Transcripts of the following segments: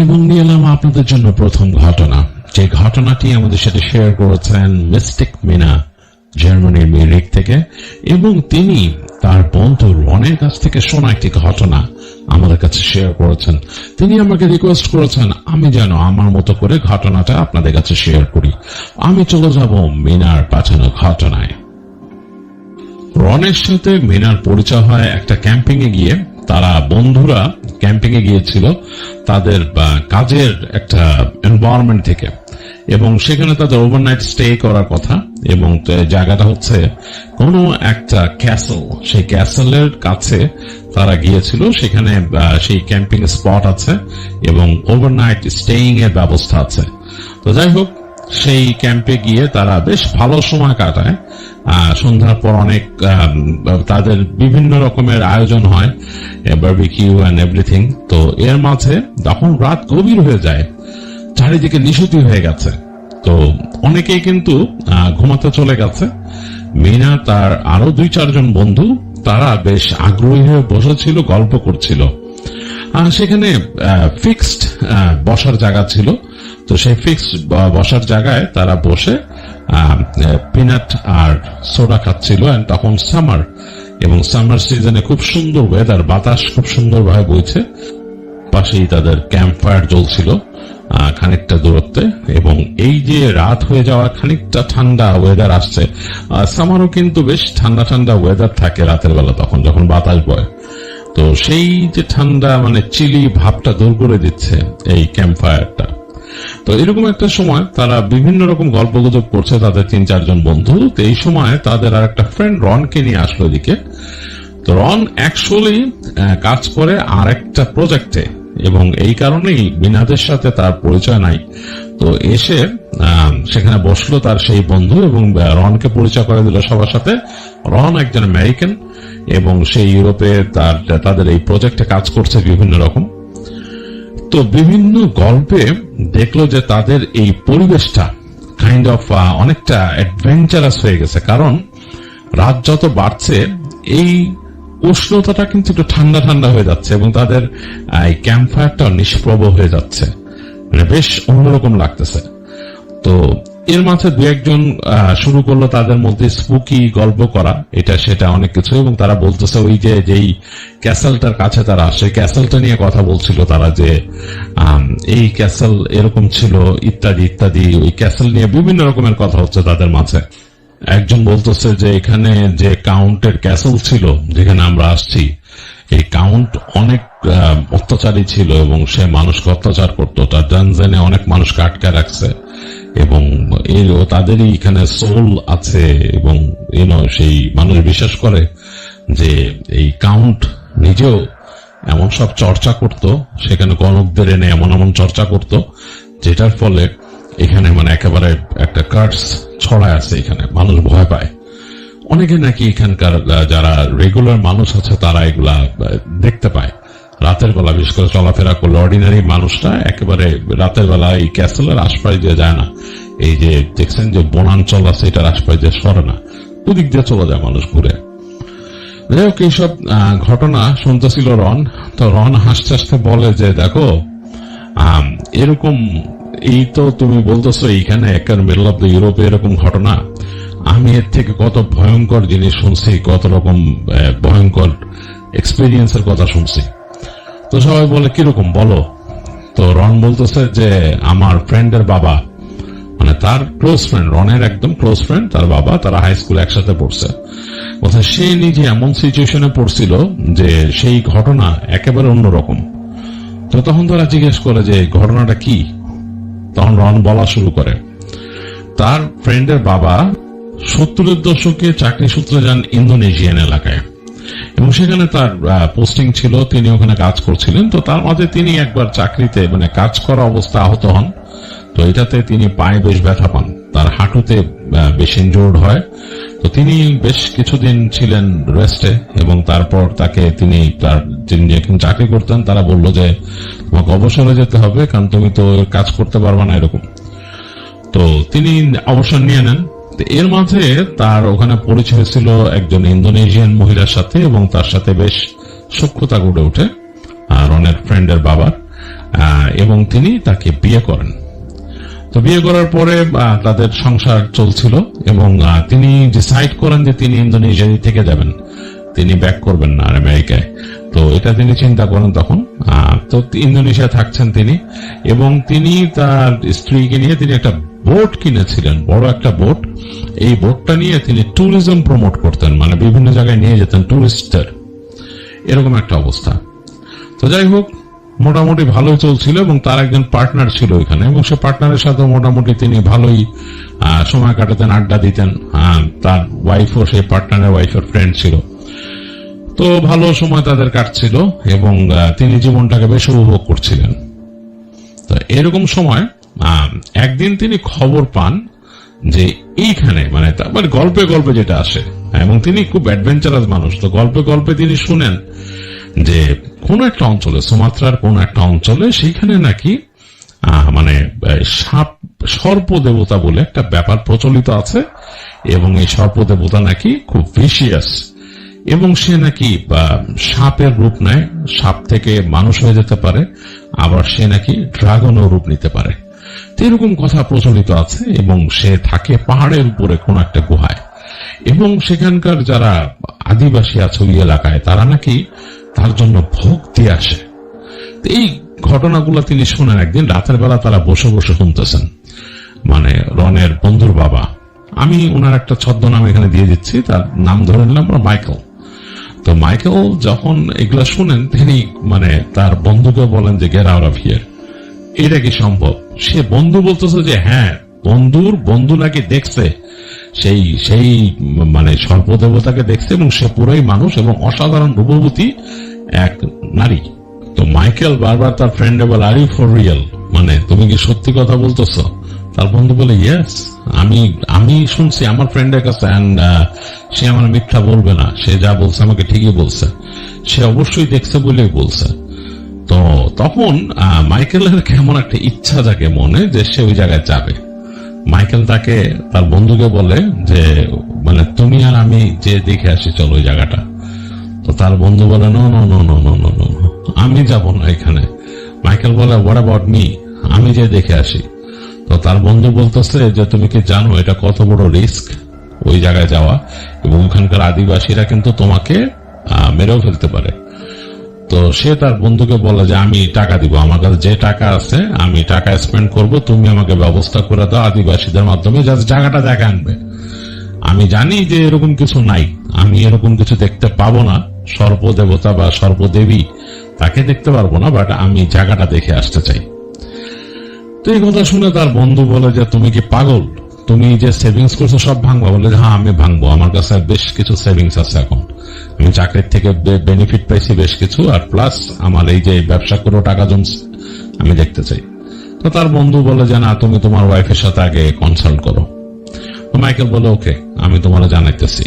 এবং নিয়ে এলাম আপনাদের জন্য প্রথম ঘটনা, যে ঘটনাটি আমাদের সাথে শেয়ার করেছেন মিস্টিক মিনা জার্মানির মিউনিখ থেকে, এবং তিনি তার বন্ধু রনের কাছ থেকে শোনা একটি ঘটনা আমাদের কাছে শেয়ার করেছেন। তিনি আমাকে রিকোয়েস্ট করেছেন আমি যেন আমার মতো করে ঘটনাটা আপনাদের কাছে শেয়ার করি। আমি চলে যাব মিনার পাঠানো ঘটনায়। রনের সাথে মিনার পরিচয় হয় একটা ক্যাম্পিং এ গিয়ে। তারা বন্ধুরা ক্যাম্পিং এ গিয়েছিল তাদের কাজের একটা এনভায়রনমেন্ট থেকে, এবং সেখানে তাদের ওভারনাইট স্টে করার কথা, এবং জায়গাটা হচ্ছে কোনো একটা ক্যাসেল। সেই ক্যাসেলের কাছে তারা গিয়েছিল, সেখানে সেই ক্যাম্পিং স্পট আছে এবং ওভারনাইট স্টেইং এর ব্যবস্থা আছে। তো যাই হোক, সেই ক্যাম্পে গিয়ে তারা বেশ ভালো সময় কাটায়। সন্ধ্যার পর অনেক তাদের বিভিন্ন রকমের আয়োজন হয়, বারবিকিউ এন্ড এভরিথিং। তো এর মাঝে যখন রাত গভীর হয়ে যায়, চারিদিকে নিশুতি হয়ে গেছে, তো অনেকেই কিন্তু ঘুমাতে চলে গেছে। মিনা তার আরো 2-4 বন্ধু তারা বেশ আগ্রহী হয়ে বসেছিল, গল্প করছিল। সেখানে ফিক্সড বসার জায়গা ছিল, তো সেই ফিক্সড বসার জায়গায় তারা বসে পিনাট আর সোডা খাচ্ছিল। তখন সামার, এবং সামার সিজনে খুব সুন্দর ওয়েদার, বাতাস খুব সুন্দরভাবে বইছে। পাশেই তাদের ক্যাম্প ফায়ার জ্বলছিল খানিকটা দূরত্বে, এবং এই যে রাত হয়ে যাওয়া, খানিকটা ঠান্ডা ওয়েদার আসছে। সামারও কিন্তু বেশ ঠান্ডা ঠান্ডা ওয়েদার থাকে রাতের বেলা, তখন যখন বাতাস বয়। তো সেই যে ঠান্ডা মানে চিলি ভাবটা দূর করে দিচ্ছে এই ক্যাম্প ফায়ারটা। তো এরকম একটা সময় তারা বিভিন্ন রকম গল্প গুজব করছে তাদের 3-4 বন্ধু। তো এই সময় তাদের আর একটা ফ্রেন্ড রনকে নিয়ে আসলো এদিকে। তো রন অ্যাকচুয়ালি কাজ করে আর একটা প্রজেক্টে, এবং এই কারণেই মিনাদের সাথে তার পরিচয় নাই। তো এসে সেখানে বসলো তার সেই বন্ধু, এবং রনকে পরিচয় করে দিল সবার সাথে। রন একজন আমেরিকান, এবং সেই ইউরোপে তাদের এই প্রজেক্টে কাজ করছে বিভিন্ন রকম। তো বিভিন্ন গল্পে দেখলো যে তাদের এই পরিবেশটা কাইন্ড অফ অনেকটা অ্যাডভেঞ্চারাস হয়ে গেছে, কারণ রাত যত বাড়ছে এই উষ্ণতাটা কিন্তু একটু ঠান্ডা ঠান্ডা হয়ে যাচ্ছে, এবং তাদের এই ক্যাম্প ফায়ারটা নিষ্প্রভ হয়ে যাচ্ছে, মানে বেশ অন্যরকম লাগতেছে। তো এর মাঝে 2-1 শুরু করলো তাদের মধ্যে স্পুকি গল্প করা, এটা সেটা অনেক কিছু, এবং তারা বলতেছে ওই যে যেই ক্যাসেলটার কাছে তারা সেই ক্যাসেলটা নিয়ে কথা বলছিল তারা, যে এই ক্যাসেল এরকম ছিল ইত্যাদি ইত্যাদি। ওই ক্যাসেল নিয়ে বিভিন্ন রকমের কথা হচ্ছে তাদের মাঝে। একজন বলতেছে যে এখানে যে কাউন্টের ক্যাসেল ছিল যেখানে আমরা আসছি, এই কাউন্ট অনেক অত্যাচারী ছিল, এবং সে মানুষকে অত্যাচার করতো। তার ডানজেনে অনেক মানুষকে আটকে রাখছে, এবং তাদেরই এখানে সোল আছে, এবং সেই মানুষ বিশ্বাস করে যে এই কাউন্ট নিজেও এমন সব চর্চা করত, সেখানে গণকদের এনে এমন এমন চর্চা করত, যেটার ফলে এখানে মানে একেবারে একটা কার্স ছড়ায় আছে, এখানে মানুষ ভয় পায়। অনেকে নাকি এখানকার যারা রেগুলার মানুষ আছে তারা এগুলা দেখতে পায় রাতের বেলা, বিশেষ করে চলাফেরা করলে। অর্ডিনারি মানুষটা একেবারে রাতের বেলা এই ক্যাসেলের আশপাশ দিয়ে যায় না। এই যে দেখছেন যে বনাঞ্চল আছে, এটার আশপাশ দিয়ে সরে না, ওদিক দিয়ে চলে যায় মানুষ ঘুরে। যাই হোক, এইসব ঘটনা শুনতেছিল রন। তো রন হাসতে হাসতে বলে যে দেখো, এরকম এই তো তুমি বলতেছো এইখানে একের মিডল অফ দ্য ইউরোপে এরকম ঘটনা, আমি এর থেকে কত ভয়ঙ্কর জিনিস শুনছি, কত রকম ভয়ঙ্কর এক্সপিরিয়েন্সের কথা শুনছি। তো সবাই বলে কিরকম বলো। তো রন বলতেছে যে আমার ফ্রেন্ডের বাবা, মানে তার ক্লোজ ফ্রেন্ড, রনের একদম ক্লোজ ফ্রেন্ড, তার বাবা, তারা হাই স্কুলে একসাথে পড়ছে। বলছে সে নিজে এমন সিচুয়েশনে পড়ছিল যে সেই ঘটনা একেবারে অন্যরকম। তো তখন তারা জিজ্ঞেস করে যে ঘটনাটা কি। তখন রন বলা শুরু করে তার ফ্রেন্ডের বাবা 70-এর দশকে চাকরি সূত্রে যান ইন্দোনেশিয়ান এলাকায়, এবং সেখানে তার পোস্টিং ছিল, তিনি ওখানে কাজ করছিলেন। তো তার মাঝে তিনি একবার চাকরিতে মানে কাজ করা অবস্থা আহত হন। তো এটাতে তিনি পায়ে বেশ ব্যথা পান, তার হাঁটুতে বেশ ইনজুর্ড হয়। তো তিনি বেশ কিছুদিন ছিলেন রেস্টে, এবং তারপর তাকে তিনি যেখানে চাকরি করতেন তারা বলল যে তোমাকে অবসরে যেতে হবে, কারণ তুমি তো কাজ করতে পারবে না এরকম। তো তিনি অবসর নিয়ে নেন। এর মাঝে তার ওখানে পরিচয় ছিল একজন ইন্দোনেশিয়ান মহিলার সাথে, এবং তার সাথে বেশ সখ্যতা গড়ে ওঠে রনের ফ্রেন্ডের বাবার। এবং তিনি তাকে বিয়ে করেন। তো বিয়ে করার পরে তাদের সংসার চলছিল এবং তিনি ডিসাইড করেন যে তিনি ইন্দোনেশিয়া থেকে যাবেন, তিনি ব্যাক করবেন না আর আমেরিকায়। তো এটা তিনি চিন্তা করেন তখন। তো ইন্দোনেশিয়া থাকছেন তিনি, এবং তিনি তার স্ত্রীকে নিয়ে তিনি একটা বোট কিনেছিলেন, বড় একটা বোট। এই বোটটা নিয়ে তিনি ট্যুরিজম প্রমোট করতেন, মানে বিভিন্ন জায়গায় নিয়ে যেতেন ট্যুরিস্টার, এরকম একটা অবস্থা। তো যাই হোক, মোটামুটি ভালোই চলছিল এবং তার একজন পার্টনার ছিল ওইখানে, এবং সে পার্টনারের সাথে মোটামুটি তিনি ভালোই সময় কাটাতেন, আড্ডা দিতেন। তার ওয়াইফও সেই পার্টনারের ওয়াইফের ফ্রেন্ড ছিল। তো ভালো সময় তাদের কাটছিল এবং তিনি জীবনটাকে বেশ উপভোগ করছিলেন। তো এরকম সময় একদিন তিনি খবর পান যে এইখানে, মানে তারপরে গল্পে গল্পে যেটা আসে, এবং তিনি খুব অ্যাডভেঞ্চারাস মানুষ, তো গল্পে গল্পে তিনি শুনেন যে কোন একটা অঞ্চলে, সুমাত্রার কোন একটা অঞ্চলে, সেইখানে নাকি মানে সর্প দেবতা বলে একটা ব্যাপার প্রচলিত আছে, এবং এই সর্প দেবতা নাকি খুব ভিশিয়াস, এবং সে নাকি সাপের রূপ নেয়, সাপ থেকে মানুষ হয়ে যেতে পারে, আবার সে নাকি ড্রাগনও রূপ নিতে পারে। এরকম কথা প্রচলিত আছে, এবং সে থাকে পাহাড়ের উপরে কোন একটা গুহায়, এবং সেখানকার যারা আদিবাসী আছে ওই এলাকায়, তারা নাকি তার জন্য ভোগ দিয়ে আসে। এই ঘটনাগুলো তিনি শুনেন। একদিন রাতের বেলা তারা বসে বসে শুনতেছেন, মানে রনের বন্ধুর বাবা, আমি ওনার একটা ছদ্মনাম এখানে দিয়ে দিচ্ছি, তার নাম ধরে নিলাম মাইকেল। তো মাইকেল যখন এগুলা শুনেন, তিনি মানে তার বন্ধুকে বলেন যে গেট আউট অফ হিয়ার, এটা কি সম্ভব? সে বন্ধু বলতেছে যে হ্যাঁ, বন্ধু নাকি দেখছে সেই মানে সর্পদেবতাকে দেখছে, এবং সে পুরোই মানুষ এবং অসাধারণ রূপবতী এক নারী। তো মাইকেল বারবার তার ফ্রেন্ডে বলে, আর ইউ ফর রিয়েল, মানে তুমি কি সত্যি কথা বলতেছ? তার বন্ধু বলে, ইয়েস, আমি শুনছি আমার ফ্রেন্ডের কাছে, এন্ড সে আমার মিথ্যা বলবে না, সে যা বলছে আমাকে ঠিকই বলছে, সে অবশ্যই দেখছে বলেই বলছে। তো তখন মাইকেলের কেমন একটা ইচ্ছা জাগে মনে যে সে ওই জায়গায় যাবে। মাইকেল তাকে, তার বন্ধুকে বলে যে মানে তুমি আর আমি যে দেখে আসি, চলো ওই জায়গাটা। তো তার বন্ধু বলে, no no no no no no no, আমি যাব না এখানে। মাইকেল বলে, হোয়াট অ্যাবাউট মি, আমি যে দেখে আসি। তো তার বন্ধু বলতেছে যে তুমি কি জানো এটা কত বড় রিস্ক ওই জায়গায় যাওয়া, এবং ওখানকার আদিবাসীরা কিন্তু তোমাকে মেরেও ফেলতে পারে। তো সে তার বন্ধুকে বলে যে আমি টাকা দিব, আমার কাছে যে টাকা আছে আমি টাকা স্পেন্ড করব, তুমি আমাকে ব্যবস্থা করে দাও আদিবাসীদের মাধ্যমে, যাতে জায়গাটা দেখা আনবে। আমি জানি যে এরকম কিছু নাই, আমি এরকম কিছু দেখতে পাবো না, সর্পদেবতা বা সর্পদেবী তাকে দেখতে পারবো না, বাট আমি জায়গাটা দেখে আসতে চাই। তো এই কথা শুনে তার বন্ধু বলে যে তুমি কি পাগল, তুমি যে সেভিংস করছো সব ভাঙবা? বলে হ্যাঁ আমি ভাঙবো, আমার কাছে বেশ কিছু সেভিংস আছে, এখন আমি চাকরির থেকে বেনিফিট পাইছি বেশ কিছু, আর প্লাস আমার এই যে ব্যবসা করে টাকা জমছে, আমি দেখতে চাই। তো তার বন্ধু বলে যে না, তুমি তোমার ওয়াইফের সাথে আগে কনসাল্ট করো। তো মাইকেল বলে ওকে, আমি তোমার জানাইতেছি।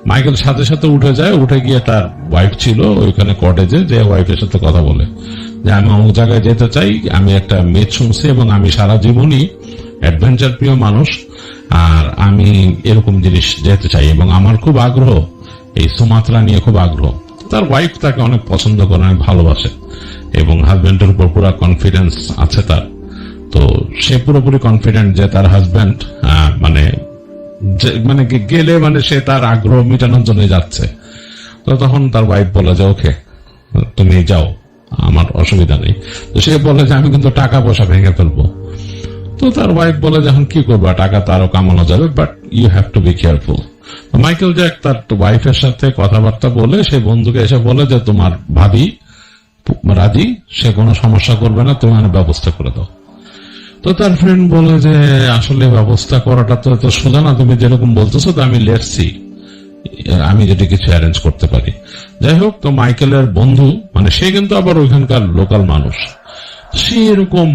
মাইকেল সাথে সাথে উঠে যায়, উঠে গিয়ে তার ওয়াইফ ছিল ওইখানে কটেজে, যে ওয়াইফের সাথে কথা বলে যে আমি অমুক জায়গায় যেতে চাই, আমি একটা মেয়ে শুনছি, এবং আমি সারা জীবনই অ্যাডভেঞ্চার প্রিয় মানুষ, আর আমি এরকম জিনিস যেতে চাই, এবং আমার খুব আগ্রহ এই সুমাত্রা নিয়ে, খুব আগ্রহ। তার ওয়াইফ তাকে অনেক পছন্দ করে, অনেক ভালোবাসে, এবং হাজবেন্ডের উপর পুরো কনফিডেন্স আছে তার। তো সে পুরোপুরি কনফিডেন্ট যে তার হাজবেন্ড মানে গেলে মানে সে তার আগ্রহ মেটানোর জন্য যাচ্ছে। তো তখন তার ওয়াইফ বলে যে ওকে তুমি যাও, আমার অসুবিধা নেই। তো সে বলে যে আমি কিন্তু টাকা পয়সা ভেঙে ফেলবো। তো তার ওয়াইফ বলে যখন কি করবা, টাকা তারও কামানো যাবে, but you have to be careful. Michael Jack তার ওয়াইফের সাথে কথাবার্তা বলে সেই বন্ধুকে এসে বলে যে তোমার ভাবি রাজি, সে কোনো সমস্যা করবে না, তুমি মানে ব্যবস্থা করে দাও। তো তার ফ্রেন্ড বলে যে আসলে ব্যবস্থা করাটা তো এত সোজা না, তুমি যেরকম বলতেছো, তো আমি লেটসি, আমি যদি কিছু অ্যারেঞ্জ করতে পারি। যাই হোক, তো মাইকেলের বন্ধু মানে সে কিন্তু আবার ওইখানকার লোকাল মানুষ, সে এরকম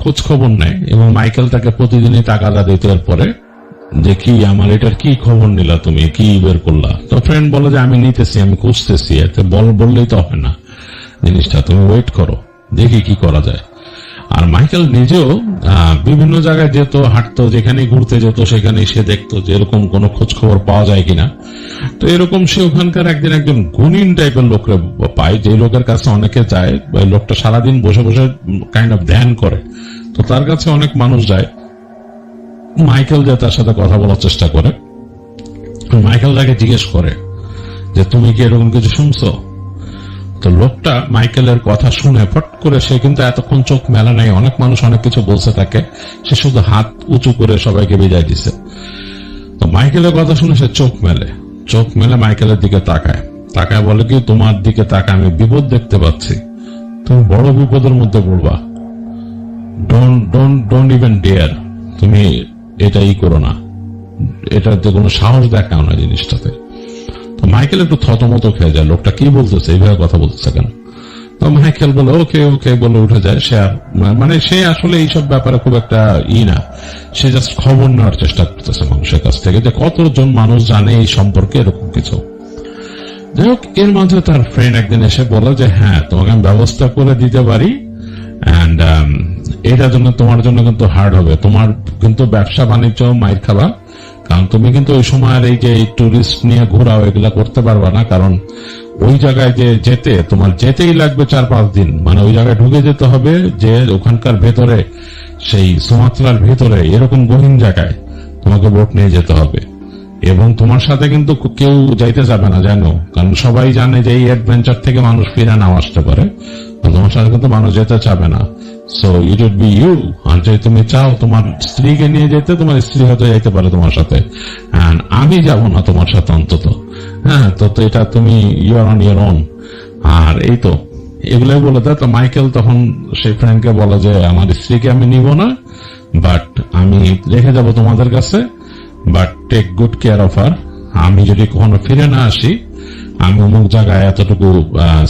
খোঁজ খবর নেয়, এবং মাইকেল তাকে প্রতিদিনই টাকা দিতে পরে যে কি আমার এটার কি খবর নিলা, তুমি কি বের করলা? তো ফ্রেন্ড বলে যে আমি নিতেছি, আমি খুঁজতেছি, এতে বললেই তো হয় না জিনিসটা, তুমি ওয়েট করো, দেখি কি করা যায়। আর মাইকেল নিজেও বিভিন্ন জায়গায় যেত, হাঁটতো, যেখানে ঘুরতে যেত সেখানে সে দেখতো যে এরকম কোনো খোঁজ খবর পাওয়া যায় কিনা। তো এরকম সে ওখানকার একজন গুণিন টাইপের লোককে পায়, যে লোকের কাছে অনেকে যায়। লোকটা সারাদিন বসে বসে কাইন্ড অফ ধ্যান করে, তো তার কাছে অনেক মানুষ যায়। মাইকেল যে তার সাথে কথা বলার চেষ্টা করে, মাইকেল তাকে জিজ্ঞেস করে যে তুমি কি এরকম কিছু শুনছো? তো লোকটা মাইকেলের কথা শুনে ফট করে, সে কিন্তু এতক্ষণ চোখ মেলা নাই, অনেক মানুষ অনেক কিছু বলছে তাকে, সে শুধু হাত উঁচু করে সবাইকে বিদায় দিছে। তো মাইকেলের কথা শুনে সে চোখ মেলে মাইকেলের দিকে তাকায় বলে কি, তোমার দিকে তাকায় আমি বিপদ দেখতে পাচ্ছি, তুমি বড় বিপদের মধ্যে পড়বা, ডোন্ট ইভেন ডেয়ার, তুমি এটাই করো না, এটাতে কোনো সাহস দেখাও না জিনিসটাতে। তো মাইকেল একটু থতমত খেয়ে যায়, লোকটা কি বলতেছে, এইভাবে কথা বলতেছে কেন? তো মাইকেল বলে ওকে ওকে বলে উঠে যায়। সে সে আসলে এইসব ব্যাপারে খুব একটা না, সে জাস্ট খবর নেওয়ার চেষ্টা করতেছে মানুষের কাছ থেকে, যে কতজন মানুষ জানে এই সম্পর্কে এরকম কিছু। যাই হোক, এর মাঝে তার ফ্রেন্ড একদিন এসে বলে যে হ্যাঁ, তোমাকে আমি ব্যবস্থা করে দিতে পারি, এন্ড এটার জন্য তোমার জন্য কিন্তু হার্ড হবে, তোমার কিন্তু ব্যবসা বাণিজ্য মাইর খাবা, কারণ তুমি কিন্তু ওই সময় এই যে টুরিস্ট নিয়ে ঘোরাও এগুলা করতে পারবা না, কারণ ওই জায়গায় যে তোমার যেতেই লাগবে 4-5 দিন, মানে ওই জায়গায় ঢুকে যেতে হবে, যে ওখানকার ভেতরে, সেই সুমাত্রার ভেতরে এরকম গহীন জায়গায় তোমাকে বোট নিয়ে যেতে হবে, এবং তোমার সাথে কিন্তু কেউ যাইতে যাবে না, জানো, কারণ সবাই জানে যে এই অ্যাডভেঞ্চার থেকে মানুষ ফিরে নাও আসতে পারে, তোমার সাথে কিন্তু মানুষ যেতে চাবে না। So it would be you, আর যদি তুমি চাও তোমার স্ত্রীকে নিয়ে যেতে, তোমার স্ত্রী হয়তো যাইতে পারে তোমার সাথে, আমি যাব না তোমার সাথে অন্তত, হ্যাঁ, তো এটা তুমি you are on your own. আর এই তো এগুলোই বলে দেয়। তো মাইকেল তখন সেই ফ্রেন্ডকে বলে যে আমার স্ত্রীকে আমি নিব না, বাট আমি রেখে যাব তোমাদের কাছে, but take good care of her, আমি যদি কখনো ফিরে না আসি, আমি অমুক জায়গায় এতটুকু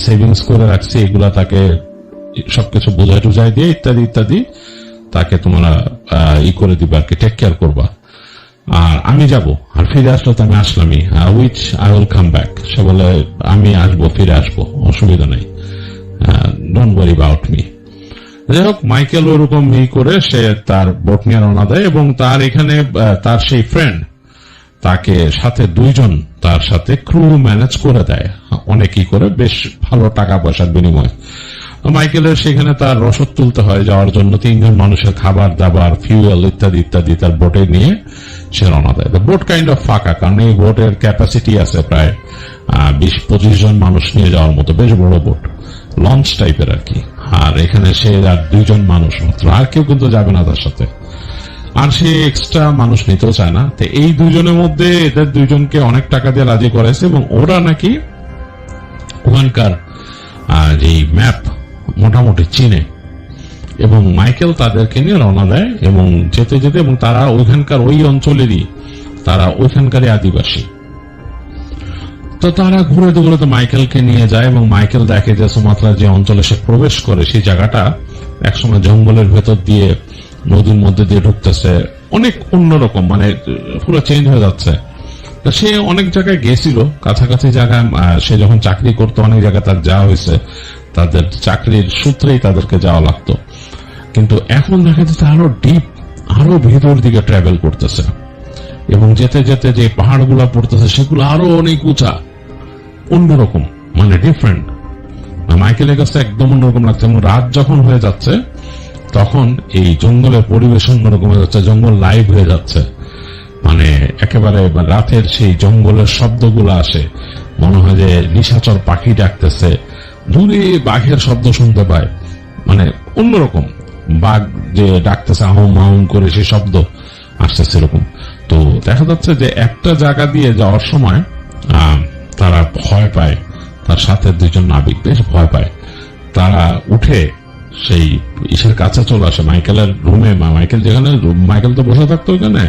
সেভিংস করে রাখছি, এগুলা তাকে সবকিছু বোঝাই টুঝাই দিয়ে ইত্যাদি ইত্যাদি তাকে তোমরা করে দিবে আর কি, টেক কেয়ার করবা। আর আমি যাব, আর ফিরে আসলে তো আমি আসলামই, which I will come back. সে বলে আমি আসবো, ফিরে আসবো, অসুবিধা নেই, ডোন্ট ওয়ারি অ্যাবাউট মি। যাই হোক, মাইকেল ওরকম করে সে তার বোট নিয়ে রওনা দেয়, এবং তার এখানে তার সেই ফ্রেন্ড তাকে সাথে 2 জন তার সাথে ক্রু ম্যানেজ করে দেয়, অনেকই করে, বেশ ভালো টাকা পয়সার বিনিময়। মাইকেলের সেখানে তার রসদ তুলতে হয় যাওয়ার জন্য, 3 জন মানুষের খাবার দাবার, ফিউয়েল ইত্যাদি ইত্যাদি তার বোটে নিয়ে সে রওনা দেয়। বোট কাইন্ড অফ ফাঁকা, কারণ এই বোটের ক্যাপাসিটি আছে প্রায় 20-25 জন মানুষ নিয়ে যাওয়ার মতো, বেশ বড় বোট, লঞ্চ টাইপের আর কি। আর এখানে সে আর 2 জন মানুষ মাত্র, আর কেউ কিন্তু যাবে না তার সাথে, আর সে এক্সট্রা মানুষ নিতেও চায় না। তো এই 2 জনের মধ্যে এদের 2 জনকে অনেক টাকা দিয়ে রাজি করাইছে, এবং ওরা নাকি ওখানকার যে ম্যাপ মোটামুটি চিনে, এবং মাইকেল তাদেরকে নিয়ে রওনা দেয়, এবং যেতে যেতে, এবং তারা ওইখানকার ওই অঞ্চলেরই, তারা ওইখানকারই আদিবাসী। তো তারা ঘুরে ঘুরে তো মাইকেলকে নিয়ে যায়, এবং মাইকেল দেখে যে সুমাত্রা যে অঞ্চলে সে প্রবেশ করে সেই জায়গাটা একসময় জঙ্গলের ভেতর দিয়ে, নদীর মধ্যে দিয়ে ঢুকতেছে, অনেক অন্যরকম, মানে পুরো চেঞ্জ হয়ে যাচ্ছে। সে অনেক জায়গায় গেছিল, কাছাকাছি জায়গায় সে যখন চাকরি করতো অনেক জায়গায় তার যাওয়া হয়েছে, তাদের চাকরির সূত্রেই তাদেরকে যাওয়া লাগতো, কিন্তু এখন দেখা যাচ্ছে আরো ডিপ, আরো ভেতর দিকে ট্রাভেল করতেছে, এবং যেতে যেতে যে পাহাড়গুলো পড়তেছে সেগুলো আরো অনেক উঁচা, অন্যরকম, মানে ডিফারেন্ট। মাইকেলের কাছে একদম অন্যরকম লাগছে, এবং রাত যখন হয়ে যাচ্ছে তখন এই জঙ্গলের পরিবেশ অন্যরকম হয়ে যাচ্ছে, জঙ্গল লাইভ হয়ে যাচ্ছে, মানে একেবারে রাতের সেই জঙ্গলের শব্দগুলো আসে, মনে হয় যে নিশাচর পাখি ডাকতেছে, দূরে বাঘের শব্দ শুনতে পায়, মানে অন্যরকম, বাঘ যে ডাকতেছে আহম আহম করে সেই শব্দ আসতেছে এরকম। তো দেখা যাচ্ছে যে একটা জায়গা দিয়ে যাওয়ার সময় তারা ভয় পায়, তার সাথে 2 জন নাবিক বেশ ভয় পায়, তারা উঠে সেই ইসের কাছে চলে আসে মাইকেলের রুমে। মাইকেল যেখানে, মাইকেল তো বসে থাকতো ওইখানে,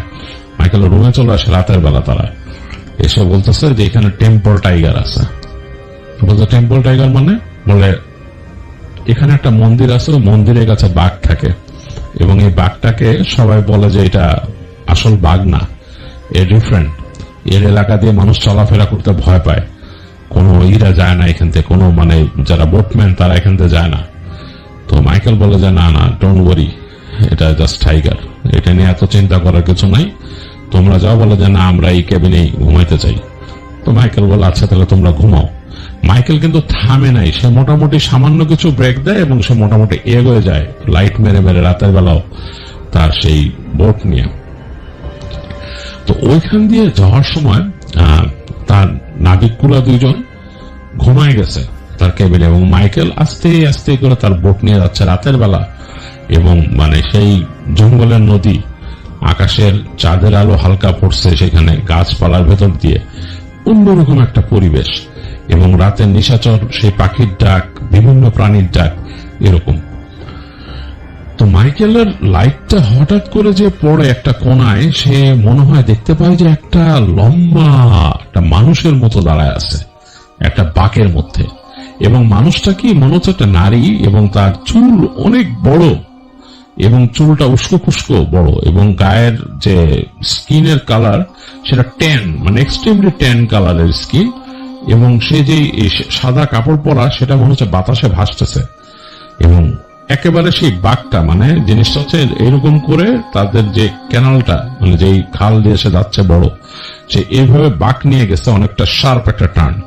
মাইকেলের রুমে চলে আসে রাতের বেলা। তারা এসে বলতেছে যে এখানে টেম্পল টাইগার আছে। বলতে টেম্পল টাইগার মানে, বলে এখানে একটা মন্দির আছে, মন্দিরের কাছে বাঘ থাকে, এবং এই বাঘটাকে সবাই বলে যে এটা আসল বাঘ না, এ ডিফারেন্ট, এর এলাকা দিয়ে মানুষ চলাফেরা করতে ভয় পায়, কোনো যায় না এখান থেকে, কোনো মানে যারা বোটম্যান তারা এখান থেকে যায় না, তো মাইকেল বলে যে না না, ডোন্ট ওয়ারি, এটা জাস্ট টাইগার, এটা নিয়ে এত চিন্তা করার কিছু নাই, তোমরা যাও। বলে যে না, আমরা এই কেবিনেই ঘুমাইতে চাই। তো মাইকেল বলে আচ্ছা তাহলে তোমরা ঘুমাও। মাইকেল কিন্তু থামে নাই, সে মোটামুটি সামান্য কিছু ব্রেক দেয় এবং সে মোটামুটি এগিয়ে যায় লাইট মেরে মেরে রাতের বেলাও তার সেই বোট নিয়ে। তো ওইখান দিয়ে যাওয়ার সময় তার নাবিকগুলা দুইজন ঘুমায় গেছে তার কেবিনে, এবং মাইকেল আস্তে আস্তে করে তার বোট নিয়ে যাচ্ছে রাতের বেলা, এবং মানে সেই জঙ্গলের নদী, আকাশের চাঁদের আলো হালকা পড়ছে সেখানে গাছপালার ভেতর দিয়ে, অন্যরকম একটা পরিবেশ, এবং রাতের নিশাচর সেই পাখির ডাক, বিভিন্ন প্রাণীর ডাক, এরকম। তো মাইকেলের লাইটটা হঠাৎ করে যে পড়ে একটা কোনায়, সে মনে হয় দেখতে পায় যে একটা লম্বা একটা মানুষের মতো দাঁড়ায় আছে একটা বাঁকের মধ্যে, এবং মানুষটা কি মনে হচ্ছে একটা নারী, এবং তার চুল অনেক বড়, এবং চুলটা উস্কো খুস্কো বড়, এবং গায়ের যে স্কিনের কালার সেটা ট্যান, মানে এক্সট্রিমলি ট্যান কালারের স্কিন, এবং সে যে সাদা কাপড় পরা সেটা মনে হচ্ছে বাতাসে ভাসতেছে। এবং একেবারে সেই বাঘটা, মানে জিনিসটা হচ্ছে এরকম করে তাদের যে ক্যানালটা, মানে যেই খাল দিয়ে সে যাচ্ছে বড়, সে এইভাবে বাঘ নিয়ে গেছে অনেকটা শার্প একটা টার্ন,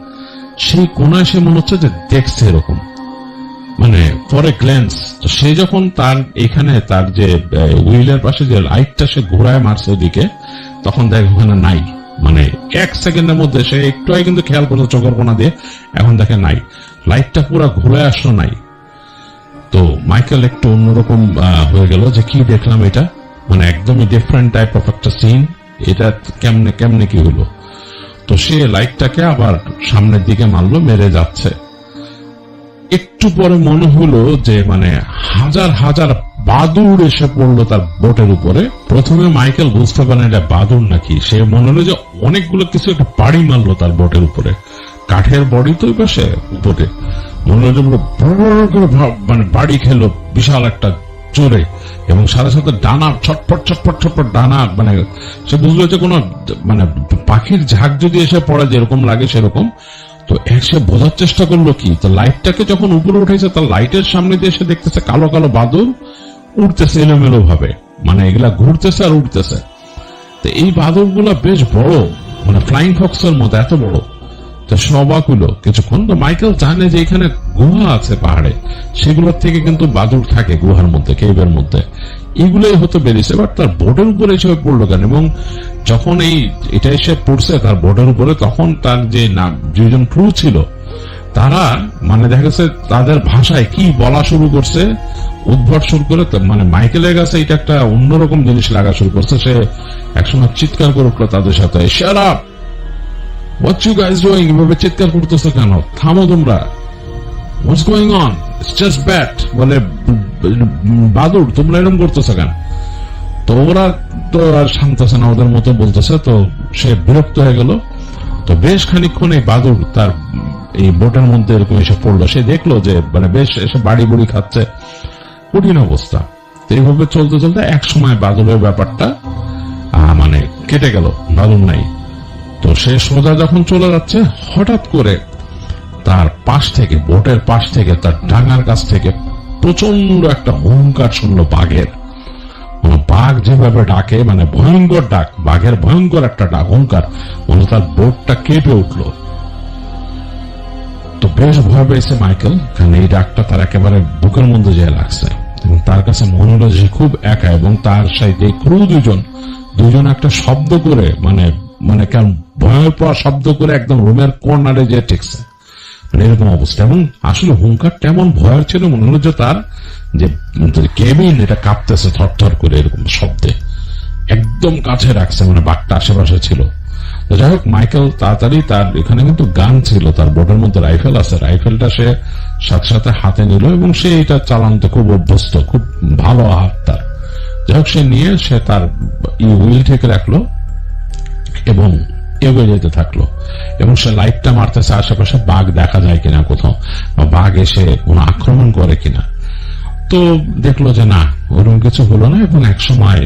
সেই কোনায় সে মনে হচ্ছে যে দেখছে এরকম, মানে পরে গ্ল্যান্স। তো সে যখন তার এখানে তার যে হুইলের পাশে যে লাইটটা সে ঘোরায় মারছে ওদিকে, তখন দেখ ওখানে নাই, মানে 1 সেকেন্ডের মধ্যে সে একটু আগে কিন্তু খেয়াল করতো চোখের কোনা দিয়ে, এখন দেখে নাই, লাইটটা পুরো ঘুরে আসলো নাই। তো মাইকেল একটু অন্যরকম হয়ে গেল যে কি দেখলাম এটা, মানে একদমই ডিফারেন্ট টাইপ অফ একটা সিন, এটা কেমনে কেমনে কি হলো। তো সে লাইটটাকে আবার সামনের দিকে মারলো, মেরে যাচ্ছে। একটু পরে মনে হলো যে মানে হাজার হাজার বাদুড় এসে পড়লো তার বোটের উপরে। প্রথমে মাইকেল বুঝতে পারে এটা বাদুড় নাকি, সে মনে হলো যে অনেকগুলো কিছু একটা বাড়ি মারলো তার বোটের উপরে, কাঠের বডি তো পাশে উপরে, মনে হলো মানে বাড়ি খেলো বিশাল একটা জোরে, এবং সাথে সাথে ডানা ছটফট ছটফট ছটফট ডানা, মানে সে বুঝলো যে কোনো মানে পাখির ঝাঁক যদি এসে পড়ে যেরকম লাগে সেরকম। তো সে বোঝার চেষ্টা করলো কি, তো লাইটটাকে যখন উপরে উঠেছে তার লাইটের সামনে দিয়ে সে দেখতেছে কালো কালো বাদুর উঠতেছে এলোমেলো ভাবে, মানে এগুলা ঘুরতেছে আর উঠতেছে। তো এই বাদুর গুলা বেশ বড়, মানে ফ্লাইং ফক্সের মতো এত বড়। তো সে অবাক হলো কিছুক্ষণ। তো মাইকেল জানে যে এখানে গুহা আছে পাহাড়ে, সেগুলোর থেকে কিন্তু বাদুর থাকে গুহার মধ্যে, কেভের মধ্যে, এগুলোই হতে বেরিয়েছে। বাট তার বোর্ডের উপরে এসে পড়লো কেন? এবং যখন এটা এসে পড়ছে তার বোর্ডের উপরে, তখন তার যে দুইজন ক্রু ছিল তারা মানে দেখা গেছে তাদের ভাষায় কি বলা শুরু করছে, উদ্ভট শুরু করে, মানে মাইকেলের কাছে এটা একটা অন্যরকম জিনিস লাগা শুরু করছে। সে একসময় চিৎকার করে উঠলো তাদের সাথে, shut up, what you guys doing, এভাবে চিৎকার করতেছো কেন, থামো তোমরা, what's going on, it's just bat, বলে বাদুড় তোমরা এরকম করতেছো কেন? তো ওরা তো আর শান্তছে না, ওদের মতো বলতেছে। তো সে বিরক্ত হয়ে গেল। তো বেশ খানিকক্ষণ এই বাদুড় তার এই বোটের মধ্যে এরকম এসে পড়লো। সে দেখলো যে মানে বেশ এসে বাড়ি বুড়ি খাচ্ছে, কঠিন অবস্থা। তো এইভাবে চলতে চলতে এক সময় বাদুড়ের ব্যাপারটা মানে কেটে গেল, বাদুড় নাই। তো সে সোজা যখন চলে যাচ্ছে, হঠাৎ করে তার পাশ থেকে, বোটের পাশ থেকে, তার ডাঙার কাছ থেকে প্রচন্ড একটা হুঙ্কার শুনলো বাঘের। বাঘ যেভাবে ডাকে, মানে ভয়ঙ্কর ডাক, বাঘের ভয়ঙ্কর একটা ডাক, হুঙ্কার, মানে তার বোটটা কেঁপে উঠলো। তো বেশ ভয় পেয়েছে মাইকেল, কারণ এই ডাকটা তার একেবারে বুকের মধ্যে যেয়ে লাগছে, এবং তার কাছে মনে হলো যে খুব একা। এবং তার সাথে ক্রু দুজন একটা শব্দ করে, মানে কেমন ভয়ের পর শব্দ করে একদম রুমের কর্নারে যে ঠেকছে, মানে এরকম অবস্থা। এবং আসলে হুঙ্কারটা এমন ভয়ের ছিল, মনে হলো যে তার যে কেবিন এটা কাঁপতেছে থরথর করে এরকম শব্দে, একদম কাছে রাখছে, মানে বাঘটা আশেপাশে ছিল। তো যাই হোক, মাইকেল তাড়াতাড়ি, তার এখানে কিন্তু গান ছিল, তার বোটের মধ্যে রাইফেল আছে, রাইফেলটা সে সাথে সাথে হাতে নিল, এবং সে এটা চালানোতে খুব অভ্যস্ত, খুব ভালো হাত তার। যাই হোক, সে নিয়ে সে তার হুইল থেকে রাখলো এবং এগিয়ে যেতে থাকলো। এবং সে লাইটটা মারতেছে আশেপাশে বাঘ দেখা যায় কিনা কোথাও, বা বাঘ এসে কোনো আক্রমণ করে কিনা। তো দেখলো যে না, ওরকম কিছু হলো না। এবং এক সময়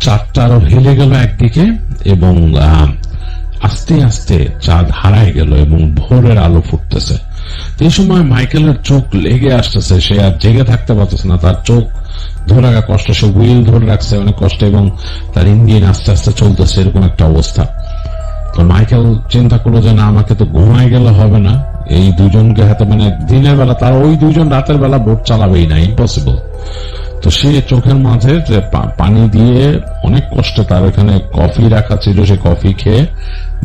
চাঁদটা আরো হেলে গেল একদিকে, এবং আস্তে আস্তে চাঁদ হারায় গেল, এবং ভোরের আলো ফুটতেছে। এই সময় মাইকেলের চোখ লেগে আসতেছে, সে আর জেগে থাকতে পারতেছে না, তার চোখ ধরে রাখা কষ্ট, সে হুইল ধরে রাখছে অনেক কষ্ট এবং তার ইঞ্জিন আস্তে আস্তে চলতেছে, এরকম একটা অবস্থা। তো মাইকেল চিন্তা করলো যে না, আমাকে তো ঘুমাই গেলে হবে না, এই দুজনকে হাতে মানে দিনের বেলা তার ওই দুজন রাতের বেলা বোট চালাবেই না, ইম্পসিবল। তো সে চোখের মাঝে যে পানি দিয়ে অনেক কষ্টে, তার এখানে কফি রাখা ছিল, সে কফি খেয়ে,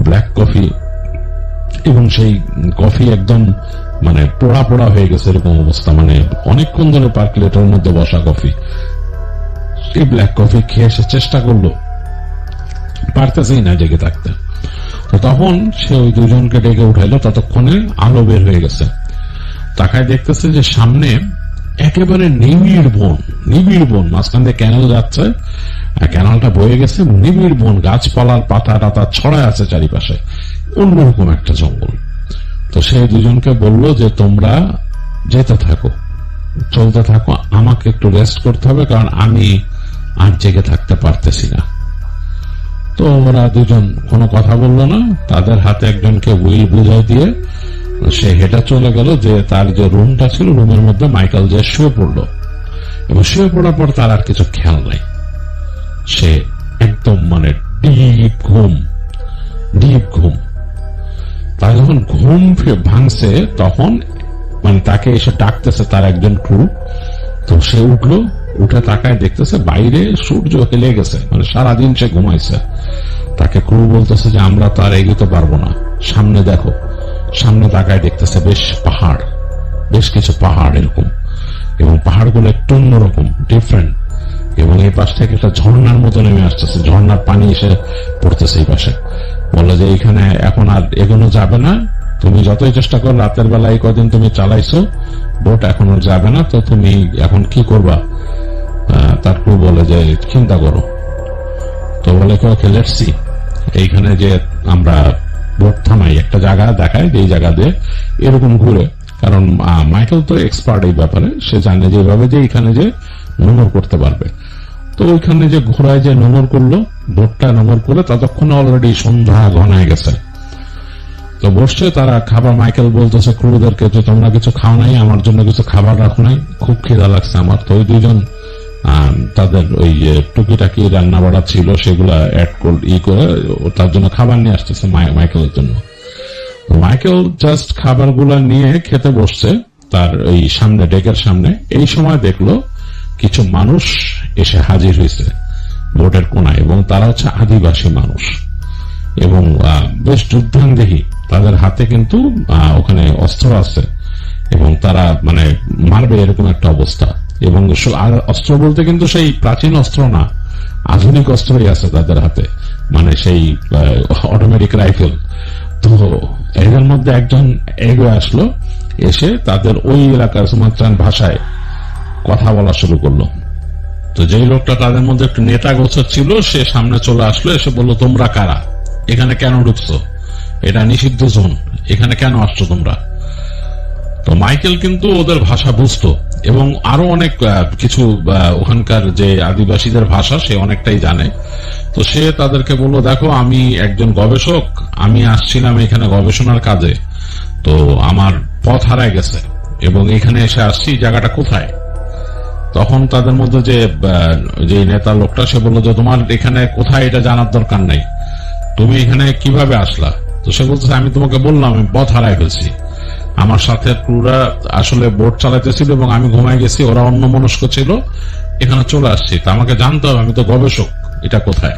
ব্ল্যাক কফি, এবং সেই কফি একদম মানে পোড়া পোড়া হয়ে গেছে এরকম অবস্থা, মানে অনেকক্ষণ ধরে পার্কুলেটরের মধ্যে বসা কফি, এই ব্ল্যাক কফি খেয়ে সে চেষ্টা করলো, পারতেছেই না জেগে থাকতে। তো তখন সে ওই দুজনকে ডেকে উঠাইলো, ততক্ষণে আলো বের হয়ে গেছে। তাকায় দেখতেছে যে সামনে একেবারে নিবিড় বন, মাঝখান দিয়ে ক্যানেল যাচ্ছে, ক্যানেলটা বয়ে গেছে, নিবিড় বন, গাছপালার পাতা টাতা ছড়ায় আছে চারিপাশে, অন্যরকম একটা জঙ্গল। তো সে দুজনকে বলল যে তোমরা যেতে থাকো, চলতে থাকো, আমাকে একটু রেস্ট করতে হবে, কারণ আমি আর জেগে থাকতে পারতেছি না। তো ওরা দুজন কোনো কথা বললো না, তাদের হাতে একজনকে হুইল বুঝাই দিয়ে সে হেঁটে চলে গেল, যে তার যে রুমটা ছিল, রুমের মধ্যে মাইকেল যে শুয়ে পড়লো, এবং শুয়ে পড়ার পর তার আর কিছু খেয়াল নাই, সে একদম মানে ডিপ ঘুম। তার যখন ঘুম ভাঙছে, তখন মানে তাকে এসে ডাকতেছে তার একজন ক্রু। তো সে উঠলো, উঠে তাকায় দেখতেছে বাইরে সূর্য হেলে গেছে, মানে সারাদিন সে ঘুমাইছে। তাকে ক্রু বলতেছে যে আমরা তো আর এগোতে পারবো না, সামনে দেখো। সামনে তাকায় দেখতেছে বেশ কিছু পাহাড় এরকম, এবং পাহাড়গুলো একটু অন্যরকম, ডিফারেন্ট, এবং এই পাশ থেকে একটা ঝর্ণার মতো নেমে আসতেছে, ঝর্ণার পানি এসে পড়তেছে এই পাশে। বলে যে এখানে এখন আর এগোনো যাবে না, তুমি যতই চেষ্টা করো, রাতের বেলা এই কদিন তুমি চালাইছো বোট, এখন আর যাবে না, তো তুমি এখন কি করবা? তার ক্রু বলে যে চিন্তা করো। তো বলে ওকে লেটস সি, এইখানে যে আমরা বোট থামাই, একটা জায়গা দেখায়, যে এই জায়গা দিয়ে এরকম ঘুরে, কারণ মাইকেল তো এক্সপার্ট এই ব্যাপারে, সে জানে যেভাবে যে এখানে যে নোঙর করতে পারবে। তো ওইখানে যে ঘোড়ায় যে নোঙর করলো, বোটটা নোঙর করে, ততক্ষণে অলরেডি সন্ধ্যা ঘনায় গেছে। তো বসছে তারা খাবার, মাইকেল বলতেছে ক্রুদেরকে যে তোমরা কিছু খাও নাই, আমার জন্য কিছু খাবার রাখো নাই, খুব খিদা লাগছে আমার। তো ওই দুজন তাদের ওই টুকিটাকি রান্না বাড়া ছিল সেগুলা অ্যাড করে তার জন্য খাবার নিয়ে আসতেছে মাইকেলের জন্য। মাইকেল জাস্ট খাবারগুলা নিয়ে খেতে বসছে তার ওই সামনে, ডেকের সামনে। এই সময় দেখলো কিছু মানুষ এসে হাজির হয়েছে বোটের কোনায়, এবং তারা হচ্ছে আদিবাসী মানুষ, এবং বেশ যুদ্ধাঙ্গী, তাদের হাতে কিন্তু ওখানে অস্ত্র আছে, এবং তারা মানে মারবে এরকম একটা অবস্থা। এবং অস্ত্র বলতে কিন্তু সেই প্রাচীন অস্ত্র না, আধুনিক অস্ত্রই আছে তাদের হাতে, মানে সেই অটোমেটিক রাইফেল। তো এদের মধ্যে একজন এগিয়ে আসলো, এসে তাদের ওই এলাকার সুমাত্রান ভাষায় কথা বলা শুরু করলো। তো যেই লোকটা তাদের মধ্যে একটু নেতা গোছর ছিল, সে সামনে চলে আসলো, এসে বললো তোমরা কারা, এখানে কেন ঢুকছো, এটা নিষিদ্ধ জোন, এখানে কেন আসছো তোমরা? তো মাইকেল কিন্তু ওদের ভাষা বুঝতো, এবং আরো অনেক কিছু ওখানকার যে আদিবাসীদের ভাষা সে অনেকটাই জানে। তো সে তাদেরকে বললো দেখো, আমি একজন গবেষক, আমি আসছিলাম এখানে গবেষণার কাজে, তো আমার পথ হারায় গেছে, এবং এখানে এসে আসছি, জায়গাটা কোথায়? তখন তাদের মধ্যে যে নেতা লোকটা, সে বললো যে তোমার এখানে কোথায় এটা জানার দরকার নাই, তুমি এখানে কিভাবে আসলা? তো সে বলতেছে আমি তোমাকে বললাম আমি পথ হারাই ফেলছি, আমার সাথে ক্রুরা আসলে বোট চালাইতেছিল এবং আমি ঘুমাই গেছি, ওরা অন্য মনস্ক ছিল, এখানে চলে আসছি, তা আমাকে জানতে হবে, আমি তো গবেষক, এটা কোথায়?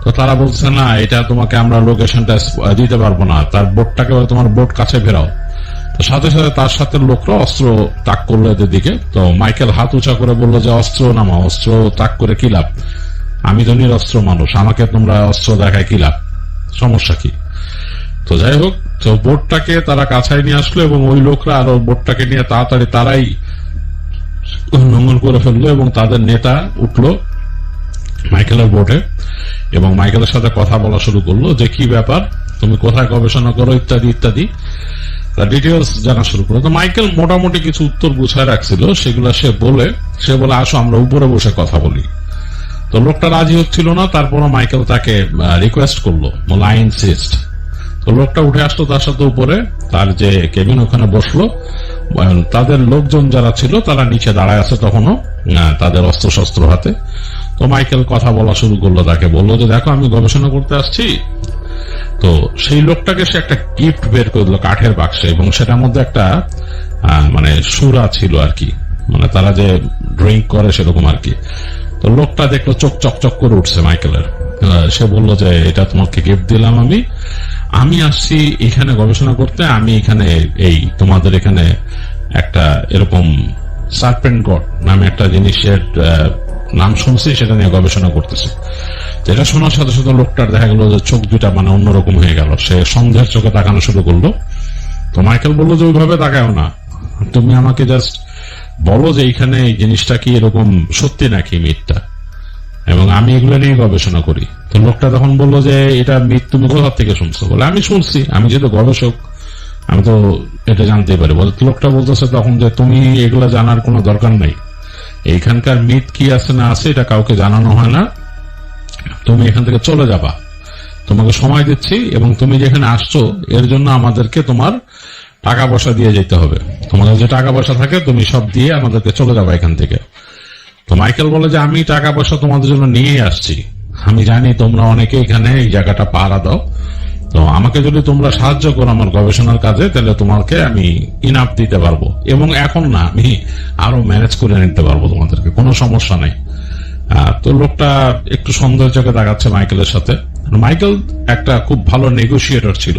তো তারা বলছে না, এটা তোমাকে আমরা লোকেশনটা দিতে পারবো না, তার বোটটাকে তোমার বোট কাছে ফেরাও। তো সাথে সাথে তার সাথে লোকরা অস্ত্র তাক করলো এদের দিকে। তো মাইকেল হাত উঁচা করে বললো যে অস্ত্র নামা, অস্ত্র তাক করে কি লাভ, আমি তো নিরস্ত্র মানুষ, আমাকে তোমরা অস্ত্র দেখায় কি লাভ, সমস্যা কি? তো যাই হোক, তো বোটটাকে তারা কাছায় নিয়ে আসলো, এবং ওই লোকরা আরো বোটটাকে নিয়ে তাড়াতাড়ি তারাই নোঙর করে ফেললো, এবং তাদের নেতা উঠলো মাইকেলের বোটে, এবং মাইকেলের সাথে কথা বলা শুরু করলো যে কি ব্যাপার, তুমি কোথায় গবেষণা করো, ইত্যাদি ইত্যাদি ডিটেলস জানা শুরু করলো। তো মাইকেল মোটামুটি কিছু উত্তর গুছায় রাখছিল, সেগুলো সে বলে আসো আমরা উপরে বসে কথা বলি। তো লোকটা রাজি হচ্ছিল না, তারপরও মাইকেল তাকে রিকোয়েস্ট করলো, বলে আই ইনসিস্ট, তো লোকটা উঠে আসলো তার সাথে উপরে, তার যে কেবিন ওখানে বসলো। তাদের লোকজন যারা ছিল তারা নিচে দাঁড়ায় আছে তখনও, তাদের অস্ত্র শস্ত্র হাতে। তো মাইকেল কথা বলা শুরু করলো, তাকে বললো যে দেখো আমি গবেষণা করতে আসছি। তো সেই লোকটাকে সে একটা গিফট বের করে দিল কাঠের বাক্সে, এবং সেটার মধ্যে একটা মানে সুরা ছিল আর কি, মানে তারা যে ড্রিঙ্ক করে সেরকম আর কি। তো লোকটা দেখলো চোখ চকচক করে উঠছে মাইকেলের। সে বললো যে এটা তোমাকে গিফট দিলাম, আমি আসছি এখানে গবেষণা করতে। আমি এখানে এই তোমাদের এখানে একটা এরকম সার্পেন্ট গড নামে একটা জিনিসের নাম শুনছি, সেটা নিয়ে গবেষণা করতেছে। যেটা শোনার সাথে সাথে লোকটার দেখা গেল যে চোখ দুটা মানে অন্যরকম হয়ে গেল, সে সন্দেহের চোখে তাকানো শুরু করলো। তো মাইকেল বললো যে ওইভাবে তাকাও না, তুমি আমাকে জাস্ট বলো যে এইখানে এই জিনিসটা কি এরকম সত্যি নাকি মিথ্যা, এবং আমি এগুলো নিয়ে গবেষণা করি। তো লোকটা তখন বললো যে এটা মিথ তুমি কোথা থেকে শুনছো? বলে আমি শুনছি, আমি যেহেতু গবেষক আমি তো এটা জানতে পারি। বলে লোকটা বলতেছে তখন যে তুমি এগুলো জানার কোনো দরকার নাই, এইখানকার মিথ কি আছে না আছে এটা কাউকে জানানো হয় না, তুমি এখান থেকে চলে যাবা, তোমাকে সময় দিচ্ছি, এবং তুমি যেখানে আসছো এর জন্য আমাদেরকে তোমার টাকা পয়সা দিয়ে যেতে হবে, তোমাদের যে টাকা পয়সা থাকে তুমি সব দিয়ে আমাদেরকে চলে যাবা এখান থেকে। তো মাইকেল বলে যে আমি টাকা পয়সা তোমাদের জন্য নিয়ে আসছি, আমি জানি তোমরা অনেকে এখানে এই জায়গাটা পাহারা দাও, তো আমাকে যদি তোমরা সাহায্য করো আমার গবেষণার কাজে তাহলে তোমাকে আমি ইনাফ দিতে পারবো, এবং এখন না আমি আরো ম্যানেজ করে নিতে পারবো তোমাদেরকে, কোনো সমস্যা নেই। তো লোকটা একটু সন্দেহের চোখে তাকাচ্ছে মাইকেলের সাথে। মাইকেল একটা খুব ভালো নেগোসিয়েটর ছিল,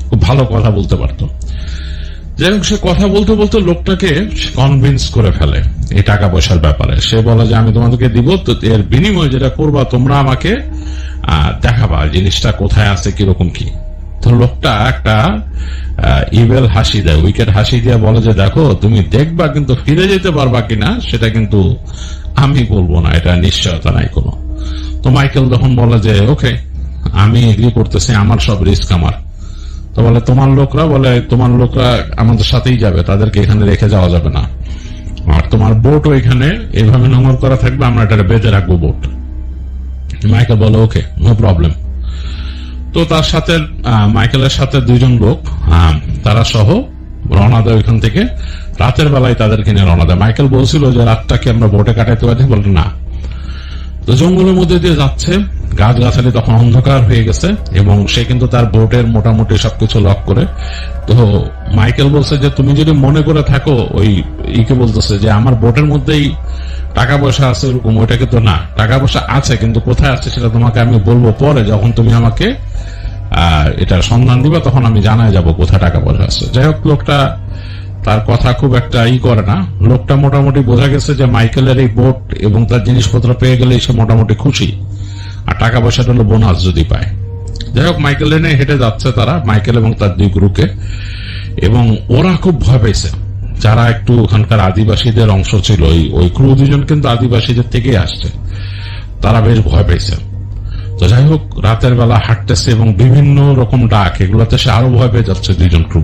খুব ভালো কথা বলতে পারতো। যাই হোক, সে কথা বলতে বলতে লোকটাকে কনভিন্স করে ফেলে এই টাকা পয়সার ব্যাপারে। সে বলে যে আমি তোমাদেরকে দিব, তো এর বিনিময়ে যেটা করবা তোমরা আমাকে দেখাবা জিনিসটা কোথায় আছে কিরকম কি। তো লোকটা একটা ইভেল হাসি দেয়, উইকেট হাসি দিয়ে বলে যে দেখো তুমি দেখবা, কিন্তু ফিরে যেতে পারবা কিনা সেটা কিন্তু আমি বলবো না, এটা নিশ্চয়তা নাই কোনো। তো মাইকেল তখন বলে যে ওকে, আমি এগ্রি করতেছি, আমার সব রিস্ক আমার। তো বলে তোমার লোকরা আমাদের সাথেই যাবে, তাদেরকে এখানে রেখে যাওয়া যাবে না, আর তোমার বোটও এখানে এইভাবে নোংর করা থাকবে, আমরা এটা বেঁধে রাখবো বোট। মাইকেল বলে ওকে, নো প্রবলেম। তো তার সাথে মাইকেলের সাথে দুইজন লোক তারা সহ রওনা দেয় ওইখান থেকে। রাতের বেলায় তাদেরকে নিয়ে রওনা দেয়। মাইকেল বলছিল যে রাতটাকে আমরা বোটে কাটাইতে পারি, বলে না। তো জঙ্গলের মধ্যে দিয়ে যাচ্ছে, গাছগাছালি তখন অন্ধকার হয়ে গেছে, এবং সে কিন্তু তার বোটের মোটামুটি সবকিছু লক করে। তো মাইকেল বলছে যে তুমি যদি মনে করে থাকো, ওই ইকে বলতেছে যে আমার বোটের মধ্যেই টাকা পয়সা আছে ওরকম, ওইটাকে তো না, টাকা পয়সা আছে কিন্তু কোথায় আছে সেটা তোমাকে আমি বলবো পরে, যখন তুমি আমাকে এটার সন্ধান দিবা তখন আমি জানাই যাব কোথায় টাকা পয়সা আছে। যাই হোক, লোকটা তার কথা খুব একটা করে না। লোকটা মোটামুটি বোঝা গেছে যে মাইকেলের এই বোট এবং তার জিনিসপত্র পেয়ে গেলে সে মোটামুটি খুশি, আর টাকা পয়সাটা হলো বোনাস যদি পায়। যাই হোক, মাইকেল এনে হেঁটে যাচ্ছে তারা, মাইকেল এবং তার দুই গ্রুপে, এবং ওরা খুব ভয় পেয়েছে যারা একটু ওখানকার আদিবাসীদের অংশ ছিল। ওই ক্রু দুজন কিন্তু আদিবাসীদের থেকেই আসছে, তারা বেশ ভয় পেয়েছে। তো যাই হোক, রাতের বেলা হাঁটতেছে এবং বিভিন্ন রকম ডাক, এগুলোতে সে আরো ভয় পেয়ে যাচ্ছে দুইজন ক্রু।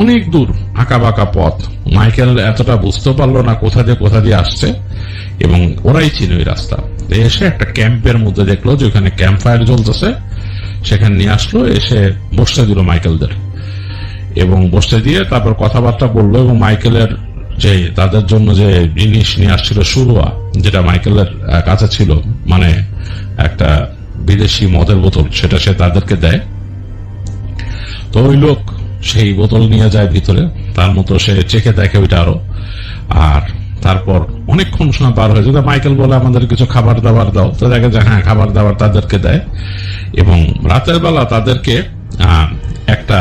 অনেক দূর আঁকা বাঁকা পথ, মাইকেল এতটা বুঝতে পারলো না কোথা দিয়ে আসছে, এবং ওরাই ছিল ওই রাস্তা। এসে একটা ক্যাম্পের মধ্যে দেখলো যে ওখানে ক্যাম্প ফায়ার জ্বলতেছে, সেখানে নিয়ে আসলো, এসে বসতে দিল মাইকেলদের, এবং বসতে দিয়ে তারপর কথাবার্তা বললো। এবং মাইকেলের যে তাদের জন্য যে জিনিস নিয়ে আসছিল সুরুয়া, যেটা মাইকেলের কাছে ছিল, মানে একটা বিদেশি মদের বোতল, সেটা সে তাদেরকে দেয়। তো ওই লোক সেই বোতল নিয়ে যায় ভিতরে, তার মতো সে চেখে দেখে ওইটা আরো। আর তারপর অনেকক্ষণ সময় পার হয়ে যায়, মাইকেল বলে আমাদের কিছু খাবার দাবার দাও। তো দেখা যায় হ্যাঁ, খাবার দাবার তাদেরকে দেয়, এবং রাতের বেলা তাদেরকে একটা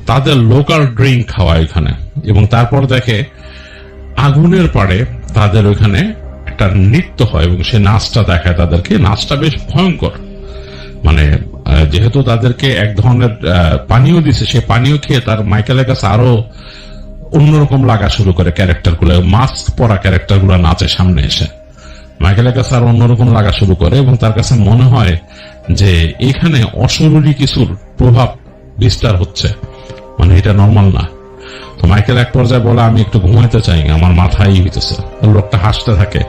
তাদের লোকাল ড্রিঙ্ক খাওয়ায় ওইখানে। এবং তারপর দেখে আগুনের পাড়ে তাদের ওইখানে একটা নৃত্য হয়, এবং সে নাচটা দেখায় তাদেরকে। নাচটা বেশ ভয়ঙ্কর, মানে যেহেতু তাদেরকে এক ধরনের পানীয় দিছে, সে পানীয় খেয়ে তার মাইকেলের কাছে আরো অন্যরকম লাগা শুরু করে। ক্যারেক্টার গুলো, মাস্ক পরা ক্যারেক্টার গুলো নাচে সামনে এসে, মাইকেলের কাছে আরো অন্যরকম লাগা শুরু করে, এবং তার কাছে মনে হয় যে এখানে অশরীরী কিছুর প্রভাব বিস্তার হচ্ছে, মানে এটা নর্মাল না। তো মাইকেল এক পর্যায়ে বলে আমি একটু ঘুমাইতে চাই, আমার মাথায় হইতেছে। লোকটা হাসতে থাকে,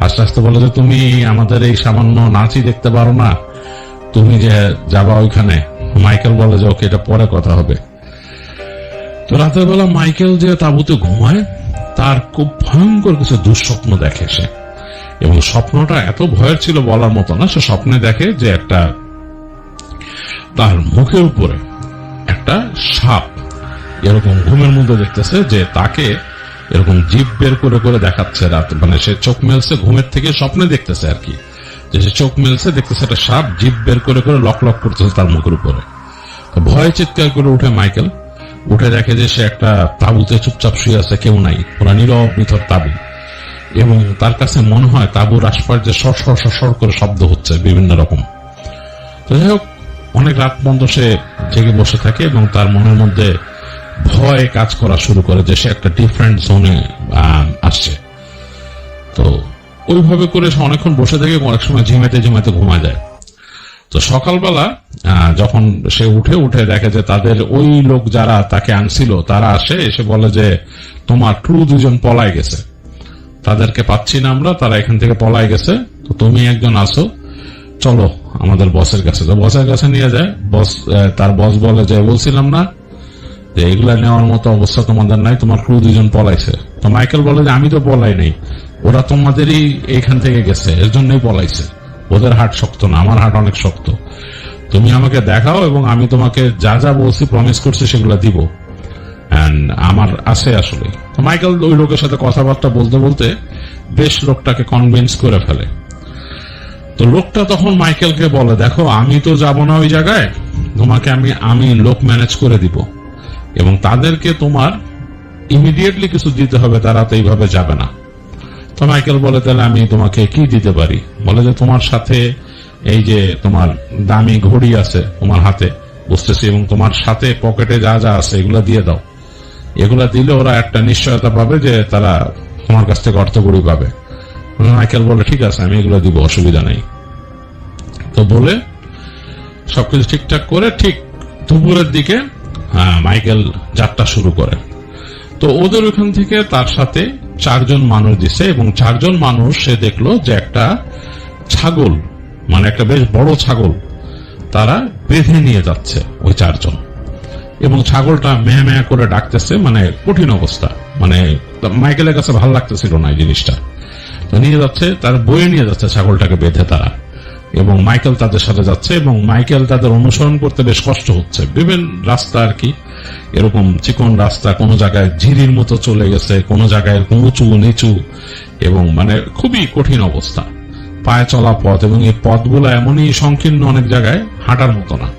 হাসতে হাসতে বলে যে তুমি আমাদের এই সামান্য নাচই দেখতে পারো না, তুমি যে যাবা ওইখানে মাইকেল বলে যে ওকে, এটা পরে কথা হবে। তো রাতের বেলা মাইকেল যে তাঁবুতে ঘুমায়, তার খুব ভয়ঙ্কর কিছু দুঃস্বপ্ন দেখে সে, এবং স্বপ্নটা এত ভয়ের ছিল বলার মতো না। সে স্বপ্নে দেখে যে একটা তার মুখের উপরে একটা সাপ এরকম ঘুমের মধ্যে দেখতেছে, যে তাকে এরকম জিভ বের করে করে দেখাচ্ছে রাত, মানে সে চোখ মেলছে ঘুমের থেকে, স্বপ্নে দেখতেছে আর কি, যে সে চোখ মেলছে, দেখতেছে একটা সাপ জিভ বের করে করে লক লক করতেছে তার মুখের উপরে। ভয়ে চিৎকার করে উঠে মাইকেল, উঠে দেখে যে সে একটা তাঁবুতে চুপচাপ শুয়ে আছে, কেউ নাই, পুরা নীরব নিথর তাঁবু, এবং তার কাছে মনে হয় তাঁবুর আশপাশ যে সর সর সর করে শব্দ হচ্ছে বিভিন্ন রকম। তো যাই হোক, অনেক রাত পর্যন্ত সে জেগে বসে থাকে এবং তার মনের মধ্যে ভয় কাজ করা শুরু করে যে সে একটা ডিফারেন্ট জোনে আসছে। তো ওইভাবে করে সে অনেকক্ষণ বসে থাকে, অনেক সময় ঝিমাইতে ঝিমাইতে ঘুমা যায়। তো সকালবেলা যখন সে উঠে দেখে যে তাদের ওই লোক যারা তাকে আনছিল তারা আসে, এসে বলে যে তোমার ক্রু দুজন পলায় গেছে, তাদেরকে পাচ্ছি না আমরা, তারা এখান থেকে পলায় গেছে, তো তুমি একজন আসো, চলো আমাদের বসের কাছে। তো বসের কাছে নিয়ে যায়। তার বস বলে যে বলছিলাম না যে এগুলা নেওয়ার মতো অবস্থা তোমাদের নাই, তোমার ক্রু দুজন পলাইছে। তো মাইকেল বলে যে আমি তো পলাই নাই, ওরা তোমাদেরই এইখান থেকে গেছে, এর জন্যই পলাইছে, ওদের হাট শক্ত না, আমার হাট অনেক শক্ত, তুমি আমাকে দেখাও এবং আমি তোমাকে যা যা বলছি প্রমিস করছি সেগুলো দিব, আমার আছে আসলে। তো মাইকেল ওই লোকের সাথে কথাবার্তা বলতে বলতে বেশ লোকটাকে কনভিন্স করে ফেলে। তো লোকটা তখন মাইকেলকে বলে, দেখো আমি তো যাব না ওই জায়গায়, তোমাকে আমি লোক ম্যানেজ করে দিব, এবং তাদেরকে তোমার ইমিডিয়েটলি কিছু দিতে হবে, তারা তো এইভাবে যাবে না। তো মাইকেল বলে, তাহলে আমি তোমাকে কি দিতে পারি? বলে যে তোমার সাথে এই যে তোমার দামি ঘড়ি আছে তোমার হাতে, বুঝতেছি, এবং তোমার সাথে পকেটে যা যা আছে এগুলা দিয়ে দাও, এগুলা দিলে ওরা একটা নিশ্চয়তা পাবে যে তারা তোমার কাছ থেকে অর্থকড়ি পাবে। মাইকেল বলে ঠিক আছে, আমি এগুলো দিব, অসুবিধা নেই। তো বলে সবকিছু ঠিকঠাক করে ঠিক দুপুরের দিকে মাইকেল যাত্রা শুরু করে। তো ওদের ওখান থেকে তার সাথে 4 জন মানুষ দিছে, এবং 4 জন মানুষ সে দেখলো যে একটা ছাগল, মানে একটা বেশ বড় ছাগল তারা বেঁধে নিয়ে যাচ্ছে ওই 4 জন, এবং ছাগলটা ম্যা ম্যা করে ডাকতেছে, মানে কঠিন অবস্থা, মানে মাইকেলের কাছে ভালো লাগতেছিল না এই জিনিসটা। তো নিয়ে যাচ্ছে, তার বয়ে নিয়ে যাচ্ছে ছাগলটাকে বেঁধে তারা, এবং মাইকেল তাদের সাথে যাচ্ছে, এবং মাইকেল তাদের অনুসরণ করতে বেশ কষ্ট হচ্ছে। বিভিন্ন রাস্তা আর কি, এরকম চিকন রাস্তা, কোনো জায়গায় ঝিরির মতো চলে গেছে, কোনো জায়গায় উঁচু নিচু, এবং মানে খুবই কঠিন অবস্থা, পায়ে চলা পথ, এবং এই পথগুলো এমনই সংকীর্ণ, অনেক জায়গায় হাঁটার মতো না।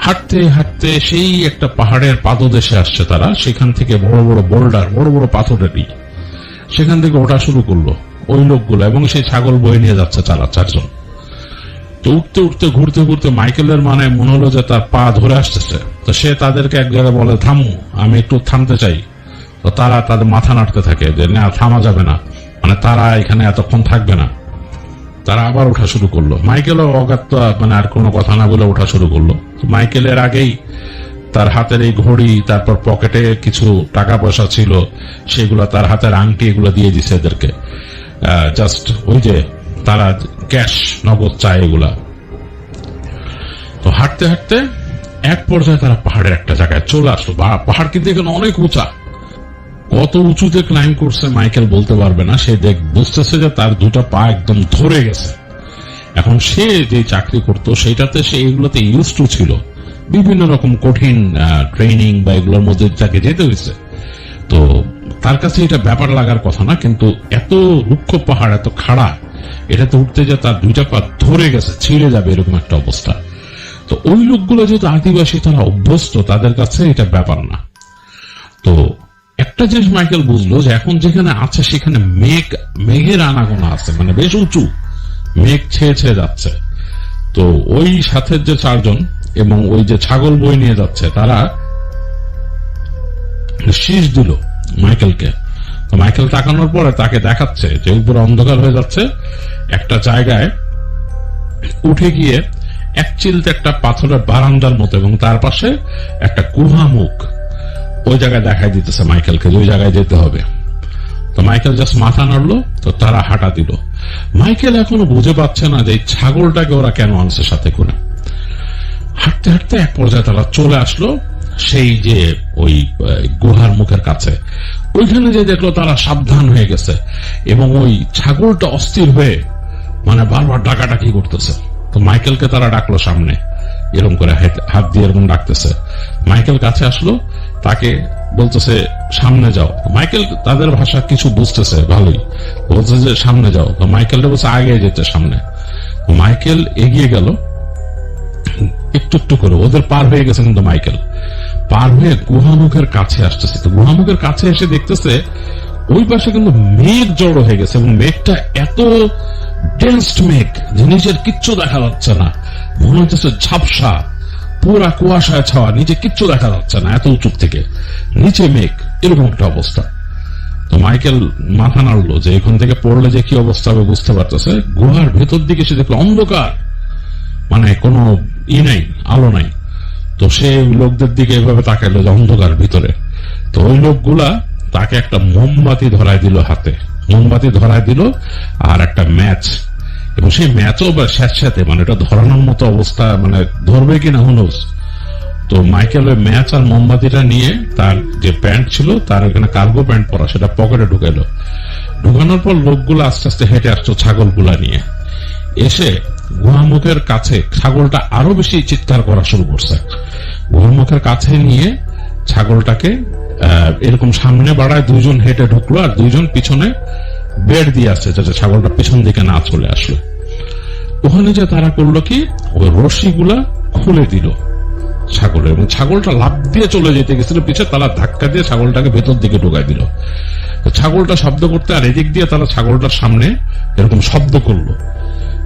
হাঁটতে হাঁটতে সেই একটা পাহাড়ের পাদদেশে আসছে তারা, সেখান থেকে বড় বড় বোল্ডার, বড় বড় পাথরেরই, সেখান থেকে ওঠা শুরু করলো ওই লোকগুলো, এবং সেই ছাগল বয়ে নিয়ে যাচ্ছে 4 জন। তো উঠতে উঠতে ঘুরতে ঘুরতে মাইকেলের মানে মনে হলো যে তার পা ধরে আসতেছে। তো সে তাদেরকে এক জায়গায় বলে, থামো, আমি একটু থামতে চাই। তো তারা তাদের মাথা নাড়তে থাকে যে না, থামা যাবে না, মানে তারা এখানে এতক্ষণ থাকবে না। তারা আবার ওঠা শুরু করলো। মাইকেলও অগাত্য, মানে আর কোনো কথা না বলে ওঠা শুরু করলো। মাইকেলের আগেই তার হাতের এই ঘড়ি, তারপর পকেটে কিছু টাকা পয়সা ছিল, সেগুলো তার হাতের আংটি, এগুলো দিয়ে দিছে এদেরকে, জাস্ট ওই যে তারা ক্যাশ নগদ চায় এগুলা। তো হাঁটতে হাঁটতে এক পর্যায়ে তারা পাহাড়ের একটা জায়গায় চলে আসলো। পাহাড় কিন্তু এখানে অনেক উঁচা, কত উঁচুতে ক্লাইম্ব করছে মাইকেল বলতে পারবে না। সে বুঝতেছে যে তার 2টা পা একদম ধরে গেছে। এখন সে যে চাকরি করতো সেটাতে সে এগুলোতে ইউজ টু ছিল, বিভিন্ন রকম কঠিন ট্রেনিং বা এগুলোর মধ্যে তাকে যেতে হয়েছে। তো তার কাছে এটা ব্যাপার লাগার কথা না, কিন্তু এত রুক্ষ পাহাড়, এত খাড়া, এটাতে উঠতে যে তার 2টা পা ধরে গেছে, ছিঁড়ে যাবে এরকম একটা অবস্থা। তো ওই লোকগুলো যেহেতু আদিবাসী, তারা অভ্যস্ত, তাদের কাছে এটা ব্যাপার না। তো একটা জিনিস মাইকেল বুঝলো যে এখন যেখানে আছে সেখানে মেঘের আনাগোনা আছে, মানে বেশ উঁচু, মেঘ ছেয়ে ছেয়ে যাচ্ছে। তো ওই সাথের যে 4 জন এবং ওই যে ছাগল বই নিয়ে যাচ্ছে, তারা শীষ দিল মাইকেলকে। তো মাইকেল তাকানোর পরে তাকে দেখাচ্ছে যে উপরে অন্ধকার হয়ে যাচ্ছে, একটা জায়গায় উঠে গিয়ে এক চিলতে একটা পাথরের বারান্দার মতো, এবং তার পাশে একটা গুহা মুখ, ওই জায়গায় দেখাই দিতেছে মাইকেলকে ওই জায়গায় যেতে হবে। তো মাইকেল জাস্ট মাথা নাড়লো। তো তারা হাঁটা দিল। মাইকেল এখনো বুঝে পাচ্ছে না যে এই ছাগলটাকে ওরা কেন আনছে সাথে করে। হাঁটতে হাঁটতে এক পর্যায়ে তারা চলে আসলো সেই যে ওই গুহার মুখের কাছে। ওইখানে যে দেখলো তারা সাবধান হয়ে গেছে এবং ওই ছাগলটা অস্থির হয়ে মানে বারবার ডাকাডাকি করতেছে। তো মাইকেলকে তারা ডাকলো সামনে, এরকম করে হাত দিয়ে এরকম ডাকতেছে। মাইকেল কাছে আসলো, তাকে বলতেছে সামনে যাও। মাইকেল তাদের ভাষা কিছু বুঝতেছে ভালোই, বলছে যে সামনে যাও। তো মাইকেলটা বলছে আগে যেতে সামনে। মাইকেল এগিয়ে গেল একটু একটু করে, ওদের পার হয়ে গেছে কিন্তু মাইকেল পার হয়ে গুহামুখের কাছে আসতেছে। তো গুহামুখের কাছে এসে দেখতেছে ওই পাশে কিন্তু মেঘ জড়ো হয়ে গেছে এবং মেঘটা এত ডেন্সড মেঘ যে নিচের কিচ্ছু দেখা যাচ্ছে না, মনে হচ্ছে ঝাপসা পুরা কুয়াশায় ছাওয়া, নিচে কিচ্ছু দেখা যাচ্ছে না, এত উঁচু থেকে নিচে মেঘ, এরকম একটা অবস্থা। তো মাইকেল মাথা নাড়লো যে এখান থেকে পড়লে যে কি অবস্থা হবে বুঝতে পারতেছে। গুহার ভেতর দিকে সে দেখলো অন্ধকার, মানে কোনো নাই, আলো নাই। তো সে লোকদের দিকে এভাবে তাকাইলো যে অন্ধকার ভিতরে। তো ওই লোকগুলা তাকে একটা মোমবাতি ধরায় দিল হাতে, মোমবাতি ধরায় দিল আর একটা ম্যাচ, এবং সেই ম্যাচও স্যাঁতস্যাঁতে, মানে এটা ধরানোর মতো অবস্থা, মানে ধরবে কিনা হুনোস। তো মাইকেল ওই ম্যাচ আর মোমবাতিটা নিয়ে তার যে প্যান্ট ছিল, তার ওখানে কার্গো প্যান্ট পরা, সেটা পকেটে ঢুকাইলো। ঢুকানোর পর লোকগুলো আস্তে আস্তে হেঁটে আসছো ছাগলগুলা নিয়ে। এসে গুহামুখের কাছে ছাগলটা আরো বেশি চিৎকার করা শুরু করছে। গুহামুখের কাছে নিয়ে ছাগলটাকে এরকম সামনে বাড়ায়, দুইজন হেঁটে ঢুকলো আর দুইজন পিছনে বেড় দিয়ে আসছে যাতে ছাগলটা পিছন দিকে না চলে আসলো। ওখানে যে তারা করলো কি, ওই রশিগুলা খুলে দিল ছাগলের, এবং ছাগলটা লাফ দিয়ে চলে যেতে গেছিল পিছে, তারা ধাক্কা দিয়ে ছাগলটাকে ভেতর দিকে ঢুকাই দিল। ছাগলটা শব্দ করতে, আর এদিক দিয়ে তারা ছাগলটার সামনে এরকম শব্দ করলো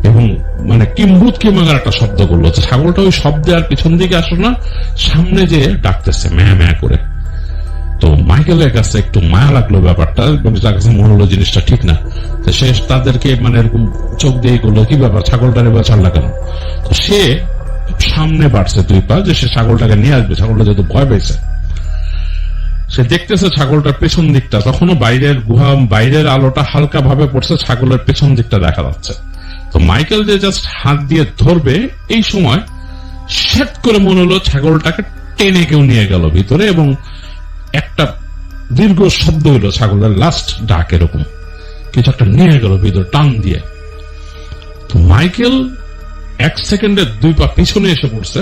এবং মানে কিম্ভূত কিমাগার একটা শব্দ করলো। ছাগলটা ওই শব্দে আর পিছন দিকে আসলো না, সামনে যে ডাকতেছে ম্যা ম্যা করে। তো মাইকেলের কাছে একটু মায়া লাগলো ব্যাপারটা, তার কাছে মনে হলো জিনিসটা ঠিক না। তো সে তাদেরকে মানে এরকম চোখ দিয়ে করলো, কি ব্যাপার ছাগলটারে বাঁচাল না কেন? তো সে সামনে বাড়ছে 2 পা, যে সে ছাগলটাকে নিয়ে আসবে। ছাগলটা যেহেতু ভয় পেয়েছে, সে দেখতেছে ছাগলটার পেছন দিকটা, তখনও বাইরের গুহা, বাইরের আলোটা হালকা ভাবে পড়ছে, ছাগলের পেছন দিকটা দেখা যাচ্ছে। তো মাইকেল যে জাস্ট হাত দিয়ে ধরবে, এই সময় সেট করে মনে হলো ছাগলটাকে টেনে কেউ নিয়ে গেল ভিতরে, এবং একটা দীর্ঘ শব্দ হলো, ছাগলের লাস্ট ডাক, এরকম কিছু একটা নিয়ে গেল ভিতরে টান দিয়ে। তো মাইকেল 1 সেকেন্ডে 2 পা পিছনে এসে পড়ছে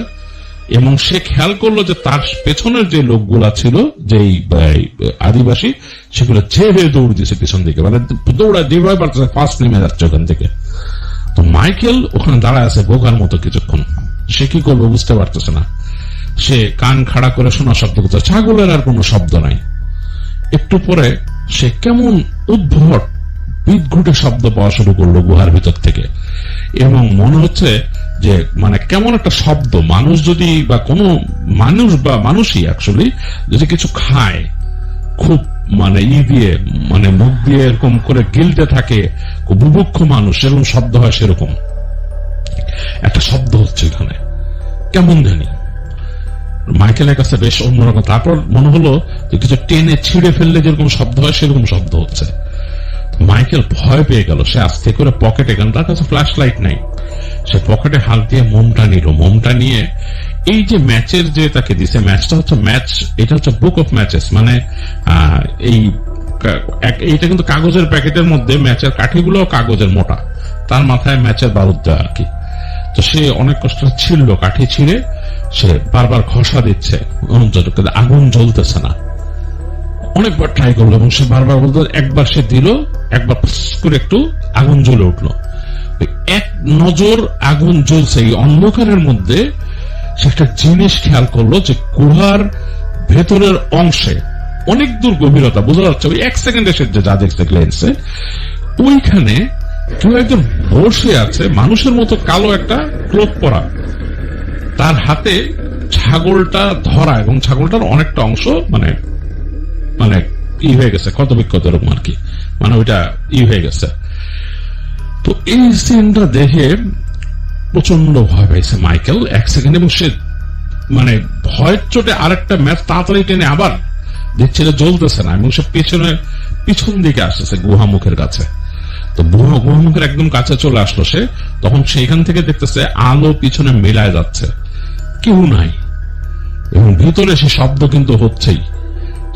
এবং সে খেয়াল করলো যে তার পেছনের যে লোকগুলা ছিল, যে আদিবাসী, সেগুলো ছেড়ে দৌড় দিয়েছে পিছন দিকে, মানে দৌড়ায় যেভাবে পারতেছে ফার্স্ট নেমে যাচ্ছে ওখান থেকে। তো মাইকেল ওখানে দাঁড়ায় আছে বোকার মতো কিছুক্ষণ, সে কি করবে বুঝতে পারতেছে না। সে কান খাড়া করে শোনা শব্দ করছে, ছাগলের আর কোনো শব্দ নাই। একটু পরে সে কেমন উদ্ভট বিদঘুটে শব্দ পাওয়া শুরু করলো গুহার ভিতর থেকে, এবং মনে হচ্ছে যে মানে কেমন একটা শব্দ, মানুষ যদি বা কোনো মানুষ বা মানুষই অ্যাকচুয়ালি যদি কিছু খায়, খুব মানে দিয়ে মানে মুখ দিয়ে এরকম করে গিলতে থাকে, খুব বুভুক্ষ মানুষ এরকম শব্দ হয়, সেরকম একটা শব্দ হচ্ছে এখানে, কেমন জানি মাইকেলের কাছে বেশ অন্যরকম। তারপর মনে হলো যে কিছু টেনে ছিঁড়ে ফেললে যেরকম শব্দ হয় সেরকম শব্দ হচ্ছে। মাইকেল ভয় পেয়ে গেল, সে আস্তে করে পকেটে গেল, তার কাছে ফ্ল্যাশ লাইট নাই, সে পকেটে হাত দিয়ে মোমটা নিল। মোমটা নিয়ে এই যে ম্যাচের যে তাকে দিছে, ম্যাচটা হচ্ছে ম্যাচ, এটা হচ্ছে বুক অফ ম্যাচেস, মানে এইটা কিন্তু কাগজের প্যাকেটের মধ্যে, ম্যাচের কাঠিগুলো কাগজের মোটা, তার মাথায় ম্যাচের বারুদ দেওয়া আর কি। তো সে অনেক কষ্ট ছিঁড়ল, কাঠি ছিঁড়ে সে বারবার ঘষা দিচ্ছে, আগুন জ্বলতেছে না। অনেকবার ট্রাই করলো এবং সে বারবার বলতো, একবার সে দিল, একবার করে একটু আগুন জ্বলে উঠলো। এক নজর আগুন জ্বলছে, এই অন্ধকারের মধ্যে সে একটা জিনিস খেয়াল করলো যে গুহার ভেতরের অংশে অনেক দূর গভীরতা বোঝা যাচ্ছে, ওই 1 সেকেন্ডে সে যা দেখছে গ্লেন্সে, ওইখানে কেউ একজন বসে আছে মানুষের মতো, কালো একটা ক্লোথ পরা, তার হাতে ছাগলটা ধরা, এবং ছাগলটার অনেকটা অংশ মানে মানে হয়ে গেছে, ক্ষত বিক্ষত এরকম আর কি, মানে ওইটা হয়ে গেছে। তো এই সিনটা দেখে প্রচন্ড ভয় পাইছে মাইকেল 1 সেকেন্ড, এবং সে মানে ভয়ের চোটে আরেকটা ম্যাচ তাড়াতাড়ি টেনে আবার দেখছে জ্বলতেছে না, এবং সে পিছন দিকে আসতেছে গুহামুখের কাছে। তো গুহামুখের একদম কাছে চলে আসলো সে, তখন সেইখান থেকে দেখতেছে আলো পিছনে মেলায় যাচ্ছে, কেউ নাই, এবং ভিতরে সে শব্দ কিন্তু হচ্ছেই।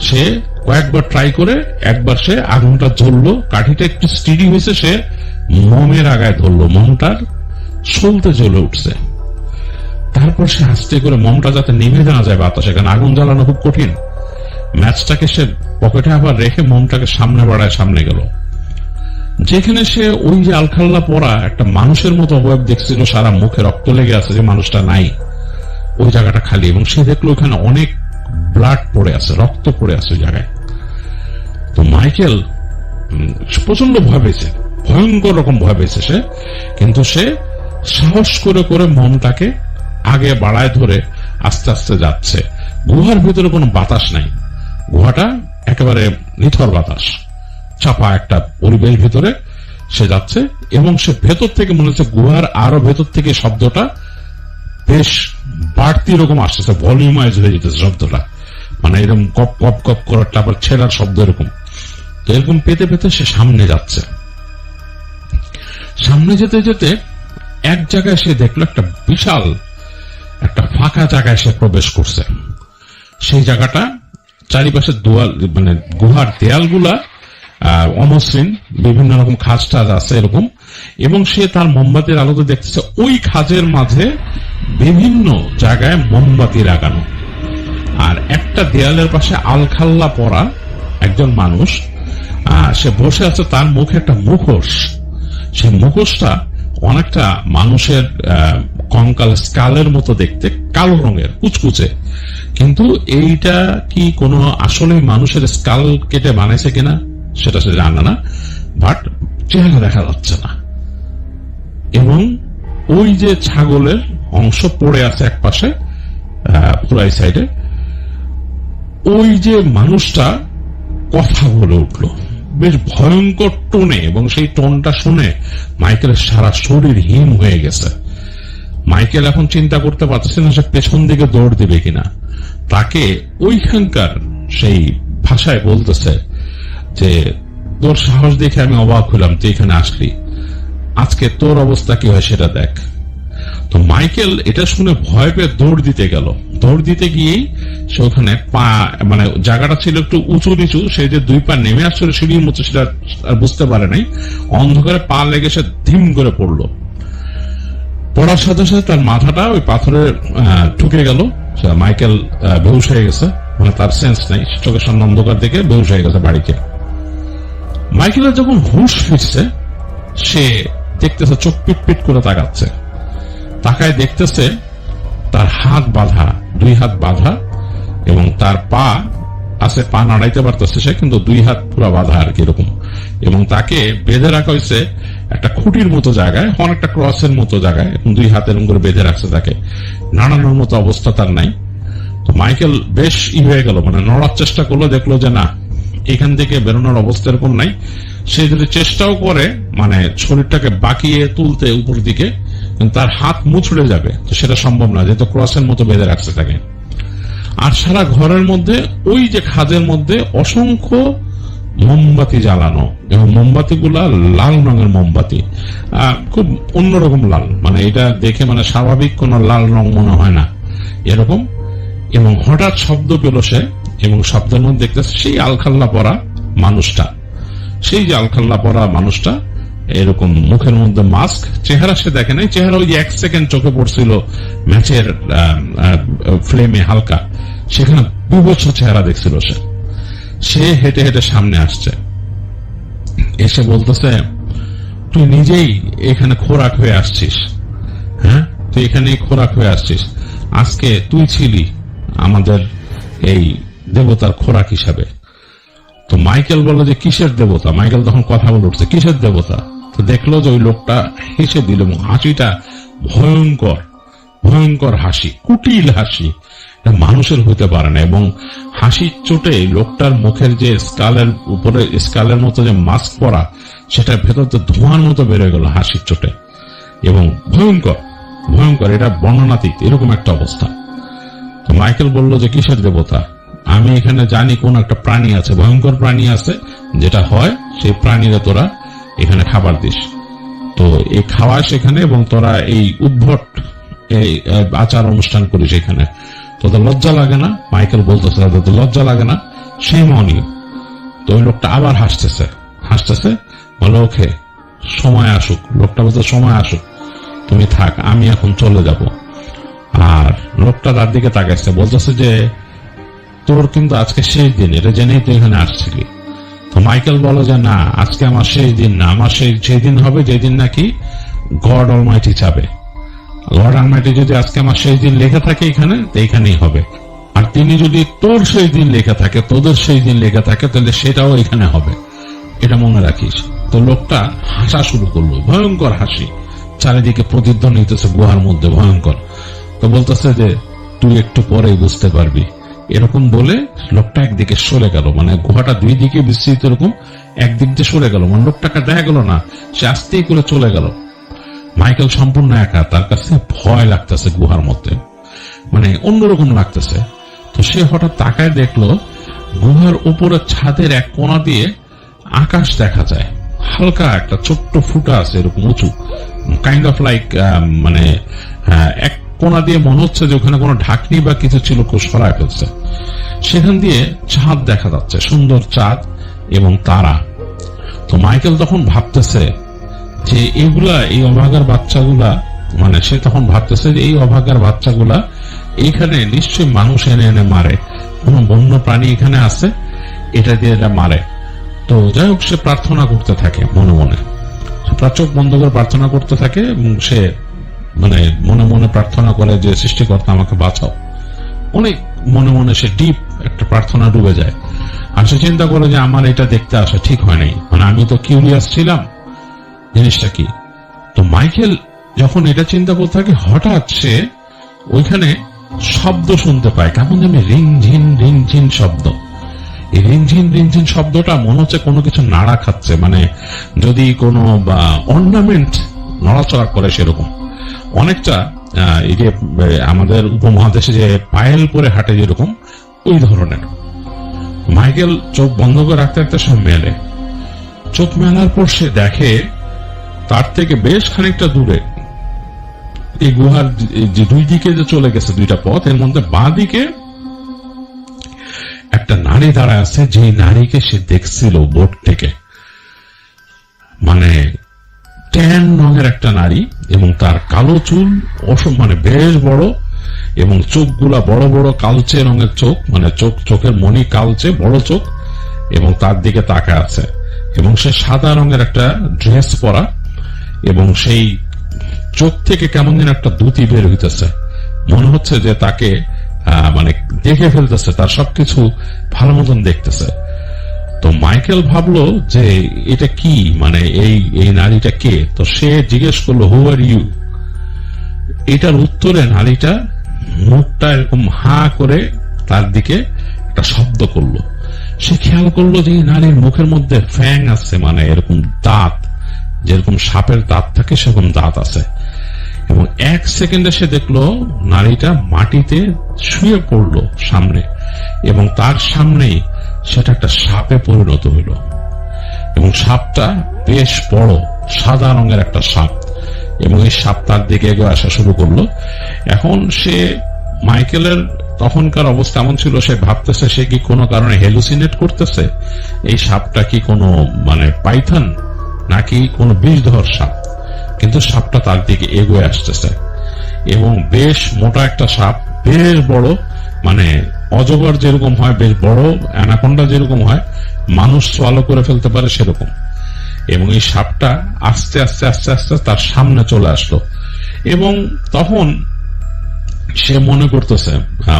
সে কয়েকবার ট্রাই করে একবার সে আগুনটা জ্বললো, কাঠিটা একটু স্টিডি হয়েছে, সে মোমের আগায় ধরলো, মোমটার সলতে জ্বলে উঠছে। তারপর সে আস্তে করে মোমটা যাতে নেমে না যায় বাতাসে, কারণ আগুন জ্বালানো খুব কঠিন, ম্যাচটাকে সে পকেটে আবার রেখে মোমটাকে সামনে বাড়ায় সামনে গেল। যেখানে সে ওই যে আলখাল্লা পরা একটা মানুষের মতো অবয়ব দেখছিল, সারা মুখে রক্ত লেগে আছে, যে মানুষটা নাই, ওই জায়গাটা খালি, এবং সে দেখলো ওখানে অনেক ব্লাড পড়ে আছে, রক্ত পড়ে আছে ওই জায়গায়। তো মাইকেল প্রচন্ড ভয় পেয়েছে, ভয়ঙ্কর রকম ভয় পেয়েছে সে, কিন্তু সে সাহস করে করে মনটাকে আগে বাড়ায় ধরে আস্তে আস্তে যাচ্ছে। গুহার ভিতরে কোনো বাতাস নাই, গুহাটা একেবারে নিথর বাতাস, চাপা একটা পরিবেশ ভিতরে সে যাচ্ছে, এবং সে ভেতর থেকে মনে হচ্ছে গুহার আরো ভেতর থেকে শব্দটা বেশ বাড়তি রকম আসতেছে, ভলিউমাইজ হয়ে যেতেছে শব্দটা, মানে এরকম কপ কপ কপ করার তারপর ছেড়ার শব্দ এরকম। তো এরকম পেতে পেতে সে সামনে যাচ্ছে। সামনে যেতে যেতে এক জায়গায় সে দেখলো একটা বিশাল একটা ফাঁকা জায়গায় সে প্রবেশ করছে। সেই জায়গাটা চারিপাশে দেওয়াল, মানে গুহার দেয়ালগুলা অমসৃণ, বিভিন্ন রকম খাজ টাজ আছে এরকম, এবং সে তার মোমবাতির আলোতে দেখতেছে ওই খাজের মাঝে বিভিন্ন জায়গায় মোমবাতি লাগানো, আর একটা দেয়ালের পাশে আলখাল্লা পরা একজন মানুষ সে বসে আছে, তার মুখে একটা মুখোশ, সেই মুখোশটা অনেকটা মানুষের কঙ্কাল স্কালের মতো দেখতে, কালো রঙের কুচকুচে, কিন্তু এইটা কি কোনো আসলে মানুষের স্কাল কেটে বানাইছে কিনা সেটা সে জানে না, বাট চেহারা দেখা যাচ্ছে না। এবং ওই যে ছাগলের অংশ পড়ে আছে এক পাশে পুরাই সাইডে, ওই যে মানুষটা কথা বলে উঠল বেশ ভয়ঙ্কর টোনে, এবং সেই টোনটা শুনে মাইকেলের সারা শরীর হিম হয়ে গেছে। মাইকেল এখন চিন্তা করতে পারছে না সে পেছন দিকে দৌড় দিবে কিনা। তাকে ওইখানকার সেই ভাষায় বলতেছে যে তোর সাহস দেখে আমি অবাক হলাম, তুই এখানে আসলি, আজকে তোর অবস্থা কি হয় সেটা দেখ। তো মাইকেল এটা শুনে ভয় পেয়ে দৌড় দিতে গেল। দৌড় দিতে গিয়েই সে ওখানে পা, মানে জায়গাটা ছিল একটু উঁচু নিচু, সে যে দুই পা নেমে আসছিল সিঁড়ির মতো সেটা আর বুঝতে পারে নাই, অন্ধকারে পা লেগে সে ধিম করে পড়লো। পড়ার সাথে সাথে তার মাথাটা ওই পাথরে ঠুকে গেল। মাইকেল বেহুশ হয়ে গেছে, মানে তার সেন্স নাই, চোখের সামনে অন্ধকার দেখে বেহুশ হয়ে গেছে বাড়িতে। মাইকেলের যখন হুঁশ ফিরছে সে দেখতেছে চোখ পিট পিট করে তাকাচ্ছে, তাকায় দেখতেছে তার হাত বাঁধা, দুই হাত বাঁধা, এবং তার পা আছে, পা নাড়াইতে পারতেছে সে, কিন্তু দুই হাত পুরো বাঁধা আর কি এরকম, এবং তাকে বেঁধে রাখা হয়েছে একটা খুঁটির মতো জায়গায়, অনেকটা ক্রসের মতো জায়গায়, এবং দুই হাত এরকম করে বেঁধে রাখছে, তাকে নাড়ানোর মতো অবস্থা তার নাই। তো মাইকেল বেশ হয়ে গেল, মানে নড়ার চেষ্টা করলো, দেখলো যে না, এখান থেকে বেরোনোর অবস্থা এরকম নাই। সে যদি চেষ্টাও করে মানে শরীরটাকে বাঁকিয়ে তুলতে উপর দিকে, তার হাত মুচড়ে যাবে, তো সেটা সম্ভব না, যেহেতু ক্রসের মতো বেঁধে রাখছে তাকে। আর সারা ঘরের মধ্যে ওই যে খাজের মধ্যে অসংখ্য মোমবাতি জ্বালানো, এবং মোমবাতিগুলা লাল রঙের মোমবাতি, খুব অন্যরকম লাল, মানে এটা দেখে মানে স্বাভাবিক কোন লাল রং মনে হয় না এরকম। এবং হঠাৎ শব্দ পেল সে, এবং শব্দের মধ্যে দেখতেছে সেই আলখাল্লা পরা মানুষটা, সেই যে আলখাল্লা পরা মানুষটা এরকম মুখের মধ্যে মাস্ক, চেহারা সে দেখে নাই, চেহারা ওই যে এক সেকেন্ড চোখে পড়ছিল ম্যাচের ফ্লেমে হালকা, সেখানে বিভৎস চেহারা দেখছিল সে। সে হেঁটে হেঁটে সামনে আসছে, এসে বলতেছে তুই নিজেই এখানে খোরাক হয়ে আসছিস, হ্যাঁ তুই এখানে খোরাক হয়ে আসছিস, আজকে তুই ছিলি আমাদের এই দেবতার খোরাক হিসাবে। তো মাইকেল বলল যে কিসের দেবতা? মাইকেল তখন কথা বলে উঠছে কিসের দেবতা? তো দেখলো যে ওই লোকটা হেসে দিল, এবং হাসিটা ভয়ঙ্কর ভয়ঙ্কর হাসি, কুটিল হাসি, মানুষের হতে পারে না। এবং হাসির চোটে লোকটার মুখের যে স্কালের উপরে স্কালের মতো যে মাস্ক পরা, সেটা ভেতর তো ধোঁয়ার মতো বেরোয় গেল হাসির চোটে, এবং ভয়ঙ্কর ভয়ঙ্কর, এটা বর্ণনাতীত এরকম একটা অবস্থা। তো মাইকেল বলল যে কিসের দেবতা? আমি এখানে জানি কোন একটা প্রাণী আছে, ভয়ঙ্কর প্রাণী আছে, যেটা হয় সেই প্রাণীরা তোরা এখানে খাবার দিস, তো এই খাওয়া সেখানে, এবং তোরা এই উদ্ভট এই আচার অনুষ্ঠান করিস এখানে, তোদের লজ্জা লাগে না? মাইকেল বলতেছে তোদের লজ্জা লাগে না? সেই মনি। তো ওই লোকটা আবার হাসতেছে বলে ওকে সময় আসুক। লোকটা বলতে সময় আসুক, তুমি থাক, আমি এখন চলে যাব। আর লোকটা তার দিকে তাকাইছে, বলতেছে যে তোর কিন্তু আজকে শেষ দিন, এটা জেনেই তুই এখানে আসছিলি। তো মাইকেল বলে যে না, আজকে আমার শেষ দিন না, আমার সেই দিন হবে যেদিন নাকি গড অলমাইটি চাবে। গড অলমাইটি যদি আজকে আমার শেষ দিন লেখা থাকে এখানে, তো এইখানেই হবে। আর তিনি যদি তোর সেই দিন লেখা থাকে, তোদের সেই দিন লেখা থাকে, তাহলে সেটাও এখানে হবে, এটা মনে রাখিস। তো লোকটা হাসা শুরু করলো, ভয়ঙ্কর হাসি, চারিদিকে প্রতিধ্বনি হইতেছে গুহার মধ্যে, ভয়ঙ্কর। তো বলতেছে যে তুই একটু পরেই বুঝতে পারবি। এরকম বলে লোকটা একদিকে সরে গেল, মানে গুহাটা দুই দিকে বিস্তৃত, এরকম একদিক দিয়ে সরে গেল, মানে লোকটাকে দেখা গেল না, সে আস্তেই করে চলে গেল। মাইকেল সম্পূর্ণ একা, তার কাছে ভয় লাগতেছে গুহার মধ্যে, মানে অন্যরকম লাগতেছে। তো সে হঠাৎ তাকায় দেখলো গুহার উপরের ছাদের এক কোণা দিয়ে আকাশ দেখা যায়, হালকা একটা ছোট্ট ফুটা আছে এরকম উঁচু, কাইন্ড অফ লাইক মানে এক কোণা দিয়ে মনে হচ্ছে যে ওখানে কোনো ঢাকনি বা কিছু ছিল, খুব সরায় ফেলছে। সেখান দিয়ে চাঁদ দেখা যাচ্ছে, সুন্দর চাঁদ এবং তারা। তো মাইকেল তখন ভাবতেছে যে এগুলা, এই অভাগার বাচ্চাগুলা, মানে সে তখন ভাবতেছে যে এই অভাগার বাচ্চাগুলা এইখানে নিশ্চয়ই মানুষ এনে এনে মারে, কোন বন্য প্রাণী এখানে আছে, এটা দিয়ে এটা মারে। তো যাই হোক, সে প্রার্থনা করতে থাকে মনে মনে, চোখ বন্ধ করে প্রার্থনা করতে থাকে, এবং সে মানে মনে মনে প্রার্থনা করে যে সৃষ্টিকর্তা আমাকে বাঁচাও। অনেক মনে মনে সে ডিপ একটা প্রার্থনা ডুবে যায়। আর সে চিন্তা করে যে আমার এটা দেখতে আসা ঠিক হয় নাই, মানে আমি তো কিউরিয়াস ছিলাম জিনিসটা কি। তো মাইকেল যখন এটা চিন্তা করতে থাকে, হঠাৎ সে ওইখানে শব্দ শুনতে পায়, কেমন যেন রিংঝিন শব্দ। এই রিংঝিন শব্দটা মনে হচ্ছে কোনো কিছু নাড়া খাচ্ছে, মানে যদি কোনো অর্নামেন্ট নড়াচড়া করে সেরকম। অনেকটা এই যে আমাদের উপমহাদেশে যে পায়েল পরে হাঁটে যেরকম, ওই ধরনের। মাইকেল চোখ বন্ধ করে রাখতে রাখতে সব মেলে, চোখ মেলার পর সে দেখে তার থেকে বেশ খানিকটা দূরে এই গুহার যে দুই দিকে যে চলে গেছে দুইটা পথ, এর মধ্যে বাঁ দিকে একটা নারী দাঁড়ায় আছে, যে নারীকে সে দেখছিল বোট থেকে, মানে ট্যান রঙের একটা নারী, এবং তার কালো চুল মানে বেশ বড়, এবং চোখগুলা বড় বড় কালচে রঙের চোখ, মানে চোখের মনি কালচে, বড় চোখ, এবং তার দিকে তাকায় আছে। এবং সে সাদা রঙের একটা ড্রেস পরা, এবং সেই চোখ থেকে কেমন যেন একটা দ্যুতি বের হইতেছে, মনে হচ্ছে যে তাকে মানে দেখে ফেলতেছে, তার সবকিছু ভালো মতন দেখতেছে। তো মাইকেল ভাবলো যে এটা কি, মানে এই নারীটা কে। তো সে জিজ্ঞেস করলো হু আর ইউ। এটার উত্তরে নারীটা মুখটা এরকম হা করে তার দিকে একটা শব্দ করলো। সে খেয়াল করলো যে এই নারীর মুখের মধ্যে ফ্যাং আছে, মানে এরকম দাঁত, যেরকম সাপের দাঁত থাকে সেরকম দাঁত আছে। এবং এক সেকেন্ডে সে দেখলো নারীটা মাটিতে শুয়ে পড়লো সামনে, এবং তার সামনেই সেটা একটা সাপে পরিণত হইল। এবং সাপটা বেশ বড়, সাদা রঙের একটা সাপ, এবং এই সাপ তার দিকে এগিয়ে আসা শুরু করলো। এখন সে মাইকেলের তখনকার অবস্থা এমন ছিল, সে ভাবতেছে সে কি কোনো কারণে হেলুসিনেট করতেছে, এই সাপটা কি কোনো মানে পাইথন নাকি কোনো বিষধর সাপ। কিন্তু সাপটা তার দিকে এগিয়ে আসতেছে, এবং বেশ মোটা একটা সাপ, বেশ বড়, মানে অজগর যেরকম হয় বেশ বড়, অ্যানাকোন্ডা যেরকম হয়, মানুষ সোয়ালো করে ফেলতে পারে সেরকম। এবং এই সাপটা আস্তে আস্তে আস্তে আস্তে তার সামনে চলে আসলো। এবং তখন সে মনে করতেছে,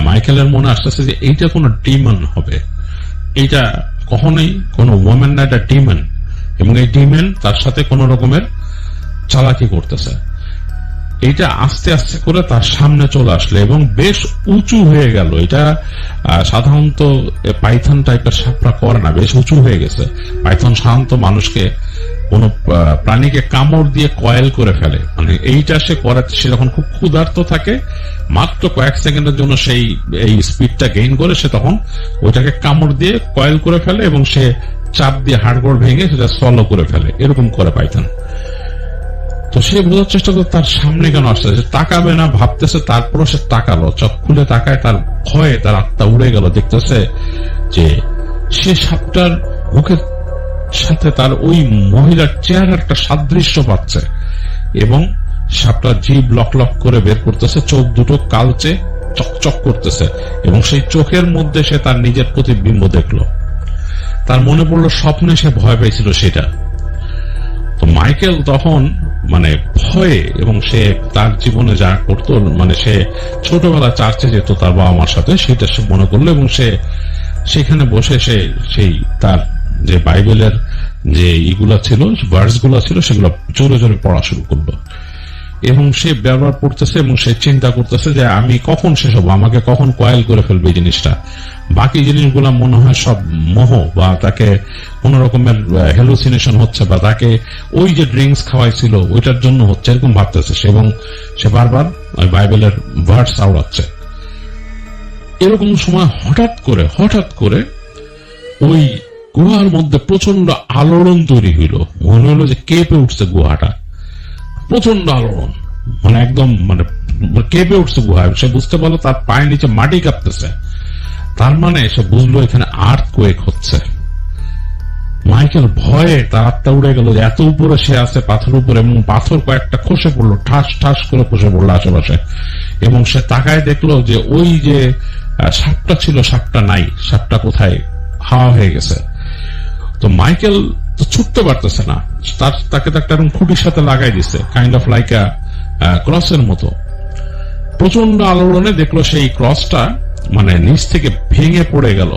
মাইকেলের মনে আসতেছে যে এইটা কোনো ডিমন হবে, এইটা কখনোই কোনো ওমেন না, এটা ডিমন। এবং এই ডিমন তার সাথে কোন রকমের চালাকি করতেছে। এটা আস্তে আস্তে করে তার সামনে চলে আসলো, এবং বেশ উঁচু হয়ে গেল। এটা সাধারণত পাইথন টাইপের সাপরা করে না, বেশ উঁচু হয়ে গেছে। পাইথন সাধারণত মানুষকে, কোন প্রাণীকে কামড় দিয়ে কয়েল করে ফেলে, মানে এইটা সে করে। সে যখন খুব ক্ষুধার্ত থাকে, মাত্র কয়েক সেকেন্ডের জন্য এই স্পিডটা গেইন করে, সে তখন ওইটাকে কামড় দিয়ে কয়েল করে ফেলে, এবং সে চাপ দিয়ে হাড়গোড় ভেঙে সেটা সলো করে ফেলে, এরকম করে পাইথন। তো সে বোঝার চেষ্টা করে তার সামনে কেন আসছে, তাকাবে না ভাবতেছে, তারপরও সে তাকালো, চোখ খুলে তাকায়, তার ভয়ে তার আত্মা উড়ে গেল। দেখতেছে যে সে সাপটার মুখের সাথে তার ওই মহিলার চেহারার একটা সাদৃশ্য পাচ্ছে, এবং সাপটা জিভ লক লক করে বের করতেছে, চোখ দুটো কালচে চকচক করতেছে, এবং সেই চোখের মধ্যে সে তার নিজের প্রতিবিম্ব দেখলো। তার মনে পড়লো স্বপ্নে সে ভয় পেয়েছিল সেটা। তো মাইকেল তখন মানে ভয়ে, এবং সে তার জীবনে যা করতো, মানে সে ছোটবেলা চার্চে যেত তার বাবা মার সাথে, সেটা সে মনে করলো, এবং সে সেখানে বসে সে সেই তার যে বাইবেলের যে ইগুলা ছিল, ভার্স গুলা ছিল, সেগুলো জোরে জোরে পড়া শুরু করলো। এবং সে ব্যবহার করতেছে, এবং সে চিন্তা করতেছে যে আমি কখন শেষ হবো, আমাকে কখন কয়েল করে ফেলবে এই জিনিসটা। বাকি জিনিসগুলা মনে হয় সব মোহ, বা তাকে কোন রকমের হ্যালুসিনেশন হচ্ছে, বা তাকে ওই যে ড্রিঙ্কস খাওয়াইছিল ওইটার জন্য হচ্ছে, এরকম ভাবতেছে সে। এবং সে বারবার ওই বাইবেলের ভার্স আওড়াচ্ছে। এরকম সময় হঠাৎ করে ওই গুহার মধ্যে প্রচন্ড আলোড়ন তৈরি হইল। মনে হলো যে কেঁপে উঠছে গুহাটা, প্রচন্ড আলোড়ন, মানে একদম মানে কেঁপে উঠছে গুহা। সে বুঝতে পারলো তার পায়ের নিচে মাটি কাঁপতেছে, তার মানে সে বুঝলো এখানে আর্থকোয়েক হচ্ছে। মাইকেল ভয়ে তার আত্মা উড়ে গেল যে এত উপরে সে আছে পাথর উপরে, এবং পাথর কয়েকটা খসে পড়লো, ঠাস ঠাস করে খসে পড়লো আশেপাশে। এবং সে তাকায় দেখলো যে ওই যে সাপটা ছিল, সাপটা নাই, সাপটা কোথায়, হাওয়া হয়ে গেছে। তো মাইকেল তো ছুটতে পারতেছে না, তাকে একটা খুঁটির সাথে লাগাই দিচ্ছে, কাইন্ড অফ লাইক ক্রসের মতো। প্রচন্ড আলোড়নে দেখলো সেই ক্রসটা মানে নিচ থেকে ভেঙে পড়ে গেল।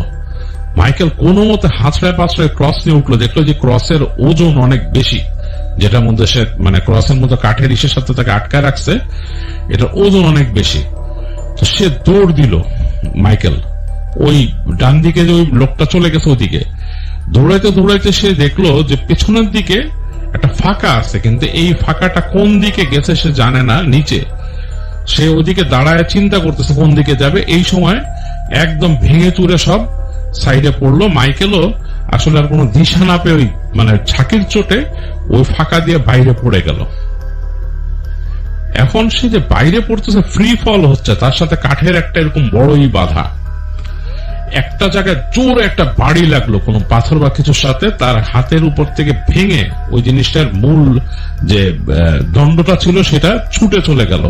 মাইকেল কোনো মতে হাঁচড়ায় পাঁচড়ায় ক্রস নিয়ে উঠলো, দেখলো যে ক্রসের ওজন অনেক বেশি, যেটার মধ্যে সে মানে ক্রসের মতো কাঠের ইসের সাথে তাকে আটকায় রাখছে, এটার ওজন অনেক বেশি। তো সে দৌড় দিল মাইকেল, ওই ডান দিকে যে ওই লোকটা চলে গেছে ওদিকে। দৌড়াইতে দৌড়াইতে সে দেখলো যে পেছনের দিকে একটা ফাঁকা আছে, কিন্তু এই ফাঁকাটা কোন দিকে গেছে সে জানে না। নিচে সে ওদিকে দাঁড়ায় চিন্তা করতেছে কোন দিকে যাবে। এই সময় একদম ভেঙে চুরে সব সাইডে পড়লো। মাইকেলও আসলে আর কোনো দিশা না পেয়ে ওই মানে ছাকির চোটে ওই ফাঁকা দিয়ে বাইরে পড়ে গেল। এখন সে যে বাইরে পড়তেছে, ফ্রি ফল হচ্ছে, তার সাথে কাঠের একটা এরকম বড়ই বাধা। একটা জায়গায় জোরে একটা বাড়ি লাগলো কোন পাথর বা কিছুর সাথে, তার হাতের উপর থেকে ভেঙে ওই জিনিসটার মূল যে দণ্ডটা ছিল সেটা ছুটে চলে গেল।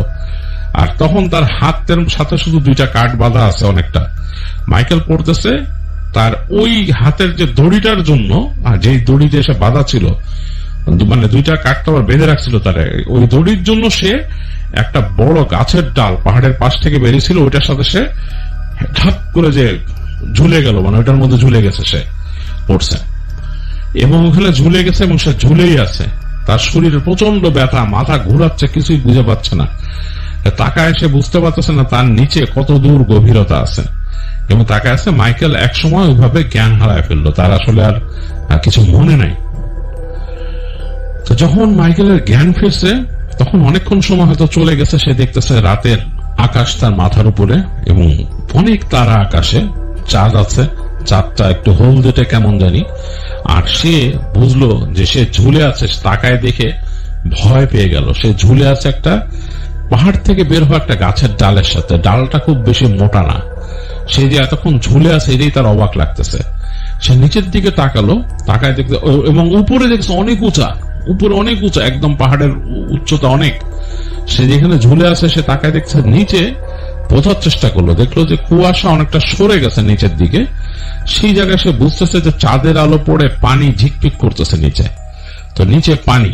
আর তখন তার হাতের সাথে শুধু দুইটা কাঠ বাঁধা আছে অনেকটা। মাইকেল পড়তেছে, তার ওই হাতের যে দড়িটার জন্য, যেই দড়ি দিয়ে সে বাঁধা ছিল, মানে দুইটা কাঠ তো আবার বেঁধে রাখছিল তার, ওই দড়ির জন্য সে একটা বড় গাছের ডাল পাহাড়ের পাশ থেকে বেরিয়েছিল, ওইটার সাথে সে ঠাপ করে যে ঝুলে গেল, মানে ওইটার মধ্যে ঝুলে গেছে, সে পড়ছে এবং ওখানে ঝুলে গেছে, এবং সে ঝুলেই আছে। তার শরীরে প্রচন্ড ব্যথা, মাথা ঘুরাচ্ছে, কিছুই বুঝে পাচ্ছে না। তাকায় সে বুঝতে পারতেছে না তার নিচে কত দূর গভীরতা আছে। এবং তাকায় আছে মাইকেল এক সময় ওইভাবে জ্ঞান হারায় ফেললো, তার আসলে আর কিছু মনে নাই। তো যখন মাইকেলের জ্ঞান ফিরছে, তখন অনেকক্ষণ সময় হয়তো চলে গেছে। সে দেখতেছে রাতের আকাশ তার মাথার উপরে, এবং অনেক তারা আকাশে, চাঁদ আছে, চাঁদটা একটু হলদেটে কেমন জানি। আর সে বুঝলো যে সে ঝুলে আছে, তাকায় দেখে ভয় পেয়ে গেল। সে ঝুলে আছে একটা পাহাড় থেকে বের হওয়া একটা গাছের ডালের সাথে, ডালটা খুব বেশি মোটা না। সে যে এতক্ষণ ঝুলে আছে এটাই তার অবাক লাগতেছে। সে নিচের দিকে তাকালো, তাকায় দেখতে, এবং উপরে দেখছে অনেক উঁচা, উপরে অনেক উঁচা, একদম পাহাড়ের উচ্চতা অনেক। সে যেখানে ঝুলে আছে সে তাকায় দেখছে নিচে, বোঝার চেষ্টা করলো, দেখলো যে কুয়াশা অনেকটা সরে গেছে নিচের দিকে। সেই জায়গায় সে বুঝতেছে যে চাঁদের আলো পড়ে পানি ঝিকপিক করতেছে নিচে। তো নিচে পানি,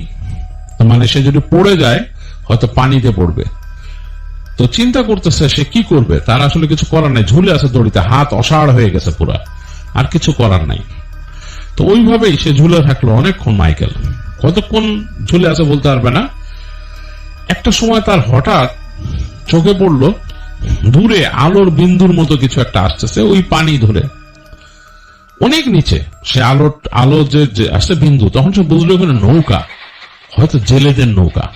মানে সে যদি পড়ে যায় হয়তো পানিতে পড়বে। তো চিন্তা করতেছে সে কি করবে, তার আসলে কিছু করার নাই, ঝুলে আছে দড়িতে, হাত অসাড় হয়ে গেছে পুরা, আর কিছু করার নাই। তো ওইভাবেই সে ঝুলে থাকলো অনেকক্ষণ। মাইকেল কতক্ষণ ঝুলে আছে বলতে পারবে না। একটা সময় তার হঠাৎ চোখে পড়লো দূরে আলোর বিন্দুর মতো কিছু একটা আসতেছে, ওই পানি ধরে অনেক নিচে। সে আলো যে আসছে বিন্দু, তখন সে বুঝলো ওখানে নৌকা, হয়তো জেলেদের নৌকা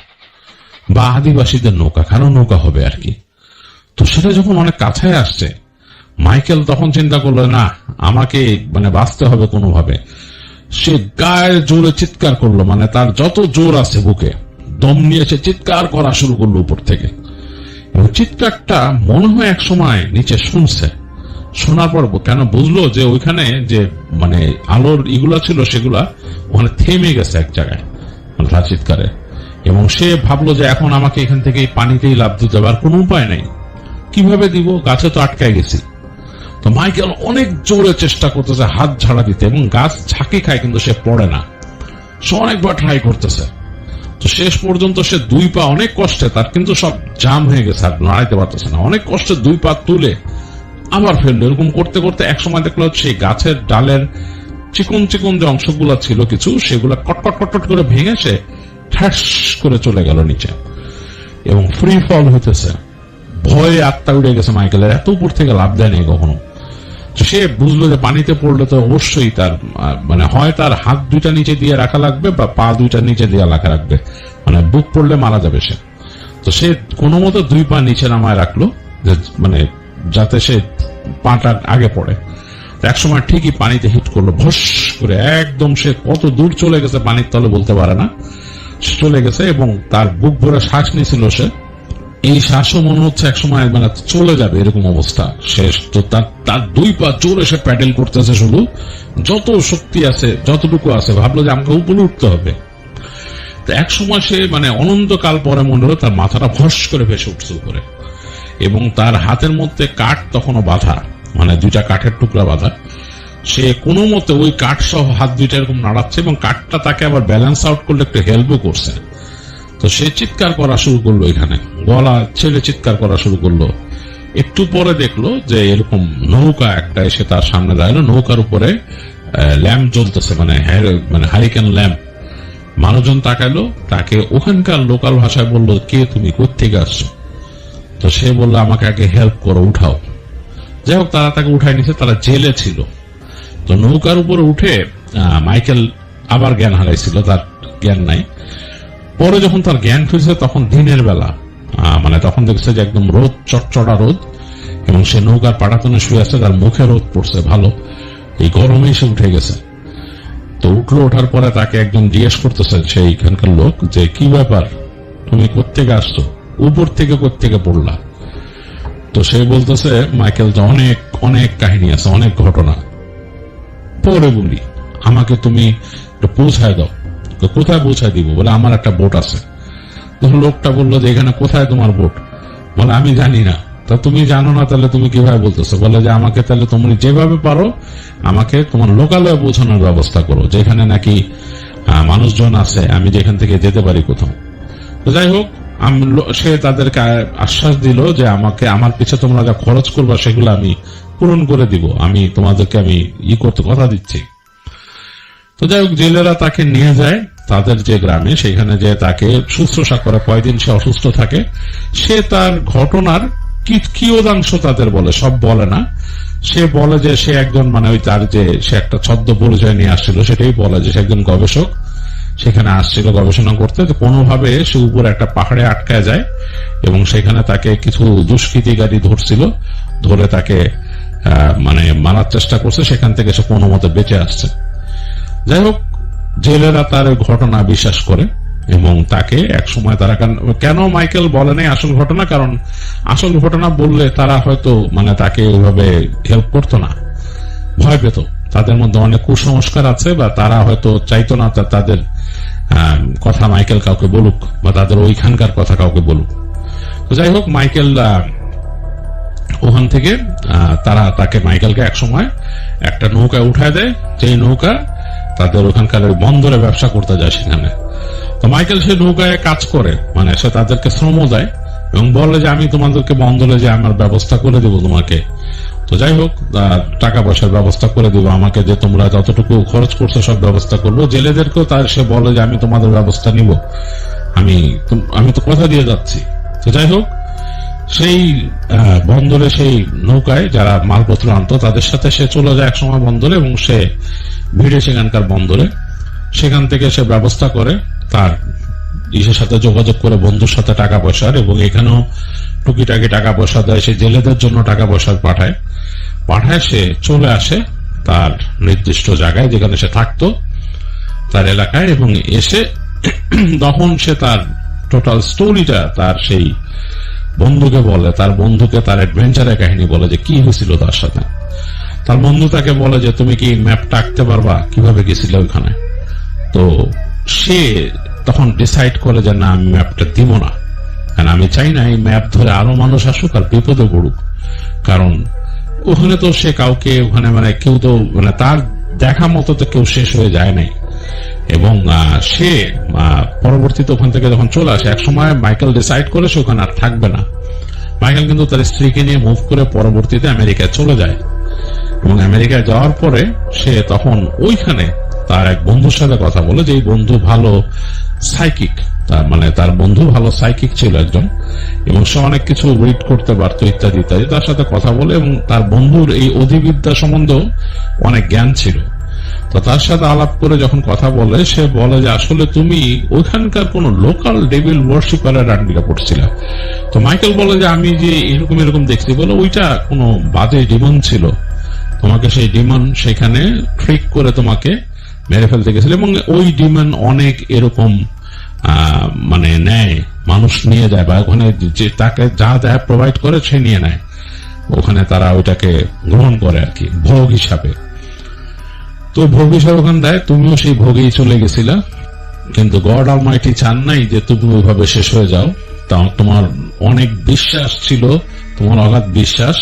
বা আদিবাসীদের নৌকা, কারো নৌকা হবে আর কি। তো সেটা যখন অনেক কাছে আসছে, মাইকেল তখন চিন্তা করলো না, আমাকে মানে বাঁচতে হবে কোনোভাবে। সে গায়ে জোরে চিৎকার করলো, মানে তার যত জোর আছে বুকে দম নিয়ে সে চিৎকার করা শুরু করলো উপর থেকে, এবং চিৎকারটা মনে হয় এক সময় নিচে শুনছে। শোনার পর কেন বুঝলো যে ওইখানে যে মানে আলোর ইগুলা ছিল সেগুলা ওখানে থেমে গেছে এক জায়গায় মানে তার চিৎকারে, এবং সে ভাবলো যে এখন আমাকে এখান থেকে এই পানিতেই লাফ দিতে হবে, আর কোনো উপায় নেই, কিভাবে দিব, গাছে তো আটকায় গেছি। তো মাইকেল অনেক জোরে চেষ্টা করতেছে হাত ঝাড়া দিতে, এবং গাছ ঝাঁকি খায় কিন্তু সে পড়ে না, সে অনেকবার ট্রাই করতেছে। তো শেষ পর্যন্ত সে দুই পা অনেক কষ্টে, তার কিন্তু সব জাম হয়ে গেছে, আর নাড়াইতে পারতেছে না, অনেক কষ্টে দুই পা তুলে আবার ফেললো। এরকম করতে করতে এক সময় দেখলো সেই গাছের ডালের চিকন চিকন যে অংশগুলো ছিল কিছু, সেগুলো কটকট কটকট করে ভেঙে সে ঠাস করে চলে গেল নিচে, এবং ফ্রি ফল হইতেছে। ভয়ে আত্মা উড়ে গেছে মাইকেলের, এত উপর থেকে লাভ দেয়নি কখনো। সে বুঝলো যে পানিতে পড়লে তো অবশ্যই তার মানে হয় তার হাত দুইটা নিচে দিয়ে রাখা লাগবে বা পা দুইটা নিচে দিয়ে রাখা লাগবে, মানে বুক পড়লে মারা যাবে সে। তো সে কোনো মতো দুই পা নিচে নামায় রাখলো, মানে যাতে সে পাটা আগে পড়ে। এক সময় ঠিকই পানিতে হিট করলো ভস করে, একদম সে কত দূর চলে গেছে পানির তলে বলতে পারে না, চলে গেছে, এবং তার বুক ভরে শ্বাস নিয়েছিল সে। এই শ্বাসও মনে হচ্ছে এক সময় মানে চলে যাবে এরকম অবস্থা শেষ। তো তার দুই পা জোরে সে প্যাডেল করতেছে, শুধু যত শক্তি আছে যতটুকু আছে, ভাবলো যে আমাকে উপরে উঠতে হবে। তো এক সময় সে মানে অনন্তকাল পরে মনে হলো তার মাথাটা ভস করে ভেসে উঠছে উপরে, এবং তার হাতের মধ্যে কাঠ তখনও বাঁধা, মানে দুইটা কাঠের টুকরা বাঁধা। সে কোনো মতে ওই কাঠ সহ হাত দুইটা এরকম নাড়াচ্ছে, এবং কাঠটা তাকে আবার ব্যালেন্স আউট করলে একটু হেল্পও করছে। তো সে চিৎকার করা শুরু করলো, এখানে গলা ছেড়ে চিৎকার করা শুরু করলো। একটু পরে দেখলো যে এরকম নৌকা একটা এসে তার সামনে দাঁড়ালো, নৌকার উপরে ল্যাম্প জ্বলতেছে, মানে হারিকেন ল্যাম্প। মানুষজন তাকাইলো, তাকে ওখানকার লোকাল ভাষায় বললো, কে তুমি, কোত্থেকে আসছো? তো সে বললো, আমাকে আগে হেল্প করো, উঠাও। যাই হোক, তারা তাকে উঠাই নিছে, তারা জেলে ছিল। তো নৌকার উপরে উঠে মাইকেল আবার জ্ঞান হারাইছিল, তার জ্ঞান নাই। পরে যখন তার জ্ঞান ফিরছে তখন দিনের বেলা, মানে তখন দেখছে যে একদম রোদ, চটচড়া রোদ, এবং সে নৌকার পাটাতনে শুয়ে আছে, তার মুখে রোদ পড়ছে ভালো, এই গরমে সে উঠে গেছে। তো উঠলো, ওঠার পরে তাকে একজন জিজ্ঞেস করতেছে সেইখানকার লোক যে কি ব্যাপার, তুমি কোত্থেকে আসছো, উপর থেকে কোত্থেকে পড়লা? তো সে বলতেছে মাইকেল যে অনেক অনেক কাহিনী আছে, অনেক ঘটনা, পরে বলি, আমাকে তুমি পৌঁছায় দাও। কোথায় পৌঁছায় দিব? বলে আমার একটা বোট আছে। তখন লোকটা বললো যে এখানে কোথায় তোমার বোট? বলে আমি জানি না। তা তুমি জানো না, তাহলে তুমি কিভাবে বলতেছো? বলে যে আমাকে তাহলে তুমি যেভাবে পারো আমাকে তোমার লোকালয়ে পৌঁছানোর ব্যবস্থা করো, যেখানে নাকি মানুষজন আছে, আমি যেখান থেকে যেতে পারি কোথাও। তো যাই হোক, সে তাদেরকে আশ্বাস দিল যে আমাকে আমার পিছে তোমরা যা খরচ করবা সেগুলো আমি পূরণ করে দিব, আমি তোমাদেরকে আমি করতে কথা দিচ্ছি। তো যাই হোক, জেলেরা তাকে নিয়ে যায় তাদের যে গ্রামে, সেখানে যে তাকে শুশ্রূষা করে, কয়দিন সে অসুস্থ থাকে। সে তার ঘটনার কিয়দাংশ তাদের বলে, সব বলে না। সে বলে যে সে একজন মানে ওই তার যে সে একটা ছদ্ম পরিচয় নিয়ে আসছিল, সেটাই বলে যে সে একজন গবেষক, সেখানে আসছিল গবেষণা করতে। তো কোনোভাবে সে উপরে একটা পাহাড়ে আটকায় যায়, এবং সেখানে তাকে কিছু দুষ্কৃতিকারী ধরছিল, ধরে তাকে মানে মারার চেষ্টা করছে, সেখান থেকে সে কোনো মতে বেঁচে আসছে। যাই হোক, জেলেরা তার ঘটনা বিশ্বাস করে, এবং তাকে এক সময় তারা কেন মাইকেল বলে নাই আসল ঘটনা, কারণ আসল ঘটনা বললে তারা হয়তো মানে তাকে ওইভাবে হেল্প করতো না, ভয় পেত। তাদের মধ্যে অনেক কুসংস্কার আছে, বা তারা হয়তো চাইতো না তাদের কথা মাইকেল কাউকে বলুক, বা তাদের ওইখানকার কথা কাউকে বলুক। তো যাই হোক, মাইকেল ওখান থেকে তারা তাকে মাইকেলকে এক সময় একটা নৌকায় উঠায় দেয়, যেই নৌকা তাদের ওখানকার বন্দরে ব্যবসা করতে যায় সেখানে। তো মাইকেল সেই নৌকায় কাজ করে, মানে সে তাদেরকে শ্রম দেয়, এবং বলে যে আমি তোমাদেরকে বন্দরে যে আমার ব্যবস্থা করে দেবো তোমাকে। তো যাই হোক, টাকা পয়সার ব্যবস্থা করে দিব, আমাকে যে তোমরা যতটুকু খরচ করছো সব ব্যবস্থা করবো। জেলেদেরকেও তার সে বলে যে আমি তোমাদের ব্যবস্থা নিব, আমি তো কথা দিয়ে যাচ্ছি। তো যাই হোক, সেই বন্দরে সেই নৌকায় যারা মালপত্র আনতো তাদের সাথে সে চলে যায় এক সময় বন্দরে, এবং সে ভিড়ে সেখানকার বন্দরে, সেখান থেকে সে ব্যবস্থা করে তার ইসের সাথে যোগাযোগ করে, বন্ধুর সাথে টাকা পয়সার, এবং এখানেও টুকিটাকি টাকা পয়সা দেয়, সে জেলেদের জন্য টাকা পয়সা পাঠায়। সে চলে আসে তার নির্দিষ্ট জায়গায় যেখানে সে থাকতো, তার এলাকায়, এবং এসে তখন সে তার টোটাল স্টোরিটা তার সেই বন্ধুকে বলে, তার বন্ধুকে তার অ্যাডভেঞ্চারের কাহিনী বলে যে কি হয়েছিল তার সাথে। তার বন্ধু তাকে বলে যে তুমি কি ম্যাপটা আঁকতে পারবা, কিভাবে গেছিলে ওইখানে। তো সে তখন ডিসাইড করে যে না, আমি ম্যাপটা দিব না, কারণ আমি চাই না এই ম্যাপ ধরে আরো মানুষ আসুক আর বিপদে পড়ুক। কারণ ওখানে তো সে কাউকে ওখানে মানে কেউ তো মানে তার দেখা মতো তো কেউ শেষ হয়ে যায় নাই। এবং সে পরবর্তীতে ওখান থেকে যখন চলে আসে, এক সময় মাইকেল ডিসাইড করে সে ওখানে আর থাকবে না। মাইকেল কিন্তু তার স্ত্রীকে নিয়ে মুভ করে পরবর্তীতে আমেরিকায় চলে যায়। এবং আমেরিকায় যাওয়ার পরে সে তখন ওইখানে তার এক বন্ধুর সাথে কথা বলে, যে এই বন্ধু ভালো সাইকিক, তার মানে তার বন্ধু ভালো সাইকিক ছিল একজন, এবং সে অনেক কিছু রিড করতে পারতো ইত্যাদি ইত্যাদি। তার সাথে কথা বলে এবং তার বন্ধুর এই অধিবিদ্যা সম্বন্ধেও অনেক জ্ঞান ছিল। তো তার সাথে আলাপ করে যখন কথা বলে, সে বলে যে আসলে তুমি ওইখানকার কোন লোকাল ডেভিল ওয়ার্শিপারের আন্ডিরা পড়ছিল। তো মাইকেল বলে যে আমি যে এরকম এরকম দেখছি, বলে ওইটা কোনো বাজে ডিমন ছিল, তোমাকে সেই ডিমন সেখানে ট্রিক করে তোমাকে মেরে ফেলতে গেছিল। এবং ওই ডিমন অনেক এরকম মানে নেয়, মানুষ নিয়ে যায়, বা ওখানে যে তাকে যা যা প্রোভাইড করে সে নিয়ে নেয়, ওখানে তারা ওইটাকে গ্রহণ করে আর কি, ভোগ হিসাবে। তো ভোগ হিসাবে ওখানে দেয়, তুমিও সেই ভোগেই চলে গেছিলা। কিন্তু গড অলমাইটি চান নাই যে তুমি ওইভাবে শেষ হয়ে যাও। তোমার অনেক বিশ্বাস ছিল, তোমার অগাধ বিশ্বাস,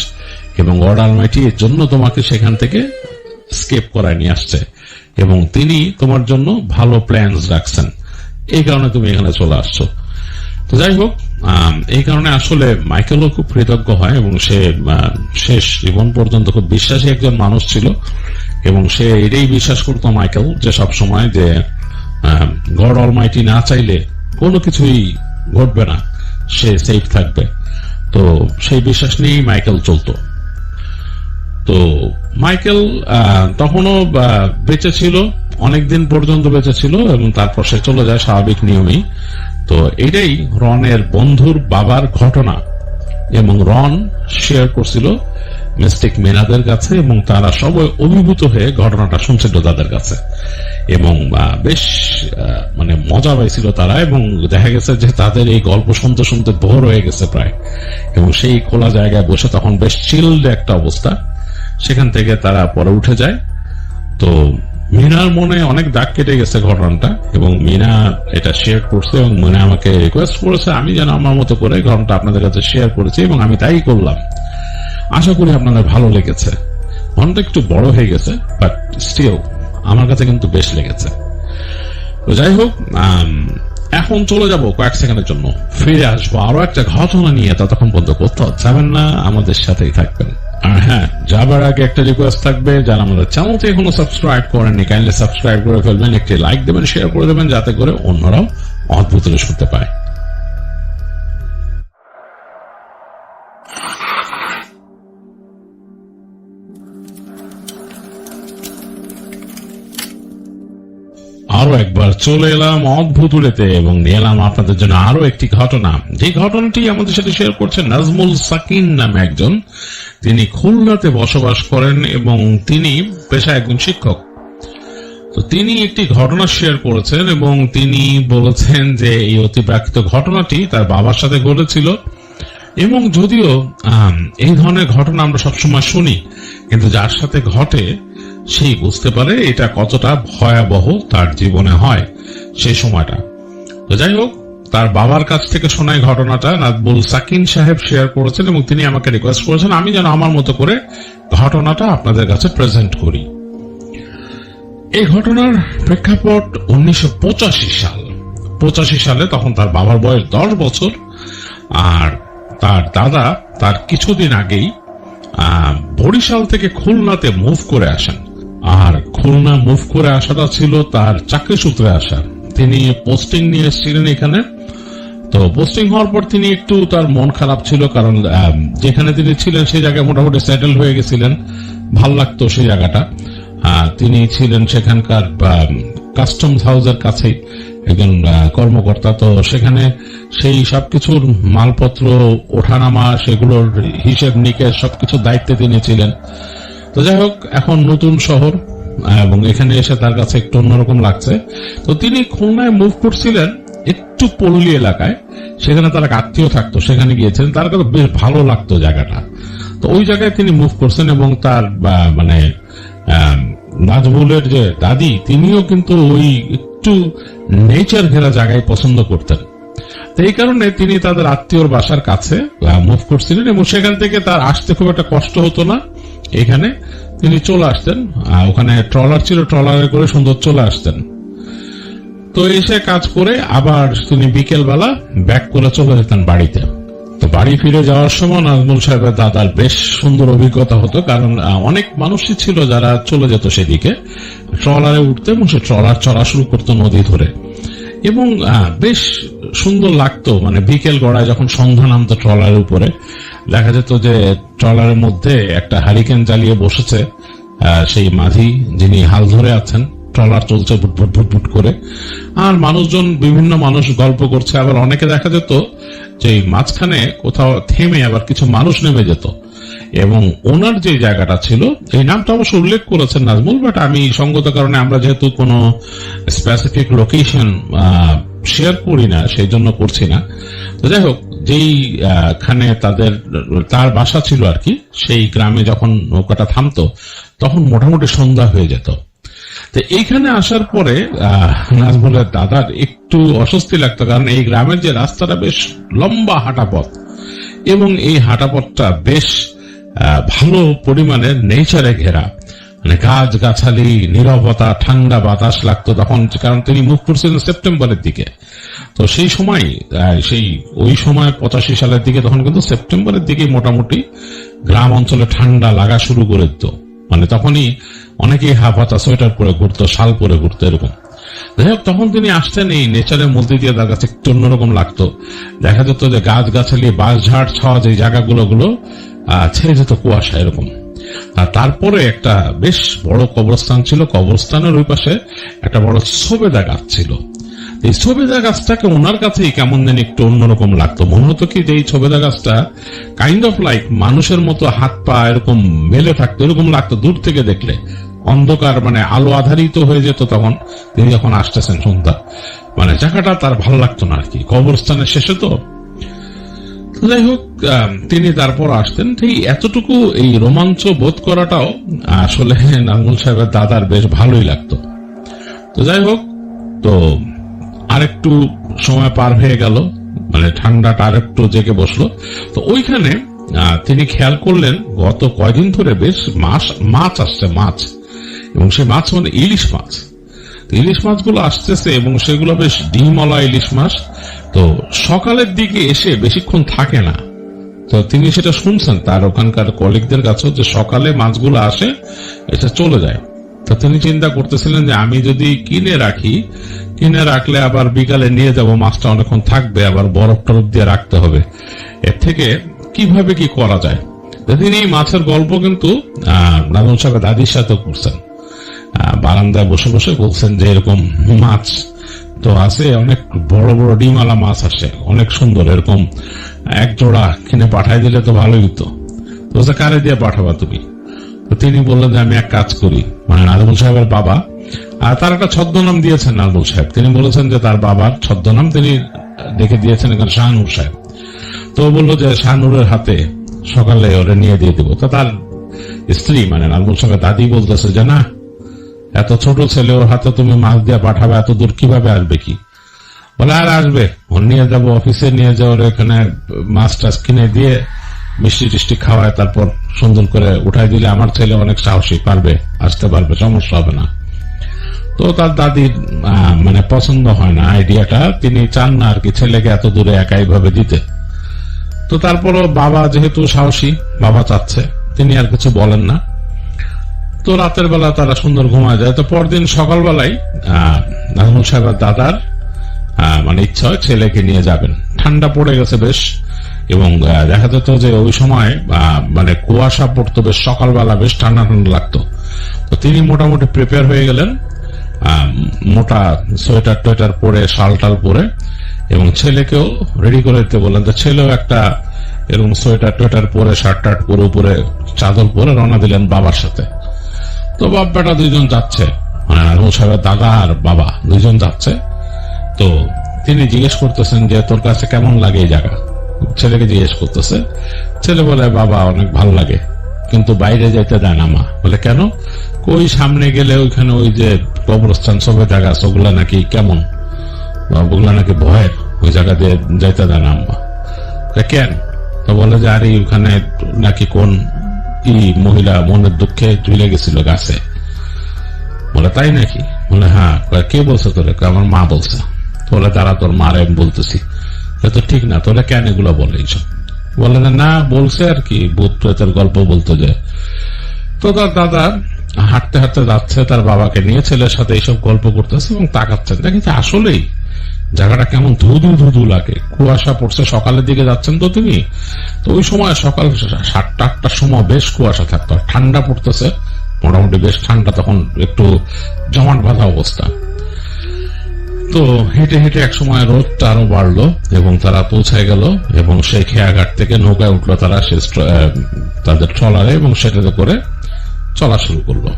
এবং গড অলমাইটি এর জন্য তোমাকে সেখান থেকে স্কেপ করায় নিয়ে আসছে, এবং তিনি তোমার জন্য ভালো প্ল্যানস রাখছেন, এই কারণে তুমি এখানে চলে আসছো। তো যাই হোক, এই কারণে আসলে মাইকেলও খুব কৃতজ্ঞ হয়, এবং সে শেষ জীবন পর্যন্ত খুব বিশ্বাসী একজন মানুষ ছিল। এবং সে এটাই বিশ্বাস করতো মাইকেল, যে সব সময় যে গড অলমাইটি না চাইলে কোনো কিছুই ঘটবে না, সে সেফ থাকবে। তো সেই বিশ্বাস নিয়েই মাইকেল চলতো। তো মাইকেল তখনও বেঁচে ছিল, অনেকদিন পর্যন্ত বেঁচে ছিল, এবং তারপর সে চলে যায় স্বাভাবিক নিয়মেই। তো এটাই রনের বন্ধুর বাবার ঘটনা, এবং রন শেয়ার করছিল মিস্টিক মেনাদের কাছে, এবং তারা সবাই অভিভূত হয়ে ঘটনাটা শুনছিল তাদের কাছে, এবং বেশ মানে মজা পাইছিল তারা। এবং দেখা গেছে যে তাদের এই গল্প শুনতে শুনতে ভোর হয়ে গেছে প্রায়, এবং সেই খোলা জায়গায় বসে তখন বেশ চিল্ড একটা অবস্থা। সেখান থেকে তারা পরে উঠে যায়। তো মিনার মনে অনেক দাগ কেটে গেছে ঘটনাটা, এবং মিনা এটা শেয়ার করছে, এবং মিনা আমাকে রিকোয়েস্ট করেছে আমি যেন আমার মতো করে ঘটনাটা আপনাদের কাছে শেয়ার করেছি, এবং আমি তাই করলাম। আশা করি আপনাদের ভালো লেগেছে। ঘটনাটা একটু বড় হয়ে গেছে, বাট স্টিল আমার কাছে কিন্তু বেশ লেগেছে। তো যাই হোক, এখন চলে যাব কয়েক সেকেন্ডের জন্য, ফিরে আসবো আরো একটা ঘটনা নিয়ে। ততক্ষণ পর্যন্ত কোথাও যাবেন না, আমাদের সাথেই থাকবেন। আর হ্যাঁ, যাবার আগে একটা রিকোয়েস্ট থাকবে, যারা আমাদের চ্যানেলটি এখনো সাবস্ক্রাইব করেননি, কাইন্ডলি সাবস্ক্রাইব করে ফেলবেন, একটি লাইক দেবেন, শেয়ার করে দেবেন, যাতে করে অন্যরাও অদ্ভুত শুনতে পায়। আরো একবার চলে এলাম অদ্ভুতুরেতে, এবং নিয়ে এলাম আপনাদের জন্য আরো একটি ঘটনা। যে ঘটনাটি আমাদের সাথে শেয়ার করছেন নাজমুল সাকিন নামে একজন। তিনি খুলনাতে বসবাস করেন, এবং তিনি পেশায় একজন শিক্ষক। তো তিনি একটি ঘটনা শেয়ার করেছেন, এবং তিনি বলেছেন যে এই অতিপ্রাকৃত ঘটনাটি তার বাবার সাথে ঘটেছিল। এবং যদিও এই ধরনের ঘটনা আমরা সবসময় শুনি, কিন্তু যার সাথে ঘটে সেই বুঝতে পারে এটা কতটা ভয়াবহ তার জীবনে হয় সেই সময়টা। তো যাই হোক, তার বাবার কাছ থেকে শোনা এই ঘটনাটা নাজমুল সাকিন সাহেব শেয়ার করেছেন, এবং তিনি আমাকে রিকোয়েস্ট করেছেন আমি যেন আমার মতো করে ঘটনাটা আপনাদের কাছে প্রেজেন্ট করি। এই ঘটনার প্রেক্ষাপট 1985 সাল। 85 সালে তখন তার বাবার বয়স 10 বছর, আর তার দাদা তার কিছুদিন আগেই বরিশাল থেকে খুলনাতে মুভ করে আসেন। আর খুলনা মুভ করে আসাটা ছিল তার চাকরি সূত্রে আসা। তিনি পোস্টিং নিয়ে এসেছিলেন এখানে। তো পোস্টিং হওয়ার পর তিনি একটু তার মন খারাপ ছিল, কারণ যেখানে তিনি ছিলেন সেই জায়গায় মোটামুটি সেটেল হয়ে গেছিলেন, ভাল লাগতো সেই জায়গাটা। তিনি ছিলেন সেখানকার কাস্টমস হাউসের কাছেই একজন কর্মকর্তা। তো সেখানে সেই সবকিছুর মালপত্র ওঠানামা, সেগুলোর হিসেব নিকেশ সবকিছুর দায়িত্বে তিনি ছিলেন। তো যাই হোক, এখন নতুন শহর, এবং এখানে এসে তার কাছে একটু অন্যরকম লাগছে। তো তিনি খুলনায় মুভ করছিলেন, একটু পল্লী এলাকায়, সেখানে তার এক আত্মীয় থাকতো, সেখানে গিয়েছেন, তার কাছে বেশ ভালো লাগতো জায়গাটা। তো ওই জায়গায় তিনি মুভ করছেন এবং তার মানে নাজমুলের যে দাদি, তিনিও কিন্তু ওই একটু নেচার ঘেরা জায়গায় পছন্দ করতেন। তো এই কারণে তিনি তাদের আত্মীয়র বাসার কাছে মুভ করছিলেন এবং সেখান থেকে তার আসতে খুব একটা কষ্ট হতো না। এখানে তিনি চলে আসতেন, ওখানে ট্রলার ছিল, ট্রলারে করে সুন্দর চলে আসতেন। তো এসে কাজ করে আবার তিনি বিকেল বেলা ব্যাক করে চলে যেতেন বাড়িতে। তো বাড়ি ফিরে যাওয়ার সময় নাজমুল সাহেবের দাদার বেশ সুন্দর অভিজ্ঞতা হতো, কারণ অনেক মানুষই ছিল যারা চলে যেত সেদিকে, ট্রলারে উঠতে এবং সে ট্রলার চড়া শুরু করতো নদী ধরে, এবং বেশ সুন্দর লাগতো। মানে বিকেল গড়ায় যখন সন্ধ্যা নামতো ট্রলারের উপরে, দেখা যেত যে ট্রলারের মধ্যে একটা হারিকেন জ্বালিয়ে বসেছে সেই মাঝি, যিনি হাল ধরে আছেন, ট্রলার চলছে ভুটভুট ভুটভুট করে, আর মানুষজন, বিভিন্ন মানুষ গল্প করছে। আবার অনেকে দেখা যেত যে মাঝখানে কোথাও থেমে আবার কিছু মানুষ নেমে যেত, এবং ওনার যে জায়গাটা ছিল, এই নামটা অবশ্য উল্লেখ করেছেন নাজমুল, বাট আমি সঙ্গত কারণে আমরা যেহেতু কোনো স্পেসিফিক লোকেশন শেয়ার করি না, সেই জন্য করছি না। তো যাই হোক, যেই খানে তার বাসা ছিল আর কি, সেই গ্রামে যখন নৌকাটা থামতো তখন মোটামুটি সন্ধ্যা হয়ে যেত। তো এইখানে আসার পরে নাজমুলের দাদার একটু অস্বস্তি লাগতো, কারণ এই গ্রামের যে রাস্তাটা বেশ লম্বা হাঁটা পথ, এবং এই হাঁটা পথটা বেশ ভালো পরিমাণে নেচারে ঘেরা, মানে গাছ গাছালি, নীরবতা, ঠান্ডা বাতাস লাগতো তখন, কারণ তিনি মুভ করছিলেন সেপ্টেম্বরের দিকে। তো সেই সময় ওই সময় 85 সালের দিকে, তখন কিন্তু সেপ্টেম্বরের দিকে মোটামুটি গ্রাম অঞ্চলে ঠান্ডা লাগা শুরু করে দিত। মানে তখনই অনেকেই হাফ হাতা সোয়েটার পরে ঘুরতো, শাল পরে ঘুরতো, এরকম। যাই হোক, তখন তিনি আসতেন, এই নেচারের মধ্যে দিয়ে তার কাছে একটু অন্যরকম লাগতো। দেখা যেত যে গাছ গাছালি, বাঁশঝাড় ছাওয়া যে জায়গাগুলো ছেড়ে যেত কুয়াশা, এরকম। আর তারপরে একটা বেশ বড় কবরস্থান ছিল, কবরস্থানের ওই পাশে একটা বড় সবেদা গাছ ছিল। এই সবেদা গাছটাকে ওনার কাছেই কেমন যেন একটু অন্যরকম লাগতো। মনে হতো কি যে এই সবেদা গাছটা কাইন্ড অফ লাইক মানুষের মতো হাত পা এরকম মেলে থাকতো, এরকম লাগতো দূর থেকে দেখলে। অন্ধকার, মানে আলো আধারিত হয়ে যেত তখন তিনি যখন আসতেছেন সন্ধ্যা, মানে জায়গাটা তার ভালো লাগতো না আর কি, কবরস্থানের শেষে তো। যাই হোক, তিনি তারপর আসতেন। ঠিক এতটুকু এই রোমাঞ্চ বোধ করাটাও আসলে নাজমুল সাহেবের দাদার বেশ ভালোই লাগতো। তো যাই হোক, তো আরেকটু সময় পার হয়ে গেল, মানে ঠান্ডাটা আরেকটু জেগে বসলো। তো ওইখানে তিনি খেয়াল করলেন গত কয়দিন ধরে বেশ মাছ আসছে, মাছ, এবং সে মাছ মানে ইলিশ মাছ। ইলিশ মাছগুলো আসতেছে এবং সেগুলো বেশ ডিমওয়ালা ইলিশ মাছ। তো সকালের দিকে এসে বেশিক্ষণ থাকে না। তো তিনি সেটা শুনছেন তার ওখানকার কলিগদের কাছে, যে সকালে মাছগুলো আসে, এটা চলে যায়। তো তিনি চিন্তা করতেছিলেন যে আমি যদি কিনে রাখলে আবার বিকালে নিয়ে যাব, মাছটা অনেকক্ষণ থাকবে, আবার বরফ টরফ দিয়ে রাখতে হবে, এর থেকে কিভাবে কি করা যায়। তিনি এই মাছের গল্প কিন্তু নাজমুল সাহেবের দাদির সাথে করছেন, বারান্দায় বসে বসে বলছেন যে এরকম মাছ তো আছে, অনেক বড় বড় ডিমওয়ালা মাছ আসে, অনেক সুন্দর, এরকম এক জোড়া কিনে পাঠাই দিলে তো ভালোই হতো। তো কারে দিয়ে পাঠাবা তুমি? তো তিনি বললেন যে আমি এক কাজ করি, মানে নাজমুল সাহেবের বাবা, আর তার একটা ছদ্মনাম দিয়েছেন নাজমুল সাহেব। তিনি বলেছেন যে তার বাবার ছদ্মনাম তিনি দেখে দিয়েছেন এখানে শাহনুর সাহেব। তো বললো যে শাহনুরের হাতে সকালে ওরে নিয়ে দিয়ে দিব। তো তার স্ত্রী, মানে নাজমুল সাহেবের দাদি বলতেছে যে না, এত ছোট ছেলে, ওর হাতে তুমি মাছ দিয়ে পাঠাবে, এত দূর কিভাবে আসবে? কি বলে, আর আসবে, ওর নিয়ে যাবো, অফিসে নিয়ে যাওয়ার, এখানে মাছ টাছ কিনে দিয়ে মিষ্টি টিষ্টি খাওয়ায়, তারপর সুন্দর করে উঠাই দিলে আমার ছেলে অনেক সাহসী, পারবে, আসতে পারবে, সমস্যা হবে না। তো তার দাদির মানে পছন্দ হয় না আইডিয়াটা, তিনি চান না আর কি ছেলেকে এত দূরে একাই ভাবে দিতে। তো তারপরও বাবা যেহেতু সাহসী, বাবা চাচ্ছে, তিনি আর কিছু বলেন না। তো রাতের বেলা তারা সুন্দর ঘুমায় যায়। তো পরদিন সকালবেলায় নাজমুল সাহেবের দাদার মানে ইচ্ছা হয় ছেলেকে নিয়ে যাবেন। ঠান্ডা পড়ে গেছে বেশ, এবং দেখা যেত যে ওই সময় মানে কুয়াশা পড়তো বেশ, সকালবেলা বেশ ঠান্ডা ঠান্ডা লাগতো। তো তিনি মোটামুটি প্রিপেয়ার হয়ে গেলেন, মোটা সোয়েটার টোয়েটার পরে, শাল টাল পরে, এবং ছেলেকেও রেডি করে দিতে বললেন। তো ছেলেও একটা এরকম সোয়েটার টোয়েটার পরে, শার্ট টার্ট পরে, উপরে চাদর পরে রওনা দিলেন বাবার সাথে। তো বাপ বেটা দুইজন যাচ্ছে, মানে নাজমুল সাহেবের দাদা আর বাবা দুইজন যাচ্ছে। তো তিনি জিজ্ঞেস করতেছেন যে তোর কাছে কেমন লাগে এই জায়গা, ছেলেকে জিজ্ঞেস করতেছে। ছেলে বলে বাবা অনেক ভালো লাগে, কিন্তু বাইরে যাইতে দেয় না মা। বলে কেন? ওই সামনে গেলে ওইখানে ওই যে কবরস্থান সবে জায়গা আছে ওগুলা নাকি কেমন, ওগুলা নাকি ভয়ের, ওই জায়গা দিয়ে যাইতে দেয় না আম্মা। কেন? তো বলে যে আরে ওখানে নাকি কোন মহিলা মনের দুঃখে ঝুলে গেছিল গাছে। বলে তাই নাকি? বলে হ্যাঁ। কে বলছে তোরে? আমার মা বলছে। বলে তারা তোর মার আমি বলতেছি। তো ঠিক না, তোরা কেন এগুলো বলে এইসব? বলে না বলছে আর কি, ভূত প্রেতের গল্প বলতে যায়। তো তার দাদা হাঁটতে হাঁটতে যাচ্ছে তার বাবাকে নিয়ে, ছেলের সাথে এইসব গল্প করতেছে এবং তাকাচ্ছেন। দেখেছি আসলেই জায়গাটা কেমন ধুধু ধুধু লাগে, কুয়াশা পড়ছে। সকালের দিকে যাচ্ছেন তো তিনি, তো ওই সময় সকাল 7টা-8টার সময় বেশ কুয়াশা থাকতো, ঠান্ডা পড়তেছে মোটামুটি বেশ ঠান্ডা, তখন একটু জমাট বাঁধা অবস্থা। তো হেঁটে হেঁটে এক সময় রোদটা আরো বাড়লো এবং তারা পৌঁছায় গেল এবং সেই খেয়াঘাট থেকে নৌকায় উঠলো তারা তাদের ট্রলারে এবং সেটাতে করে চলা শুরু করলো।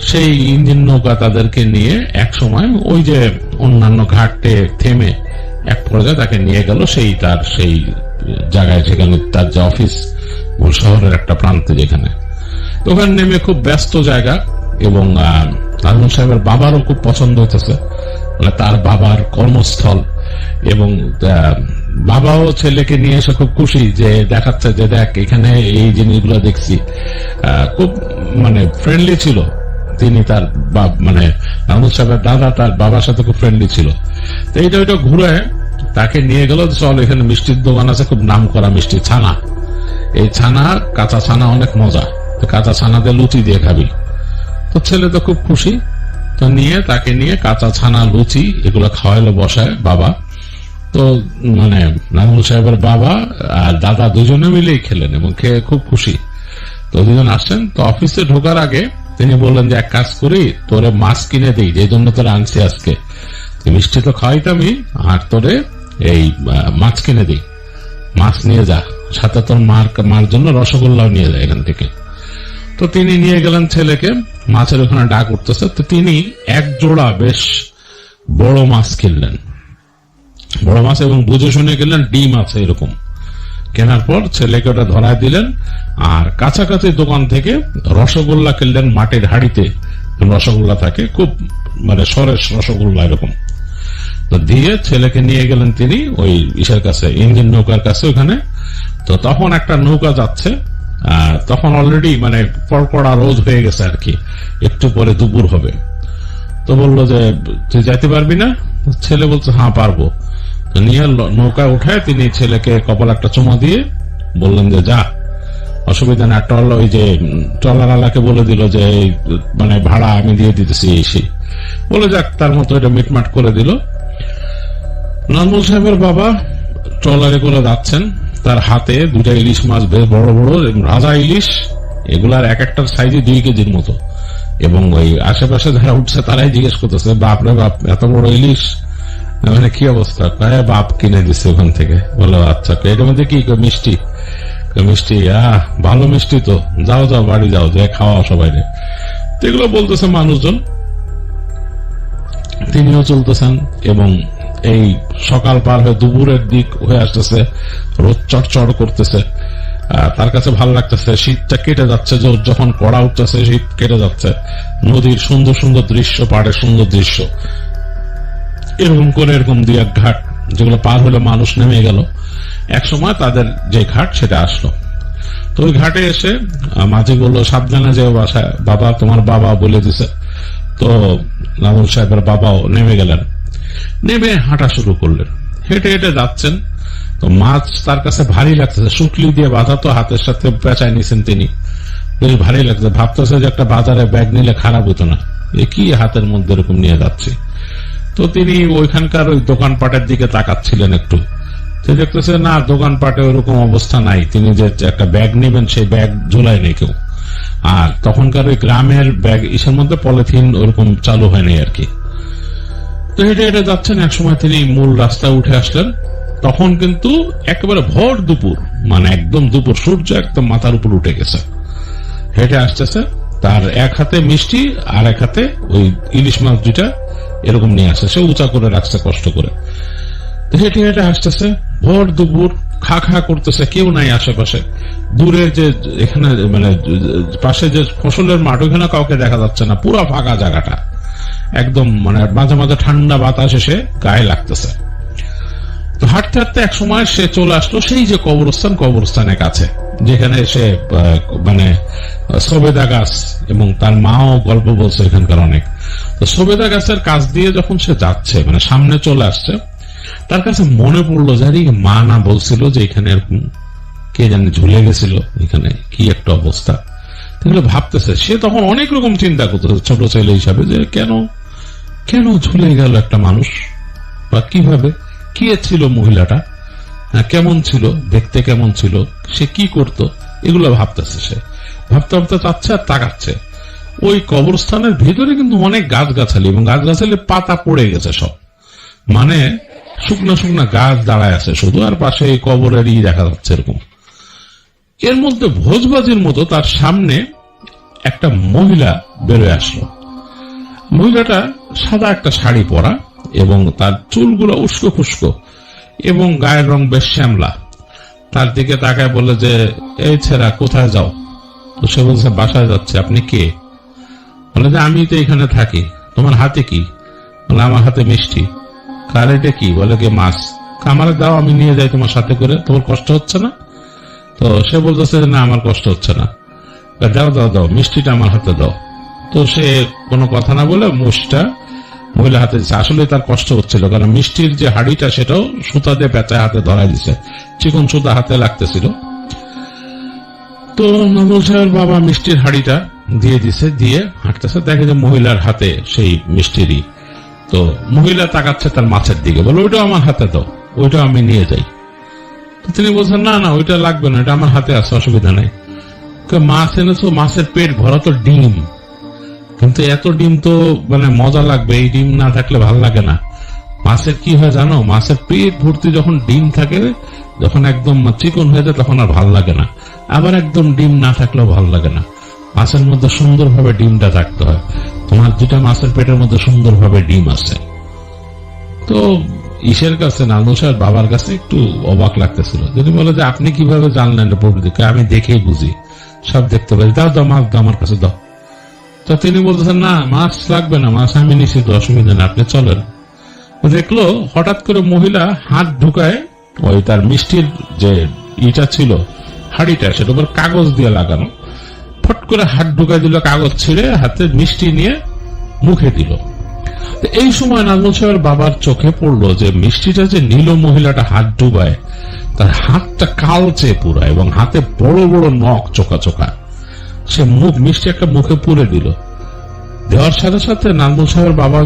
সেই ইঞ্জিন নৌকা তাদেরকে নিয়ে এক সময় ওই যে অন্যান্য ঘাটে থেমে এক পর্যায়ে তাকে নিয়ে গেল তার সেই জায়গায়, সেখানে তার যে অফিস শহরের একটা প্রান্তে, যেখানে ওখানে নেমে খুব ব্যস্ত জায়গা এবং নাজমুল সাহেবের বাবারও খুব পছন্দ হইতেছে, তার বাবার কর্মস্থল। এবং বাবাও ছেলেকে নিয়ে এসে খুব খুশি, যে দেখাচ্ছে যে দেখ এখানে এই জিনিসগুলো দেখছি। খুব মানে ফ্রেন্ডলি ছিল তিনি, তার মানে নাজমুল সাহেবের দাদা তার বাবার সাথে খুব ফ্রেন্ডলি ছিল। তো এইটা ওইটা ঘুরে তাকে নিয়ে গেল, চল এখানে মিষ্টির দোকান আছে, খুব নাম করা মিষ্টি ছানা, এই ছানা কাঁচা ছানা অনেক মজা, কাঁচা ছানা দিয়ে লুচি দিয়ে খাবি। তো ছেলে তো খুব খুশি, তো তাকে নিয়ে কাঁচা ছানা লুচি এগুলো খাওয়াইলো বসায় বাবা। তো মানে নাজমুল সাহেবের বাবা আর দাদা দুজনে মিলেই খেলেন এবং খেয়ে খুব খুশি। তো দুজন আসছেন। তো অফিসে ঢোকার আগে তিনি বললেন যে এক কাজ করি, তোরে মাছ কিনে দিই, যে জন্য তোরে আনছি আজকে। মিষ্টি তো খাওয়াইতামই, আর তোরে এই মাছ কিনে দিই, মাছ নিয়ে যা, সাথে তোর মার জন্য রসগোল্লাও নিয়ে যায় এখান থেকে। তো তিনি নিয়ে গেলেন ছেলেকে, মাছের ওখানে ডাক উঠতেছে। তো তিনি এক জোড়া বেশ বড় মাছ কিনলেন, বড় মাছ, এবং বুঝে শুনে গেলেন ডিম আছে এরকম। কেনার পর ছেলেকে ওটা ধরায় দিলেন, আর কাছাকাছি দোকান থেকে রসগোল্লা কিনলেন মাটির হাড়িতে, রসগোল্লা থাকে খুব মানে সরেস রসগোল্লা এরকম। তো দিয়ে ছেলেকে নিয়ে গেলেন তিনি ওই ইসের কাছে, ইঞ্জিন নৌকার কাছে ওখানে। তো তখন একটা নৌকা যাচ্ছে, তখন অলরেডি মানে কড়কড়া রোদ হয়ে গেছে আর কি, একটু পরে দুপুর হবে। তো বললো যে তুই যাইতে পারবি না? ছেলে বলছে হ্যাঁ পারবো। তো নিয়ে নৌকায় উঠায় তিনি ছেলেকে কপাল একটা চুমা দিয়ে বললেন যে যা, অসুবিধা না। ওই যে ট্রলারওয়ালাকে বলে দিল যে মানে ভাড়া আমি দিয়ে দিতেছি এসে, বলে যাক তার মতো এটা মিটমাট করে দিল। নাজমুল সাহেবের বাবা ট্রলারে করে যাচ্ছেন, তার হাতে 2টা ইলিশ মাছ, বেশ বড় বড় রাজা ইলিশ, এগুলার এক একটার সাইজে 2 কেজির মতো। এবং ওই আশেপাশে যারা উঠছে তারাই জিজ্ঞেস করতেছে বাপ রে বাপ এত বড় ইলিশ, মানে কি অবস্থা? বাপ কিনে দিচ্ছে ওখান থেকে। বলো আচ্ছা, এটার মধ্যে কি মিষ্টি? মিষ্টি ভালো মিষ্টি, তো যাও যাও বাড়ি যাও, যে খাওয়া সবাই। এগুলো বলতেছে মানুষজন। তিনিও চলতেছেন এবং এই সকাল পার হয়ে দুপুরের দিক হয়ে আসতেছে, রোদ চড়চড় করতেছে, তার কাছে ভালো লাগতেছে, শীতটা কেটে যাচ্ছে, যখন কড়া উঠতেছে শীত কেটে যাচ্ছে, নদীর সুন্দর সুন্দর দৃশ্য, পাড়ের সুন্দর দৃশ্য, এরকম করে এরকম 2-1 ঘাট যেগুলো পার হলে মানুষ নেমে গেল। এক সময় তাদের যে ঘাট সেটা আসলো। তো ওই ঘাটে এসে মাঝি বললো সাবধানে যে বাসায়, বাবা তোমার বাবা বলে দিছে। তো নাজমুল সাহেবের বাবাও নেমে গেলেন, নেমে হাঁটা শুরু করলেন, হেঁটে হেঁটে যাচ্ছেন। তো মাছ তার কাছে ভারী লাগতেছে, শুকলি দিয়ে বাঁধা, তো হাতের সাথে পেঁচায় নিছেন তিনি, বেশ ভারী লাগছে। ভাবতেছে যে একটা বাজারে ব্যাগ নিলে খারাপ হতো না, এ কি হাতের মধ্যে এরকম নিয়ে যাচ্ছি। তো তিনি ওইখানকার ওই দোকানপাটের দিকে তাকাচ্ছিলেন একটু, দেখতেছে না দোকানপাটে ওরকম অবস্থা নাই, তিনি যে একটা ব্যাগ নেবেন সেই ব্যাগ ঝুলাই নেই কেউ। আর তখনকার ওই গ্রামের ব্যাগ ইসের মধ্যে পলিথিন ওরকম চালু হয়নি আর কি। তো হেঁটে হেঁটে যাচ্ছেন, একসময় তিনি মূল রাস্তায় উঠে আসলেন। তখন কিন্তু একেবারে ভর দুপুর, মানে একদম দুপুর, সূর্য একদম মাথার উপর উঠে গেছে। হেঁটে আসতেছে, তার এক হাতে মিষ্টি আর এক হাতে ওই ইলিশ মাছ 2টা, এরকম নিয়ে আসছে, সে উঁচা করে রাখছে কষ্ট করে। হেঁটে হেঁটে আসতেছে, ভোর দুপুর, খা খা করতেছে, কেউ নাই আশেপাশে। দূরে যে এখানে মানে পাশে যে ফসলের মাঠ, ওইখানে কাউকে দেখা যাচ্ছে না, পুরো ফাঁকা জায়গাটা একদম, মানে মাঝে মাঝে ঠান্ডা বাতাস এসে গায়ে লাগতেছে। তো হাঁটতে হাঁটতে এক সময় সে চলে আসলো সেই যে কবরস্থানের কাছে, যেখানে সে মানে সবেদা গাছ, এবং তার মাও গল্প বলছে এখানকার অনেক। তো সবেদা গাছের কাছ দিয়ে যখন সে যাচ্ছে, মানে সামনে চলে আসছে, তার কাছে মনে পড়লো যে মা না বলছিল যে এখানে এরকম কে জানে ঝুলে গেছিল, এখানে কি একটা অবস্থা। তাহলে ভাবতেছে, সে তখন অনেক রকম চিন্তা করতেছে ছোট ছেলে হিসাবে, যে কেন কেন ঝুলে গেল একটা মানুষ, বা কিভাবে, কে ছিল মহিলাটা, কেমন ছিল দেখতে, কেমন ছিল, সে কি করত, এগুলো ভাবতেছে। সে ভাবতে ভাবতে চাচ্ছে আর তাকাচ্ছে। ওই কবরস্থানের ভিতরে কিন্তু অনেক গাছগাছালি, এবং গাছগাছালির পাতা পড়ে গেছে সব, মানে শুকনা শুকনা গাছ দাঁড়ায় আছে শুধু, আর পাশে এই কবরেরই দেখা যাচ্ছে এরকম। এর মধ্যে ভোজবাজির মতো তার সামনে একটা মহিলা বেরোয় আসলো। মহিলাটা সাদা একটা শাড়ি পরা, এবং তার চুলগুলো উস্কো খুস্কো, এবং গায়ের রং বেশ শ্যামলা। তার দিকে তাকায় বলে যে, এই ছেড়া কোথায় যাও? তো সে বলছে, বাসায় যাচ্ছে। আপনি কে? বলে যে, আমি তো এখানে থাকি। তোমার হাতে কি? বলে, আমার হাতে মিষ্টি। কার এটা কি? বলে কি মাছ। আমারে দাও, আমি নিয়ে যাই তোমার সাথে করে, তোমার কষ্ট হচ্ছে না? তো সে বলতেছে, না আমার কষ্ট হচ্ছে না। দাও দাও দাও, মিষ্টিটা আমার হাতে দাও। তো সে কোনো কথা না বলে মুষ্টিটা মহিলা হাতে দিচ্ছে। আসলে তার কষ্ট হচ্ছিল, কারণ মিষ্টির যে হাড়িটা সেটাও সুতা দিয়ে পেঁচায় হাতে ধরাই দিছে, চিকন সুতা হাতে লাগতেছিল। তো নজরুল সাহেবের বাবা মিষ্টির হাড়িটা দিয়ে দিছে, দিয়ে হাঁটতেছে, দেখে যে মহিলার হাতে সেই মিষ্টিরই। তো মহিলা তাকাচ্ছে তার মাছের দিকে, বলে ওইটা আমার হাতে দাও, ওইটা আমি নিয়ে যাই। তো তিনি বলছেন, না না ওইটা লাগবে না, এটা আমার হাতে আছে, অসুবিধা নেই। মাছ এনেছো, মাছের পেট ভরা তো ডিম, কিন্তু এত ডিম তো মানে মজা লাগবে, এই ডিম না থাকলে ভাল লাগে না। মাছের কি হয় জানো, মাছের পেট ভর্তি যখন ডিম থাকে, যখন একদম চিকন হয়ে যায় তখন আর ভাল লাগে না, আবার একদম ডিম না থাকলেও ভাল লাগে না। মাছের মধ্যে সুন্দরভাবে ডিমটা থাকতে হয়। তোমার দুটা মাছের পেটের মধ্যে সুন্দরভাবে ডিম আছে। তো ঈশের কাছে, নানুসার বাবার কাছে একটু অবাক লাগতেছিল। তিনি বলে যে, আপনি কিভাবে জানলেন প্রকৃতিকে? আমি দেখেই বুঝি, সব দেখতে পাই। দাও দাও মাছ দাও, আমার কাছে দাও। তো তিনি বলতেছেন, না মাছ লাগবে না, মাছ আমি নিশ্চিত, অসুবিধা না, আপনি চলেন। দেখলো হঠাৎ করে মহিলা হাত ঢুকায় ওই তার মিষ্টির যে ইটা ছিল হাড়িটা, সেটার উপর কাগজ দিয়ে লাগানো, ফট করে হাত ঢুকাই দিল, কাগজ ছিঁড়ে হাতে মিষ্টি নিয়ে মুখে দিল। এই সময় নাজমুল সাহেবের বাবার চোখে পড়লো যে মিষ্টিটা যে নিল মহিলাটা হাত ডুবায়, তার হাতটা কালচে পুরো, এবং হাতে বড় বড় নখ, চোখা চোখা। সে মিষ্টি একটা মুখে পুরে দিল। দেওয়ার সাথে সাথে নাজমুল সাহেবের বাবা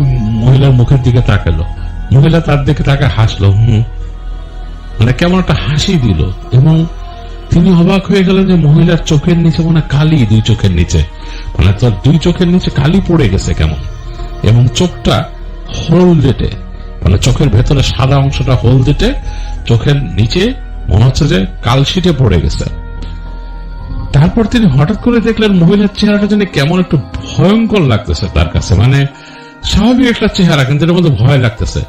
মহিলার মুখের দিকে তাকালো, মহিলা তার দিকে তাকে হাসলো, মানে কেমন একটা হাসি দিল, এবং তিনি অবাক হয়ে গেলেন যে মহিলার চোখের নিচে মানে কালি, দুই চোখের নিচে, মানে তার দুই চোখের নিচে কালি পড়ে গেছে কেমন, এবং চোখটা হলদেটে, মানে চোখের ভেতরে সাদা অংশটা হলদেটে, চোখের নিচে মনে হচ্ছে যে কালশিটে পড়ে গেছে। তারপর তিনি হঠাৎ করে দেখলেন মহিলার চেহারাটা যেন কেমন একটু ভয়ঙ্কর লাগতেছে তার কাছে, মানে স্বাভাবিক একটা চেহারা কিন্তু এর মধ্যে ভয় লাগতেছে।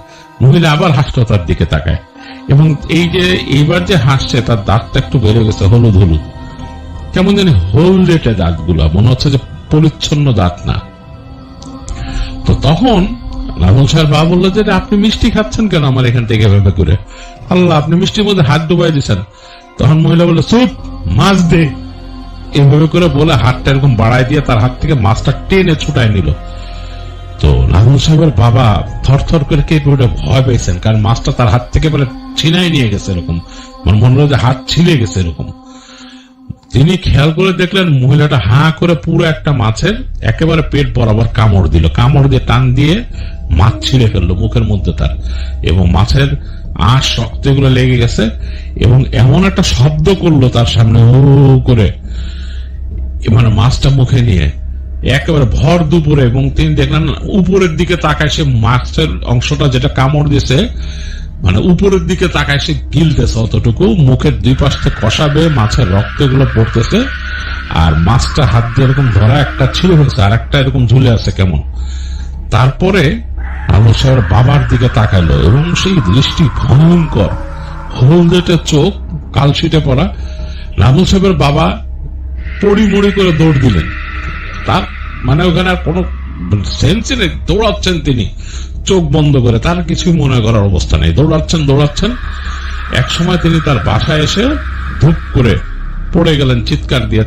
মহিলা আবার হাসলো, তার দিকে তাকায়, এবং এই যে এইবার যে হাসছে তার দাঁতটা একটু বেড়ে গেছে, হলুদ হলুদ, কেমন জানি হলদেটে দাঁতগুলা, মনে হচ্ছে যে পরিচ্ছন্ন দাঁত না। তো তখন নাজমুল সাহেব বাবা বললো যে, আপনি মিষ্টি খাচ্ছেন কেন আমার এখান থেকে এভাবে করে? আল্লাহ, আপনি মিষ্টির মধ্যে হাত ডুবাই দিচ্ছেন। তখন মহিলা বললো, চুপ, মাছ দে। এভাবে করে বলে হাতটা এরকম বাড়াই দিয়ে তার হাত থেকে মাছটা টেনে ছুটাই নিল। তো নাজমুল সাহেবের বাবা থরথর করে কেঁপে উঠে ভয় পেয়েছেন, কারণ মাছটা তার হাত থেকে বলে ছিনাই নিয়ে গেছে, এরকম মনে হলো যে হাত ছিলে গেছে এরকম। তিনি খেয়াল করে দেখলেন মহিলাটা হাঁ করে পুরো একটা মাছের একেবারে পেট বরাবর কামড় দিল, কামড় দিয়ে টান দিয়ে মাছ ছিঁড়ে ফেললো মুখের মধ্যে তার, এবং মাছের আঁশ শক্ত এগুলো লেগে গেছে, এবং এমন একটা শব্দ করলো তার সামনে, ও করে, মানে মাছটা মুখে নিয়ে একেবারে ভর দুপুরে। এবং তিনি দেখলেন উপরের দিকে তাকায় সে মাছের অংশটা যেটা কামড় দিয়েছে, মানে উপরের দিকে তাকায় সে গিলতেছে অতটুকু, মুখের দুই পাশ থেকে কষাবে, মাছের রক্ত এগুলো পড়তেছে, আর মাছটা হাত দিয়ে এরকম ধরা একটা ছিল হয়েছে, আর একটা এরকম ঝুলে আছে কেমন। তারপরে নাজমুল সাহেবের বাবার দিকে তাকাইলো এবং সেই দৃষ্টি ভয়ঙ্কর, হলদেটে চোখ, কালশিটে পড়া। নাজমুল সাহেবের বাবা পড়ি করে দৌড় দিলেন। তার মানে ওখানে আর কোনো সেন্সই নেই, দৌড়াচ্ছেন তিনি চোখ বন্ধ করে, তার কিছুই মনে করার অবস্থা নেই, দৌড়াচ্ছেন। এক সময় তিনি তার বাসায় এসে ধূপ করে পড়ে গেলেন চিৎকার দিয়ে।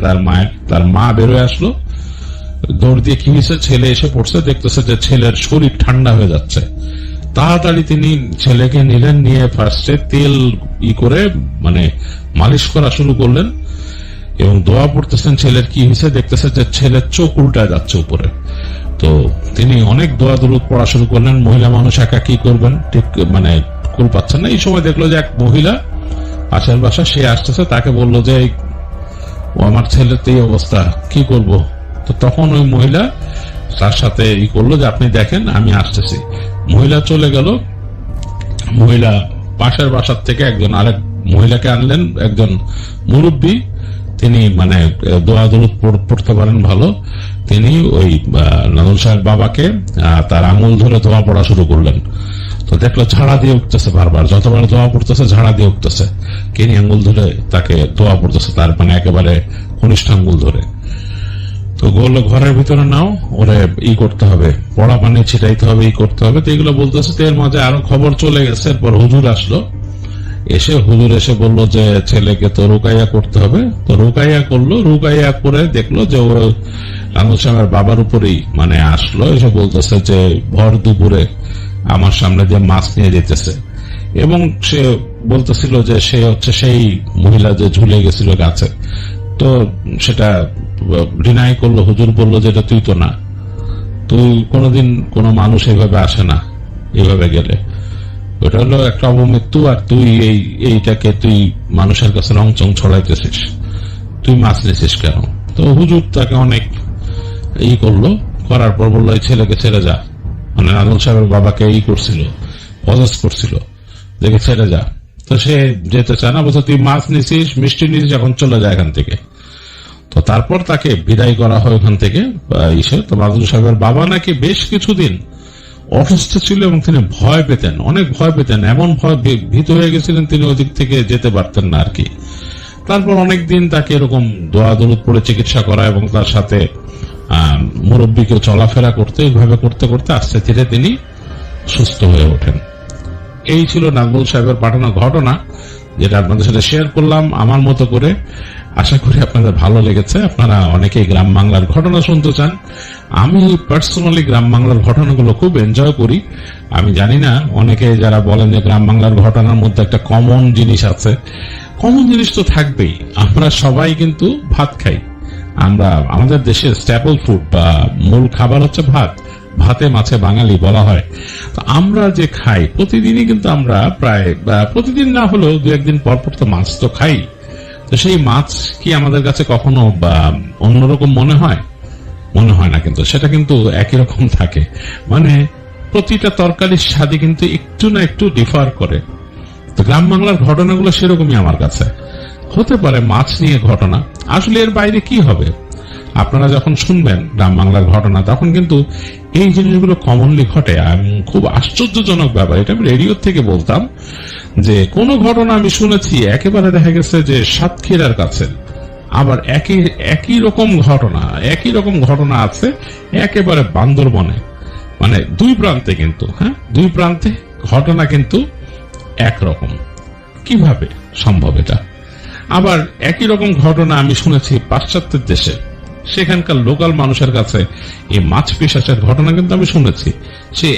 তার মা বেরোয় আসলো দৌড় দিয়ে, কি হয়েছে? ছেলে এসে পড়ছে, দেখতেছে যে ছেলের শরীর ঠান্ডা হয়ে যাচ্ছে। তাড়াতাড়ি তিনি ছেলেকে নিলেন, নিয়ে ফার্স্টে তেল করে মানে মালিশ করা শুরু করলেন এবং দোয়া পড়তেছেন। ছেলের কি হয়েছে দেখতেছে যে ছেলের চোখ উল্টা যাচ্ছে উপরে। তো তিনি অনেক দোয়া দরুদ পড়া শুরু করলেন। মহিলা মানুষ একা কি করবেন, ঠিক মানে কুল পাচ্ছেন না। এই সময় দেখলো যে এক মহিলা পাশের বাসা, সে আসতেছে, তাকে বললো যে ও আমার ছেলের তো এই অবস্থা, কি করব? তো তখন ওই মহিলা তার সাথে করলো যে আপনি দেখেন, আমি আসতেছি। মহিলা চলে গেল। মহিলা পাশের বাসার থেকে আরেক মহিলাকে আনলেন, একজন মুরব্বী, তিনি মানে দোয়া দরুদ পড়তে পারেন ভালো। তিনি ওই নাজমুল সাহেব বাবাকে তার আঙুল ধরে দোয়া পড়া শুরু করলেন। তো দেখলো ঝাড়া দিয়ে উঠতেছে, বারবার যতবার দোয়া পড়তেছে ঝাড়া দিয়ে উঠতেছে। কিনি আঙুল ধরে তাকে দোয়া পড়তেছে, তার মানে একেবারে কনিষ্ঠ আঙুল ধরে। তো বললো ঘরের ভিতরে নাও, ওরে করতে হবে, পড়া পানি ছিটাইতে হবে, করতে হবে। তো এগুলো বলতেছে। তো এর মাঝে আরো খবর চলে গেছে। এরপর হুজুর আসলো, হুজুর এসে বললো যে ছেলেকে তো রুকাইয়া করতে হবে। তো রুকাইয়া করলো, রুকাইয়া করে দেখলো যে ও নাজমুল সাহেবের বাবার উপরেই মানে আসলো, এসে বলতেছে যে ভর দুপুরে আমার সামনে দিয়ে মাছ নিয়ে যেতেছে এবং সে বলতেছিল যে সে হচ্ছে সেই মহিলা যে ঝুলে গেছিল গাছে। তো সেটা ডিনাই করলো। হুজুর বললো যে এটা তুই তো না, তুই কোনোদিন কোনো মানুষ এইভাবে আসে না, এইভাবে গেলে ওটা হলো একটা অবমৃত্যু, আর তুই এইটাকে তুই মানুষের কাছে রংচং ছড়াইতেছিস, তুই মাছ নিছিস কেন? তো হুজুর তাকে অনেক করলো, করার পর বললো এই ছেলেকে ছেড়ে যা। মানে নাজমুল সাহেবের বাবাকে করছিল, পজেস করছিল, দেখে ছেড়ে যা। তো সে যেতে চায় না, বলছে তুই মাছ নিছিস, মিষ্টি নিছিস, এখন চলে যায় এখান থেকে। তো তারপর তাকে বিদায় করা হয় ওখান থেকে। তো নাজমুল সাহেবের বাবা নাকি বেশ কিছুদিন অসুস্থ ছিল এবং তিনি ভয় পেতেন, অনেক ভয় পেতেন, এমন ভয় ভীত হয়ে গেছিলেন তিনি ওদিক থেকে যেতে পারতেন না আর কি। তারপর অনেকদিন তাকে এরকম দোয়া দরুদ পড়ে চিকিৎসা করা এবং তার সাথে মুরব্বীকে চলাফেরা করতে, এইভাবে করতে করতে আস্তে ধীরে তিনি সুস্থ হয়ে ওঠেন। এই ছিল নাজমুল সাহেবের পাঠানো ঘটনা, যেটা আপনাদের সাথে শেয়ার করলাম আমার মতো করে। আশা করি আপনাদের ভালো লেগেছে। আপনারা অনেকেই গ্রাম বাংলার ঘটনা শুনতে চান। আমি পার্সোনালি গ্রাম বাংলার ঘটনাগুলো খুব এনজয় করি। আমি জানি না, অনেকে যারা বলেন যে গ্রাম বাংলার ঘটনার মধ্যে একটা কমন জিনিস আছে, কমন জিনিস তো থাকবেই। আমরা সবাই কিন্তু ভাত খাই, আমাদের দেশের স্ট্যাপল ফুড বা মূল খাবার হচ্ছে ভাত, ভাতে মাছে বাঙালি বলা হয়। তো আমরা যে খাই প্রতিদিনই, কিন্তু আমরা প্রায় প্রতিদিন না হলেও দু একদিন পর পর তো মাছ তো খাই। তো সেই মাছ কি আমাদের কাছে কখনো অন্যরকম মনে হয়? মনে হয় না, কিন্তু সেটা কিন্তু একই রকম থাকে। মানে প্রতিটা তরকারির স্বাদে কিন্তু একটু না একটু ডিফার করে। তো গ্রাম বাংলার ঘটনাগুলো সেরকমই আমার কাছে। হতে পারে মাছ নিয়ে ঘটনা, আসলে এর বাইরে কি হবে? আপনারা যখন শুনবেন গ্রাম বাংলার ঘটনা, তখন কিন্তু এই জিনিসগুলো কমনলি ঘটে। খুব আশ্চর্যজনক ব্যাপার, এটা আমি রেডিও থেকে বলতাম যে কোন ঘটনা আমি শুনেছি একেবারে দেখা গেছে যে সাতক্ষীরার কাছে, আবার একই রকম ঘটনা আছে একেবারে বান্দরবনে। মানে দুই প্রান্তে কিন্তু, দুই প্রান্তে ঘটনা কিন্তু একরকম। কিভাবে সম্ভব এটা? আবার একই রকম ঘটনা আমি শুনেছি পাশ্চাত্যের দেশে, সেখানকার লোকাল মানুষের কাছে এই মাছ পিশাচের ঘটনা কিন্তু আমি শুনেছি সেই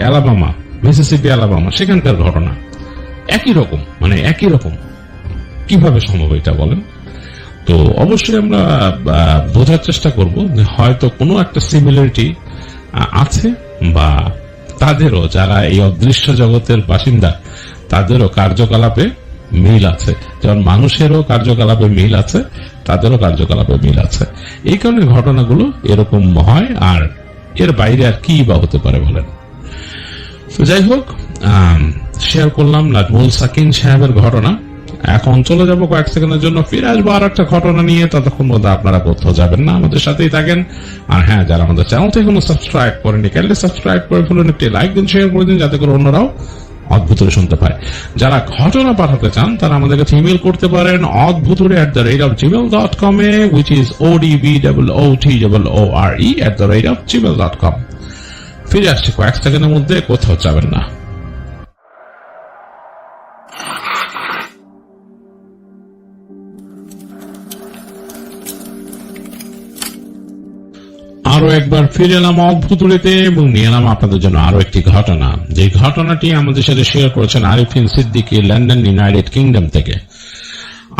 অ্যালাবামা, মিসিসিপি অ্যালাবামা, সেখানকার ঘটনা একই রকম। মানে একই রকম কিভাবে সম্ভব এটা বলেন? তো অবশ্যই আমরা বোঝার চেষ্টা করব যে হয়তো কোনো একটা সিমিলারিটি আছে, বা তাদেরও, যারা এই অদৃশ্য জগতের বাসিন্দা, তাদেরও কার্যকলাপে মিল আছে। যেমন মানুষেরও কার্যকলাপে মিল আছে, তাদেরও কার্যকলাপে মিল আছে। এই কারণে ঘটনাগুলো এরকম হয়। আর এর বাইরে আর কি বা হতে পারে বলেন? তো যাই হোক, শেয়ার করলাম নাজমুল সাকিন সাহেবের ঘটনা। এখন চলে যাব কয়েক সেকেন্ডের জন্য, ফিরে আসবো আর একটা ঘটনা নিয়ে। ততক্ষণ মধ্যে আপনারা কোথাও যাবেন না, আমাদের সাথেই থাকেন। আর হ্যাঁ, যারা আমাদের চ্যানেলটা এখনো সাবস্ক্রাইব করেনি, কাইন্ডলি সাবস্ক্রাইব করে ফেলুন, একটি লাইক দিন, শেয়ার করে দিন, যাতে করে অন্যরাও অদ্ভুতুরে শুনতে পায়। যারা ঘটনা পাঠাতে চান তারা আমাদের কাছে ইমেল করতে পারেন odbhuture@gmail.com A, which is odbwootore@gmail.com। ফিরে আসছি কয়েক সেকেন্ডের মধ্যে, কোথাও যাবেন না। আরো একবার ফিরে এলাম অদ্ভুতুড়িতে এবং নিয়ে এলাম আপনাদের জন্য আরো একটি ঘটনা। যে ঘটনাটি আমাদের সাথে শেয়ার করেছেন Arifin Siddiqui, London, United kingdom থেকে।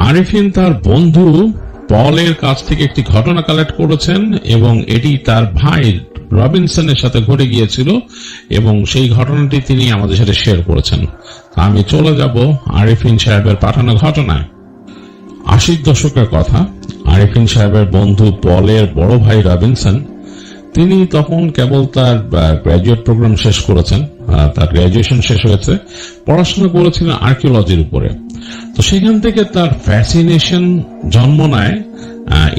আরিফিন তার বন্ধু পলের কাছ থেকে একটি ঘটনা কালেক্ট করেছেন এবং এটি তার ভাই রবিনসনের সাথে ঘটে গিয়েছিল এবং সেই ঘটনাটি তিনি আমাদের সাথে শেয়ার করেছেন। আমি চলে যাব আরিফিন সাহেবের পাঠানো ঘটনায়। 80 দশকের কথা। আরিফিন সাহেবের বন্ধু পলের বড় ভাই রবিনসন, তিনি তখন কেবল তার গ্র্যাজুয়েট প্রোগ্রাম শেষ করেছেন, তার গ্র্যাজুয়েশন শেষ হয়েছে, পড়াশোনা করেছিলেন আর্কিওলজির উপরে। তো সেখান থেকে তার ফ্যাসিনেশন জন্ম নেয়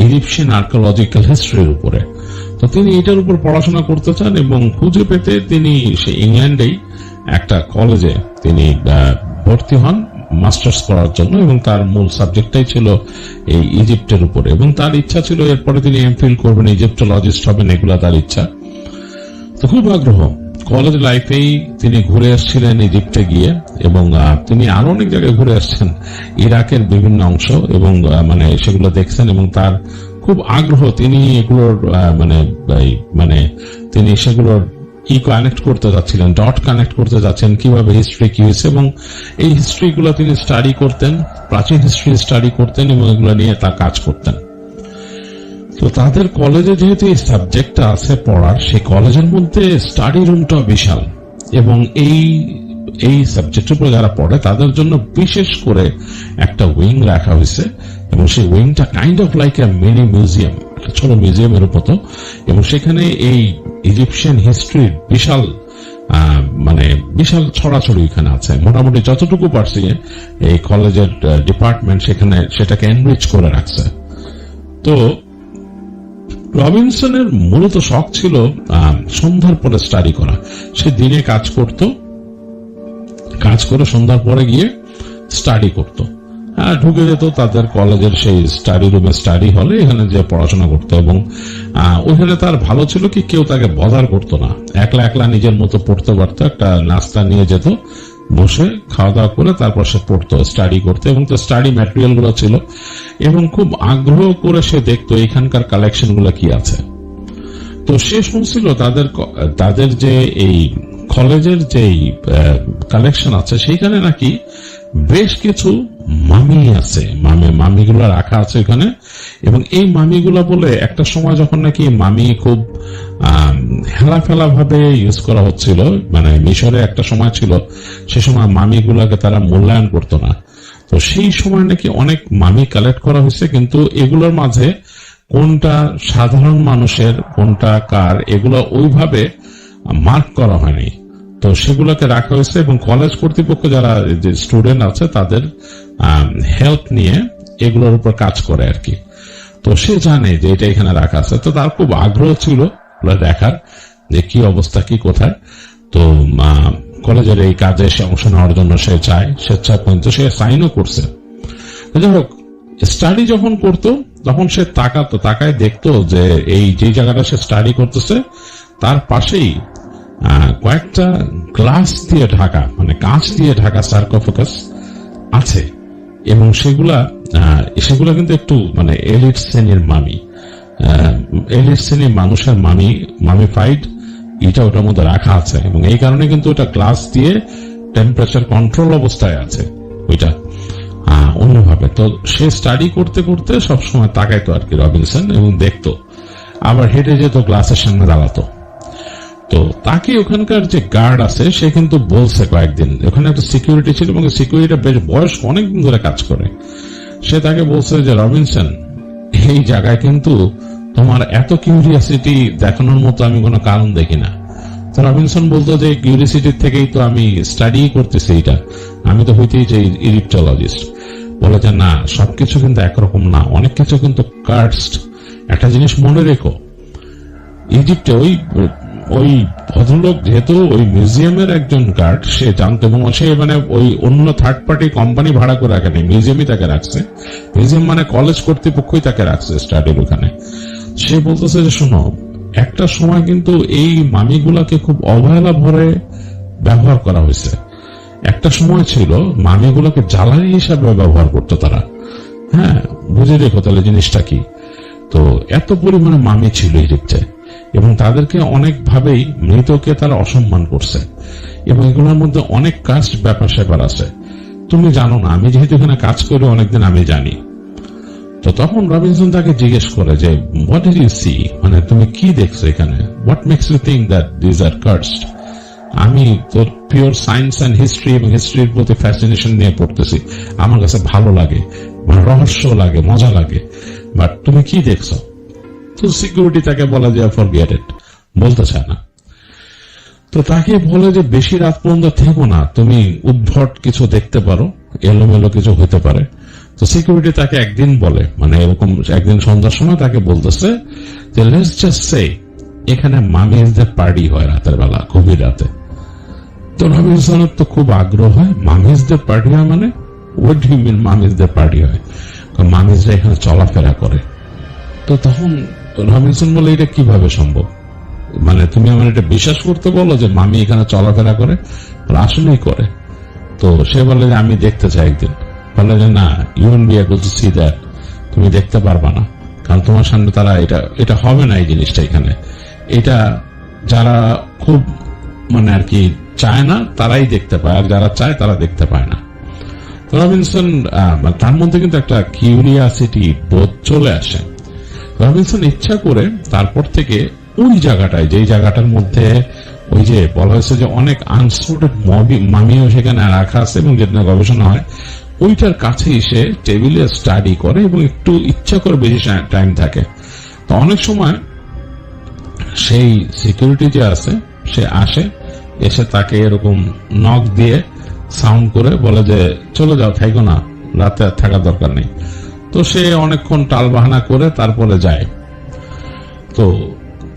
ইজিপশিয়ান আর্কিওলজিক্যাল হিস্ট্রির উপরে। তো তিনি এটার উপর পড়াশোনা করতে চান এবং খুঁজে পেতে তিনি সেই ইংল্যান্ডেই একটা কলেজে তিনি ভর্তি হন মাস্টার্স করার জন্য, এবং তার মূল সাবজেক্টটাই ছিল এই ইজিপ্টের উপরে, এবং তার ইচ্ছা ছিল এরপরে তিনি এমফিল করবেন, ইজিপ্টোলজিস্ট হবেন, এগুলা তার ইচ্ছা। তো খুব আগ্রহ। কলেজ লাইফেই তিনি ঘুরে আসছিলেন ইজিপ্টে গিয়ে, এবং তিনি আরো অনেক জায়গায় ঘুরে আসছেন, ইরাকের বিভিন্ন অংশ, এবং মানে সেগুলো দেখছেন, এবং তার খুব আগ্রহ। তিনি এগুলোর মানে তিনি সেগুলোর কানেক্ট করতে যাচ্ছিলেন, ডট কানেক্ট করতে যাচ্ছেন, কিভাবে হিস্ট্রি কি হয়েছে, এবং এই হিস্ট্রি গুলো তিনি স্টাডি করতেন, প্রাচীন হিস্ট্রি স্টাডি করতেন এবং এগুলো নিয়ে তা কাজ করতেন। তো তাদের কলেজে যেহেতু এই সাবজেক্টটা আছে পড়ার, সেই কলেজের মধ্যে স্টাডি রুমটা বিশাল, এবং এই সাবজেক্টের উপরে যারা পড়ে তাদের জন্য বিশেষ করে একটা উইং রাখা হয়েছে, এবং সেই উইংটা kind of like a mini museum, একটা ছোট মিউজিয়ামের মতো, এবং সেখানে এই ইজিপশিয়ান হিস্ট্রির বিশাল বিশাল ছড়াছড়ি এখানে আছে। মোটামুটি যতটুকু পারছি এই কলেজের ডিপার্টমেন্ট সেখানে সেটাকে এনরিচ করে রাখছে। তো রবিনসনের মূলত শখ ছিল সন্ধ্যার পরে স্টাডি করা। সে দিনে কাজ করে সন্ধ্যার পরে গিয়ে স্টাডি করত, ঢুকে যেত তাদের কলেজের সেই স্টাডি রুমে, স্টাডি হলে, এখানে যে পড়াশোনা করতো। এবং ওইখানে তার ভালো ছিল কি, কেউ তাকে বদার করতো না, একলা একলা নিজের মতো পড়তে পারতো। একটা নাস্তা নিয়ে যেত, বসে খাওয়া দাওয়া করে তারপর সে পড়তো, স্টাডি করতো, এবং তার স্টাডি ম্যাটেরিয়াল গুলো ছিল, এবং খুব আগ্রহ করে সে দেখতো এখানকার কালেকশন গুলো কি আছে। তো সে শুনছিল তাদের যে এই কলেজের যে কালেকশন আছে সেইখানে নাকি বেশ কিছু মামি আছে, মামিগুলো রাখা আছে এখানে। এবং এই মামিগুলো বলে একটা সময় যখন নাকি মামি খুব হেলাফেলা ভাবে ইউজ করা হচ্ছিল, মানে মিশরে একটা সময় ছিল, সে সময় মামিগুলোকে তারা মূল্যায়ন করতো না। তো সেই সময় নাকি অনেক মামি কালেক্ট করা হয়েছে, কিন্তু এগুলোর মাঝে কোনটা সাধারণ মানুষের, কোনটা কার, এগুলো ওইভাবে মার্ক করা হয়নি। তো সেগুলোকে রাখা হয়েছে, এবং কলেজ কর্তৃপক্ষ যারা যে স্টুডেন্ট আছে তাদের হেল্প নিয়ে এগুলোর উপর কাজ করে আর কি। তো সে জানে যে এটা এখানে রাখা আছে, তো তার খুব আগ্রহ ছিল দেখার যে কি অবস্থা, কি কোথায়। তো কলেজের এই কাজে সে অংশ নেওয়ার জন্য সে চায়, স্বেচ্ছায় পর্যন্ত সে সাইনও করছে। যাই হোক, স্টাডি যখন করতো তখন সে তাকায় দেখতো যে এই যে জায়গাটা সে স্টাডি করতেছে তার পাশেই কয়েকটা গ্লাস দিয়ে ঢাকা, মানে কাঁচ দিয়ে ঢাকা সার্কোফাগাস আছে, এবং সেগুলা কিন্তু একটু মানে এলিট শ্রেণীর মামি, এলিট শ্রেণীর মানুষের মামিফাইড এটা ওটার মধ্যে রাখা আছে, এবং এই কারণে কিন্তু ওটা গ্লাস দিয়ে টেম্পারেচার কন্ট্রোল অবস্থায় আছে ওইটা অন্যভাবে। তো সে স্টাডি করতে করতে সবসময় তাকাইতো আর কি রবিনসন, এবং দেখতো, আবার হেঁটে যেত গ্লাসের সামনে দাঁড়াতো। তো তাকে ওখানকার যে গার্ড আছে সে কিন্তু বলছে কয়েকদিন, ওখানে একটা সিকিউরিটি ছিল, এবং সিকিউরিটি বেশ বয়স অনেকদিন ধরে কাজ করে। সে তাকে বলছে যে রবিনসন, এই জায়গায় কিন্তু তোমার এত কিউরিয়াসিটি দেখানোর মতো আমি কোনো কারণ দেখি না। তো রবিনসন বলতো যে কিউরিয়াসিটির থেকেই তো আমি স্টাডি করতেছি, এটা আমি তো হইতেই চাই ইজিপ্টোলজিস্ট। বলে যে না, সবকিছু কিন্তু একরকম না, অনেক কিছু কিন্তু কার্সড। একটা জিনিস মনে রেখো, ইজিপ্টে ওই ভদ্রলোক যেহেতু ওই মিউজিয়ামের একজন গার্ড, সে জানতো, এবং সে মানে ওই অন্য থার্ড পার্টি কোম্পানি ভাড়া করে রাখেনি, মিউজিয়ামই তাকে রাখছে। মিউজিয়াম মানে কলেজ কর্তৃপক্ষই তাকে রাখছে স্টাডির ওখানে। সে বলতেছে যে শোনো, একটা সময় কিন্তু এই মামিগুলাকে খুব অবহেলা ভরে ব্যবহার করা হয়েছে। একটা সময় ছিল মামিগুলোকে জ্বালানি হিসাবে ব্যবহার করতো তারা। হ্যাঁ, বুঝে রেখো তাহলে জিনিসটা কি। তো এত পরিমাণে মামি ছিল ইজিপ্টে, এবং তাদেরকে অনেকভাবেই মৃতকে তারা অসম্মান করছে, এবং এগুলোর মধ্যে অনেক কাস্ট ব্যাপার স্যাপার আছে। তুমি জানো না, আমি যেহেতু এখানে কাজ করি অনেকদিন, আমি জানি। তো তখন রবিনসন তাকে জিজ্ঞেস করে যে হোয়াট ডিড ইউ সি, মানে তুমি কি দেখছো এখানে, what makes you think that these are cursed. আমি তোর পিওর সায়েন্স অ্যান্ড হিস্ট্রি এবং হিস্ট্রির প্রতি ফ্যাসিনেশন নিয়ে পড়তেছি, আমার কাছে ভালো লাগে, রহস্য লাগে, মজা লাগে, বাট তুমি কি দেখছো? তো সিকিউরিটি তাকে বলে যে ফরগেট ইট, বলতে চায় না। তো তাকে বলে যে বেশি রাত পর্যন্ত থেকো না, তুমি উদ্ভট কিছু দেখতে পারো, এলোমেলো কিছু হতে পারে। তো সিকিউরিটি তাকে একদিন বলে, মানে এরকম একদিন সন্ধ্যার সময় তাকে বলতেছে যে লেটস জাস্ট সে এখানে মামিজদের পার্টি হয় রাতের বেলা, গভীর রাতে। তো রবিনসনের তো খুব আগ্রহ হয়, মামিজদের পার্টি হয় মানে হোয়াট ডু ইউ মিন মামিজদের পার্টি হয়? মামিজরা এখানে চলাফেরা করে। তো তখন রবিনসন বলে এটা কিভাবে সম্ভব, মানে তুমি আমার এটা বিশ্বাস করতে বলো যে মামি এখানে চলাফেরা করে? আসলেই করে। তো সে বলে যে আমি দেখতে চাই একদিন। বলে যে না, you won't be able to see that, তুমি দেখতে পারবা না, কারণ তোমার সামনে তারা এটা হবে না এই জিনিসটা এখানে। এটা যারা খুব মানে আর কি চায় না তারাই দেখতে পায়, আর যারা চায় তারা দেখতে পায় না। তো রবিনসন তার মধ্যে কিন্তু একটা কিউরিয়াসিটি বোধ চলে আসে। রবিনসন ইচ্ছা করে তারপর থেকে ওই জায়গাটায়, যেই জায়গাটার মধ্যে ওই যে বলা হয়েছে যে অনেক আনসর্টেড মামিও সেখানে রাখা আছে এবং যেটা গবেষণা হয়, ওইটার কাছেই সে টেবিলে স্টাডি করে এবং একটু ইচ্ছা করে বেশি টাইম থাকে। তো অনেক সময় সেই সিকিউরিটি যে আছে সে আসে, এসে তাকে এরকম নক দিয়ে সাউন্ড করে বলে যে চলে যাও, থাইকো না, রাতে আর থাকার দরকার নেই। তো সে অনেকক্ষণ টাল বাহানা করে তারপরে যায়। তো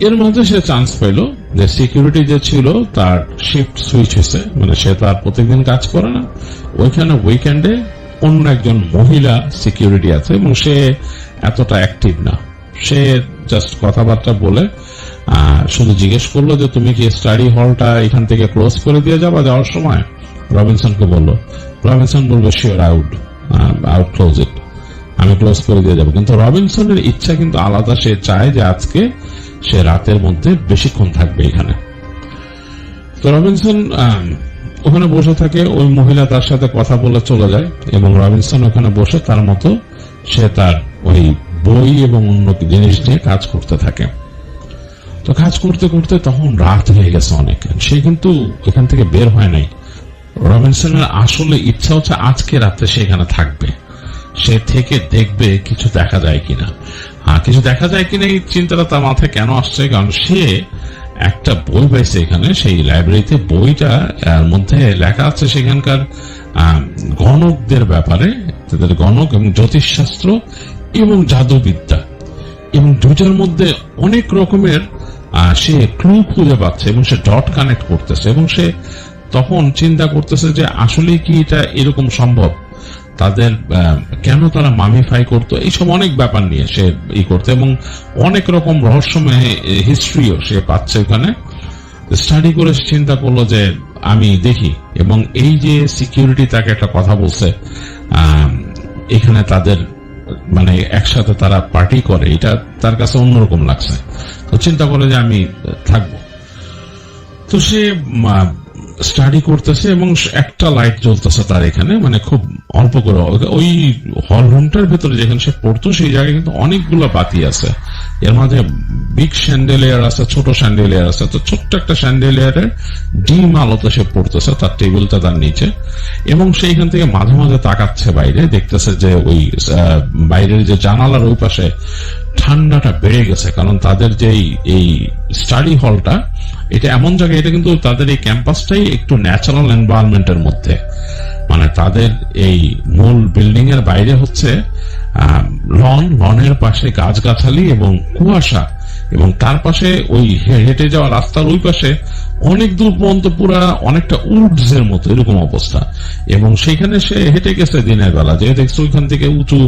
এর মধ্যে সে চান্স পেল যে সিকিউরিটি যে ছিল তার শিফট সুইচ হয়েছে, মানে সে তো আর প্রত্যেকদিন কাজ করে না, ওইখানে উইকেন্ডে অন্য একজন মহিলা সিকিউরিটি আছে এবং সে এতটা অ্যাক্টিভ না। সে জাস্ট কথাবার্তা বলে শুধু জিজ্ঞেস করলো যে তুমি কি স্টাডি হলটা এখান থেকে ক্লোজ করে দিয়ে যাবা যাওয়ার সময়? রবিনসনকে বললো। রবিনসন বলবে শিওর, আউট ক্লোজ ইট, আমি ক্লোজ করে দিয়ে যাবো। কিন্তু রবিনসনের ইচ্ছা কিন্তু আলাদা, সে চায় যে আজকে সে রাতের মধ্যে বেশিক্ষণ থাকবে এখানে। তো রবিনসন ওখানে বসে থাকে, ওই মহিলা তার সাথে কথা বলে চলে যায় এবং রবিনসন ওখানে বসে তার মতো সে তার ওই বই এবং অন্য জিনিস নিয়ে কাজ করতে থাকে। তো কাজ করতে করতে তখন রাত হয়ে গেছে অনেক, সে কিন্তু এখান থেকে বের হয় নাই। রবিনসনের আসলে ইচ্ছা হচ্ছে আজকে রাতে সে এখানে থাকবে, সে থেকে দেখবে কিছু দেখা যায় কিনা। কিছু দেখা যায় কিনা এই চিন্তাটা তার মাথায় কেন আসছে, কারণ সে একটা বই পাইছে এখানে, সেই লাইব্রেরিতে। বইটা মধ্যে লেখা আছে সেখানকার গণকদের ব্যাপারে, তাদের গণক এবং জ্যোতিষশাস্ত্র এবং জাদুবিদ্যা, এবং দুইটার মধ্যে অনেক রকমের সে ক্লু খুঁজে পাচ্ছে এবং সে ডট কানেক্ট করতেছে। এবং সে তখন চিন্তা করতেছে যে আসলে কি এটা এরকম সম্ভব, তাদের কেন তারা মামিফাই করতো, এইসব অনেক ব্যাপার নিয়ে সে করতে, এবং অনেক রকম রহস্যময় হিস্ট্রিও সে পাচ্ছে ওখানে। স্টাডি করে চিন্তা করলো যে আমি দেখি। এবং এই যে সিকিউরিটি তাকে একটা কথা বলছে, এখানে তাদের মানে একসাথে তারা পার্টি করে, এটা তার কাছে অন্যরকম লাগছে। তো চিন্তা করে যে আমি থাকবো। তো সে স্টাডি করতেছে এবং একটা লাইট জ্বলতেছে তার এখানে, মানে খুব অল্প করে। ওই হল রুমটার ভেতরে যেখানে সে পড়তো সেই জায়গায় কিন্তু অনেকগুলো বাতি আছে, এর মাঝে বিগ স্যান্ডেলিয়ার আছে, ছোট স্যান্ডেলিয়ার আছে। তো ছোট্ট একটা স্যান্ডেলিয়ারের ডিম আলোতে সে পড়তেছে, তার টেবিলটা তার নিচে, এবং সেইখান থেকে মাঝে মাঝে তাকাচ্ছে বাইরে, দেখতেছে যে ওই বাইরের যে জানালার ওই পাশে ঠান্ডাটা বেড়ে গেছে, কারণ তাদের যে এই স্টাডি হলটা, এটা এমন জায়গায়, এটা কিন্তু তাদের এই ক্যাম্পাসটাই একটু ন্যাচারাল এনভায়রনমেন্টের মধ্যে, মানে তাদের এই মূল বিল্ডিং এর বাইরে হচ্ছে লনের পাশে গাছগাছালি এবং কুয়াশা, এবং তার পাশে ওই হেঁটে যাওয়া রাস্তার ওই পাশে অনেক দূর পর্যন্ত পুরা অনেকটা উডস এর মতো এরকম অবস্থা। এবং সেখানে সে হেঁটে গেছে দিনের বেলা, যে দেখছো ওইখান থেকে উঁচু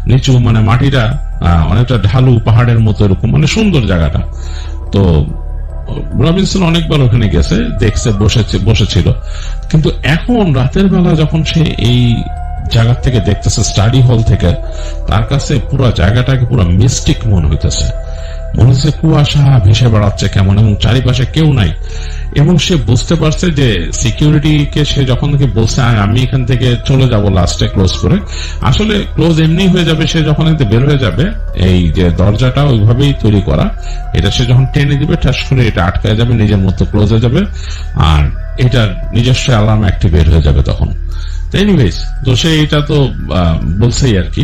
নিচু, মানে মাটিটা অনেকটা ঢালু পাহাড়ের মতো এরকম, মানে সুন্দর জায়গাটা। তো রবিনসন অনেকবার ওখানে গেছে, দেখছে, বসেছিল। কিন্তু এখন রাতের বেলা যখন সে এই জায়গা থেকে দেখতেছে, স্টাডি হল থেকে, তার কাছে পুরো জায়গাটাকে পুরো মিস্টিক মনে হইতেছে, মনে হচ্ছে কুয়াশা ভেসে বেড়াচ্ছে কেমন, এবং চারিপাশে কেউ নাই। এবং সে বুঝতে পারছে যে সিকিউরিটিকে সে যখন থেকে বলছে আমি এখান থেকে চলে যাব লাস্টে ক্লোজ করে, আসলে ক্লোজ এমনি হয়ে যাবে, সে যখন বের হয়ে যাবে, এই যে দরজাটা ওইভাবেই তৈরি করা, এটা সে যখন টেনে দিবে ঠাস করে এটা আটকায় যাবে, নিজের মতো ক্লোজ হয়ে যাবে, আর এটার নিজস্ব অ্যালার্ম অ্যাক্টিভেট হয়ে যাবে তখন। এনিওয়েজ, তো সে এটা তো বলছেই আর কি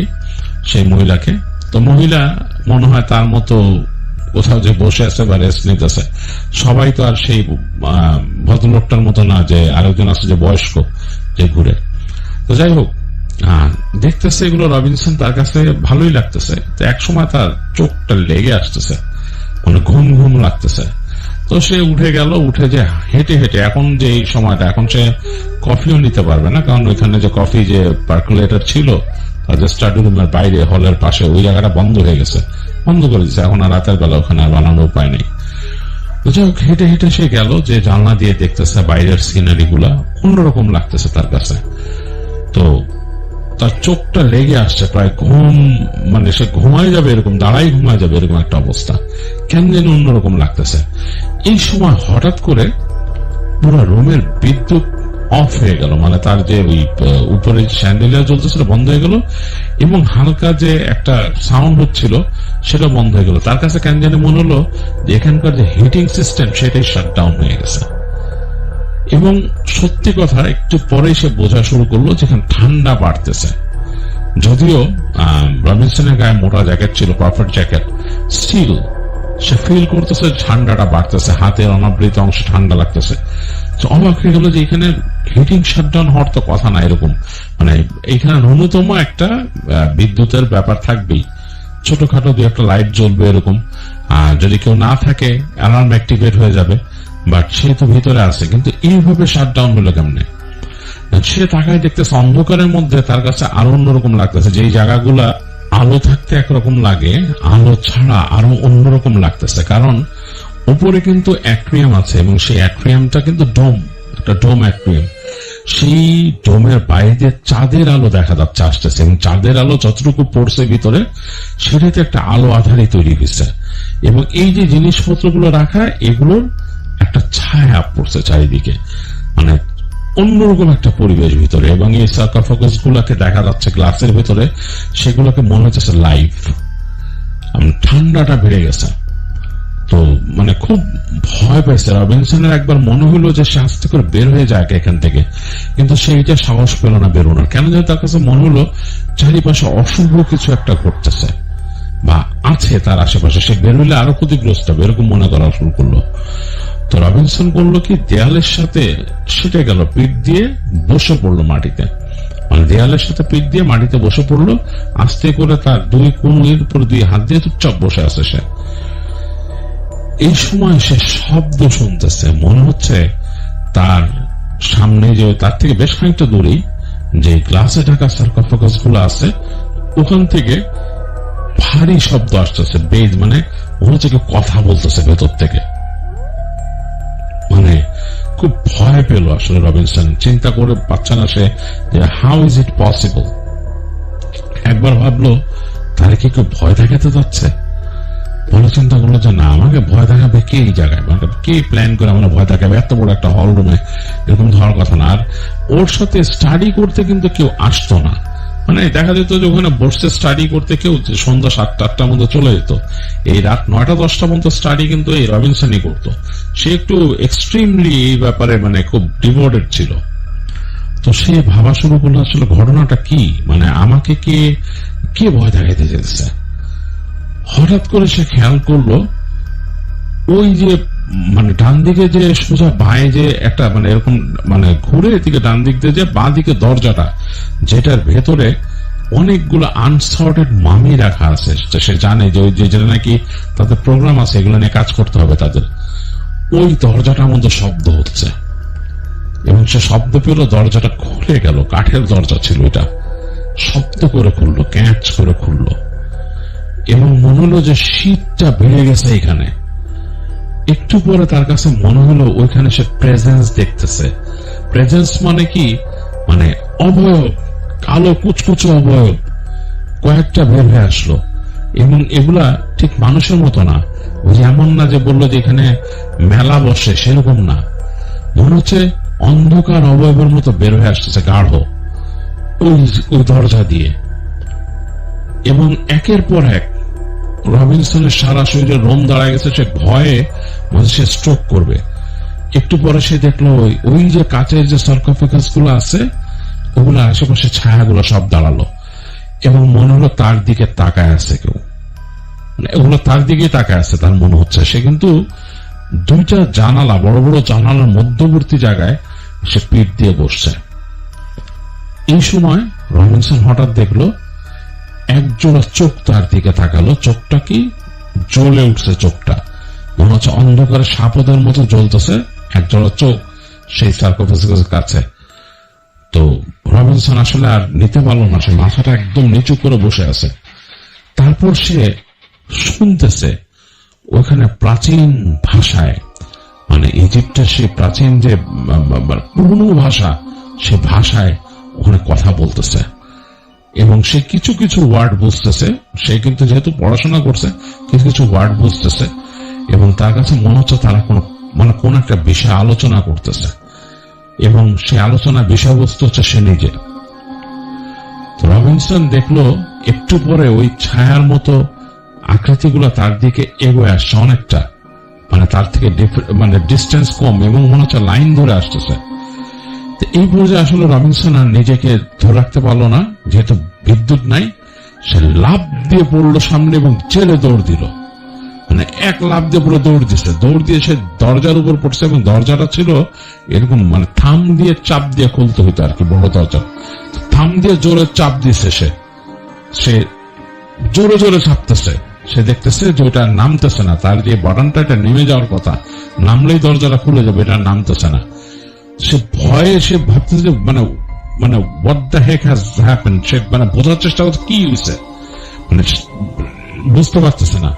সেই মহিলাকে। তো মহিলা মনে হয় তার মতো কোথাও যে বসে আছে বা রেস্ট নিতেছে। সবাই তো আর সেই ভদ্রলোকটার মতো না যে আরেকজন আছে যে বয়স্ক যে ঘুরে। তো যাই হোক, দেখতেছে এগুলো রবিনসন, তার কাছে ভালোই লাগতেছে। তো এক সময় তার চোখটা লেগে আসতেছে, মানে ঘুম ঘুম লাগতেছে। তো সে উঠে গেল, উঠে যে হেঁটে হেঁটে, এখন যে এই সময়টা, এখন সে কফিও নিতে পারবে না, কারণ ওইখানে যে কফি যে পার্কুলেটর ছিল তাদের স্টাডি রুমের বাইরে হলের পাশে, ওই জায়গাটা বন্ধ হয়ে গেছে, বন্ধ করে দিচ্ছে। এখন আর রাতের বেলা ওখানে আর বানানোর উপায় নেই। তো যাই হোক, হেঁটে হেঁটে সে গেল, যে জানলা দিয়ে দেখতেছে বাইরের সিনারি গুলা অন্যরকম লাগতেছে তার কাছে। তো তার চোখটা লেগে আসছে, প্রায় ঘুম, মানে সে ঘুমায় যাবে এরকম, দাঁড়াই ঘুমায় যাবে এরকম একটা অবস্থা, কেন যেন অন্যরকম লাগতেছে। এই সময় হঠাৎ করে পুরো রুমের বিদ্যুৎ অফ হয়ে গেল, মানে তার যে ওই উপরে স্যান্ডেলিয়ার জ্বলতেছিল বন্ধ হয়ে গেল, এবং হালকা যে একটা সাউন্ড হচ্ছিল সেটা বন্ধ হয়ে গেল। তার কাছে কেন জানি মনে হলো যে এখানকার যে হিটিং সিস্টেম সেটাই শাটডাউন হয়ে গেছে। এবং সত্যি কথা, একটু পরে সে বোঝা শুরু করলো যেখানে ঠান্ডা বাড়তেছে। যদিও রবিনসনের গায়ে মোটা জ্যাকেট ছিল, পারফেক্ট জ্যাকেট, স্টিল সে ফিল করতেছে ঠান্ডাটা বাড়তেছে, হাতের অনাবৃত অংশে ঠান্ডা লাগতেছে। অবাক হয়ে গেল যে এখানে হিটিং শাটডাউন হওয়ার তো কথা না এরকম, মানে এখানে ন্যূনতম একটা বিদ্যুতের ব্যাপার থাকবেই, ছোটখাটো দু একটা লাইট জ্বলবে এরকম, যদি কেউ না থাকে অ্যালার্ম অ্যাক্টিভেট হয়ে যাবে, বাট সে তো ভিতরে আছে, কিন্তু এইভাবে শাটডাউন হলো কেমনে? সে তাকায় দেখতেছে অন্ধকারের মধ্যে তার কাছে আরো অন্যরকম লাগতেছে, যেই জায়গাগুলা আলো থাকতে একরকম লাগে, আলো ছাড়া আরো অন্যরকম লাগতেছে। কারণ উপরে কিন্তু অ্যাকুয়ারিয়াম আছে, এবং সেই অ্যাকুয়ারিয়ামটা কিন্তু ডোম, একটা ডোম অ্যাকুয়ারিয়াম। সেই ডোমের বাইরে চাঁদের আলো দেখা যাচ্ছে আসতেছে, এবং চাঁদের আলো যতটুকু পড়ছে ভিতরে সেটাতে একটা আলো আধারে তৈরি হয়েছে। এবং এই যে জিনিসপত্রগুলো রাখা, এগুলোর একটা ছায়া পড়ছে চারিদিকে, মানে অন্যরকম একটা পরিবেশ ভিতরে। এবং এই সার্কোফাগাস গুলাকে দেখা যাচ্ছে গ্লাসের ভিতরে, সেগুলোকে মনে হচ্ছে লাইভ। ঠান্ডাটা বেড়ে গেছে, তো মানে খুব ভয় পাইছে রবিনসনের। একবার মনে হলো যে সে আস্তে করে বের হয়ে যায় এখান থেকে, কিন্তু সেইটা সাহস পেল না বেরোনোর। কেন যেন তার কাছে মনে হলো চারিপাশে অশুভ কিছু একটা ঘটতেছে বা আছে তার আশেপাশে, সে বের হলে আরো ক্ষতিগ্রস্ত হবে এরকম মনে করা শুরু করলো। তো রবিনসন করলো কি, দেয়ালের সাথে সেটে গেল, পিঠ দিয়ে বসে পড়লো মাটিতে, মানে দেয়ালের সাথে পিঠ দিয়ে মাটিতে বসে পড়লো। আস্তে করে তার দুই কোণের উপর দুই হাত দিয়ে চুপচাপ বসে আছে সে। এই সময় সে শব্দ শুনতেছে, মনে হচ্ছে তার সামনে, যে তার থেকে বেশ খানিকটা দূরেই যে গ্লাসে ঢাকা সার্কোফাগাস গুলো আছে, ওখান থেকে ভারী শব্দ আসতেছে, বেজ, মানে মনে হচ্ছে কেউ কথা বলতেছে ভেতর থেকে। মানে খুব ভয় পেল আসলে রবিনসন, চিন্তা করে পাচ্ছে না সে যে হাউ ইজ ইট পসিবল। একবার ভাবলো তারা কি কেউ ভয় দেখাতে যাচ্ছে, বলে চিন্তা করলো যে না, আমাকে ভয় দেখাবে কে এই জায়গায়, মানে কে প্ল্যান করে আমরা ভয় দেখাবে, এত বড় একটা হল রুমে এরকম ধরার কথা না। আর ওর সাথে স্টাডি করতে কিন্তু কেউ আসতো না, মানে দেখা যেত যে ওখানে বসতে স্টাডি করতে কেউ সন্ধ্যা 7-8টার মধ্যে চলে যেত, এই রাত 9টা-10টা পর্যন্ত স্টাডি কিন্তু এই রবিনসনই করতো। সে একটু এক্সট্রিমলি এই ব্যাপারে মানে খুব ডিভোটেড ছিল। তো সে ভাবা শুরু করলো আসলে ঘটনাটা কি, মানে আমাকে কে ভয় দেখাইতে যেতেছে। হঠাৎ করে সে খেয়াল করলো ওই যে মানে ডান দিকে যে সোজা বাঁয়ে যে একটা মানে এরকম মানে ঘুরে এদিকে ডান দিক দিয়ে যে বাঁ দিকে দরজাটা, যেটার ভেতরে অনেকগুলো আনসর্টেড মামি রাখা আছে। সে জানে যে ওই যেটা নাকি তাদের প্রোগ্রাম আছে, এগুলো নিয়ে কাজ করতে হবে তাদের। ওই দরজাটার মধ্যে শব্দ হচ্ছে এবং সে শব্দ পেল, দরজাটা খুলে গেল। কাঠের দরজা ছিল, এটা শব্দ করে খুললো, ক্যাচ করে খুললো এবং মনে হলো যে শীতটা বেড়ে গেছে এখানে। একটু পরে তার কাছে মনে হলো ওইখানে সে প্রেজেন্স দেখতেছে। প্রেজেন্স মানে কি, মানে অবয়ব, কালো কুচকুচো অবয়ব কয়েকটা বের হয়ে আসলো এবং এগুলা ঠিক মানুষের মতো না। ওই এমন না যে বললো যে এখানে মেলা বসে, সেরকম না। মনে হচ্ছে অন্ধকার অবয়বের মতো বের হয়ে আসতেছে গাঢ় ওই দরজা দিয়ে। এবং একের পর এক রবিনসনের সারা শরীরে রোম দাঁড়ায় গেছে। সে ভয়ে সে স্ট্রোক করবে। একটু পরে সে দেখলো ওই যে কাচের যে সার্কোফেগাস গুলো আছে, ওগুলো আশেপাশে ছায়াগুলো সব দাঁড়ালো এবং মনে হলো তার দিকে তাকায় আছে কেউ, মানে ওগুলো তার দিকে তাকায় আছে তার মনে হচ্ছে। সে কিন্তু দুইটা জানালা, বড় বড় জানালার মধ্যবর্তী জায়গায় সে পিঠ দিয়ে বসছে। এই সময় রবিনসন হঠাৎ দেখলো একজোড়া চোখ তার দিকে তাকালো। চোখটা কি জ্বলে উঠছে, চোখটা মনে হচ্ছে অন্ধকারে সাপদের মতো জ্বলতেছে। একজোড়া চোখ সেই সার্কোফেগাসের কাছে। তো রবিনসন আসলে আর নিতে পারলো না, সে মাথাটা একদম নিচু করে বসে আছে। তারপর সে শুনতেছে ওখানে প্রাচীন ভাষায়, মানে ইজিপ্টের সে প্রাচীন যে পুরনো ভাষা, সে ভাষায় ওখানে কথা বলতেছে এবং সে কিছু কিছু ওয়ার্ড বুঝতেছে। সে কিন্তু যেহেতু পড়াশোনা করছে, কিছু কিছু ওয়ার্ড বুঝতেছে এবং তার কাছে মনে হচ্ছে তারা কোন একটা বিষয় আলোচনা করতেছে এবং সে আলোচনার বিষয়বস্তু হচ্ছে সে নিজে। রবিনসন দেখলো একটু পরে ওই ছায়ার মতো আকৃতিগুলো তার দিকে এগোয় আসছে অনেকটা, মানে তার থেকে মানে ডিস্টেন্স কম এবং মনে হচ্ছে লাইন ধরে আসতেছে। এই পর্যায়ে আসলে রবিনসন আর নিজেকে ধরে রাখতে পারলো না, যেহেতু বিদ্যুৎ নাই। সে লাফ দিয়ে পড়লো সামনে এবং জেলে দৌড় দিল, মানে এক লাফ দিয়ে পুরো দৌড় দিচ্ছে। দৌড় দিয়ে সে দরজার উপর পড়ছে এবং দরজাটা ছিল এরকম মানে থাম দিয়ে চাপ দিয়ে খুলতে হইতো আর কি, বড় দরজা। থাম দিয়ে জোরে চাপ দিচ্ছে সে জোরে জোরে চাপতেছে। সে দেখতেছে যে ওটা নামতেছে না, তার যে বাটনটা এটা নেমে যাওয়ার কথা, নামলেই দরজাটা খুলে যাবে, এটা নামতেছে না। সে ভয়ে সে ভাবতেছে মানে what the heck has happened, সে মানে বোঝার চেষ্টা করছে কি হয়েছে, মানে বুঝতে পারতেছে না।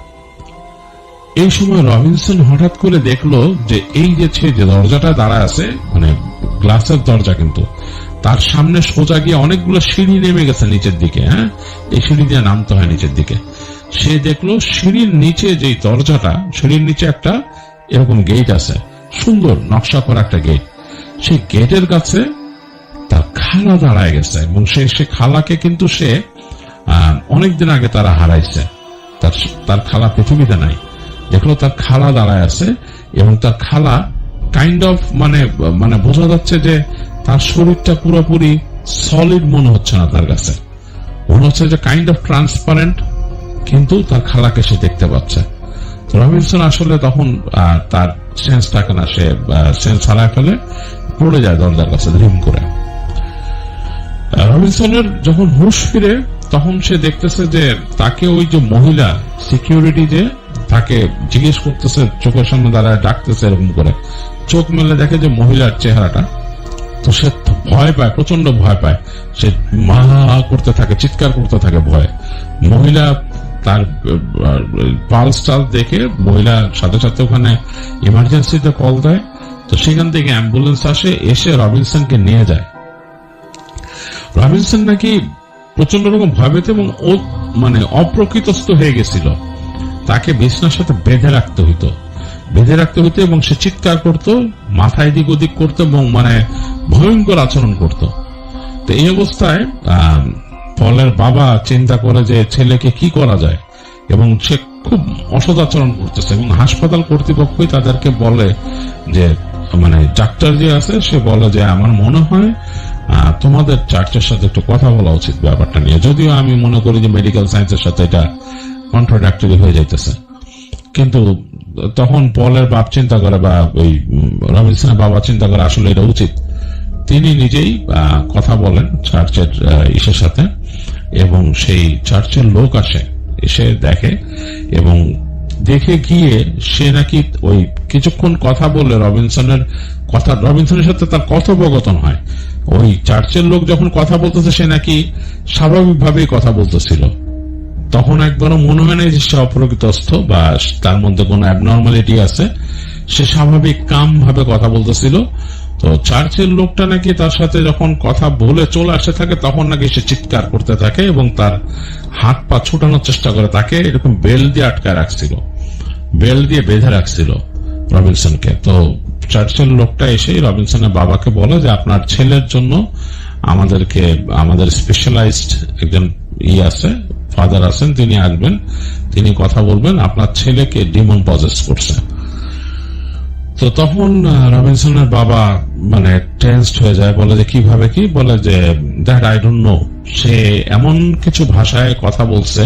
এই সময় রবিনসন হঠাৎ করে দেখলো যে এই যে দরজাটা দাঁড়ায় আছে, মানে গ্লাসের দরজা, কিন্তু তার সামনে সোজা গিয়ে অনেকগুলো সিঁড়ি নেমে গেছে নিচের দিকে। হ্যাঁ, এই সিঁড়ি দিয়ে নামতে হয় নিচের দিকে। সে দেখলো সিঁড়ির নিচে যে দরজাটা, সিঁড়ির নিচে একটা এরকম গেট আছে, সুন্দর নকশা করা একটা গেট। সেই গেটের কাছে তার খালা দাঁড়ায় গেছে এবং সে খালাকে কিন্তু সে অনেকদিন আগে তারা হারাইছে। তার খালা পৃথিবীতে নাই। দেখলো তার খালা দাঁড়ায় আছে এবং তার খালা কাইন্ড অফ মানে বোঝা যাচ্ছে যে তার শরীরটা পুরোপুরি সলিড মনে হচ্ছে না, তার কাছে মনে হচ্ছে যে কাইন্ড অফ ট্রান্সপারেন্ট, কিন্তু তার খালাকে সে দেখতে পাচ্ছে। তো রবিনসন আসলে তখন তার সেন্স থাকে না, সে সেন্স হারায় ফেলে, পড়ে যায় দরজার কাছে ধ্রিম করে। রবিনসনের যখন হুঁশ ফিরে তখন সে দেখতেছে যে তাকে ওই যে মহিলা সিকিউরিটি যে তাকে জিজ্ঞেস করতেছে, চোখের সামনে দাঁড়ায় ডাকতেছে এরকম করে। চোখ মেলে দেখে যে মহিলার চেহারাটা। তো সে ভয় পায়, প্রচন্ড ভয় পায়। সে মা করতে থাকে, চিৎকার করতে থাকে ভয়ে। মহিলা তার পালস টাল দেখে মহিলার সাথে সাথে ওখানে ইমার্জেন্সিতে কল দেয়। তো সেখান থেকে অ্যাম্বুলেন্স আসে, এসে রবিনসনকে নিয়ে যায়। রবিনসন নাকি প্রচন্ড রকম ভয় পেত এবং ও মানে অপ্রকৃতস্থ হয়ে গেছিল। তাকে বিছানার সাথে বেঁধে রাখতে হইতো এবং সে চিৎকার করতো, মাথায় দিক ওদিক করতো এবং মানে ভয়ঙ্কর আচরণ করত। তো এই অবস্থায় পলের বাবা চিন্তা করে যে ছেলেকে কি করা যায়, এবং সে খুব অসৎ আচরণ করতেছে এবং হাসপাতাল কর্তৃপক্ষই তাদেরকে বলে যে মানে ডাক্তার যে আছে সে বলে যে আমার মনে হয় তোমাদের চার্চের সাথে একটু কথা বলা উচিত ব্যাপারটা নিয়ে। যদিও আমি মনে করি যে মেডিকেল সায়েন্সের সাথে এটা কন্ট্রাডাক্টরি হয়ে যাইতেছে। কিন্তু তখন পলের বাপ চিন্তা করে, বা ওই রবিনসনের বাবা চিন্তা করে আসলে এটা উচিত। তিনি নিজেই কথা বলেন চার্চের ইসের সাথে, এবং সেই চার্চের লোক আসে, এসে দেখে, এবং দেখে গিয়ে সে নাকি ওই কিছুক্ষণ কথা বলে রবিনসনের সাথে তার কথোপকথন হয়। ওই চার্চের লোক যখন কথা বলতেছে সে নাকি স্বাভাবিকভাবেই কথা বলতেছিল। তখন একবারও মনে হয় না যে সে অপ্রকৃতস্থ বা তার মধ্যে কোনো অ্যাবনর্মালিটি আছে। সে স্বাভাবিক কাম ভাবে কথা বলতেছিল। তো চার্চের লোকটা নাকি তার সাথে যখন কথা বলে চলে আসতে থাকে তখন নাকি সে চিৎকার করতে থাকে এবং তার হাত পা ছুটানোর চেষ্টা করে। তাকে এরকম বেল দিয়ে আটকায় রাখছিল, বেল দিয়ে বেঁধে রাখছিল রবিনসনকে। তো চার্চের লোকটা এসে রবিনসনের বাবাকে বলে যে আপনার ছেলের জন্য আমাদের স্পেশালাইজড একজন আছে, ফাদার আছেন, তিনি আসবেন, তিনি কথা বলবেন, আপনার ছেলেকে ডিমন পজেস করছে। তো তখন রবিনসনের বাবা মানে টেন্সড হয়ে যায়, বলে যে কিভাবে কি, বলে যে দ্যাট আই ডোন্ট নো। সে এমন কিছু ভাষায় কথা বলছে,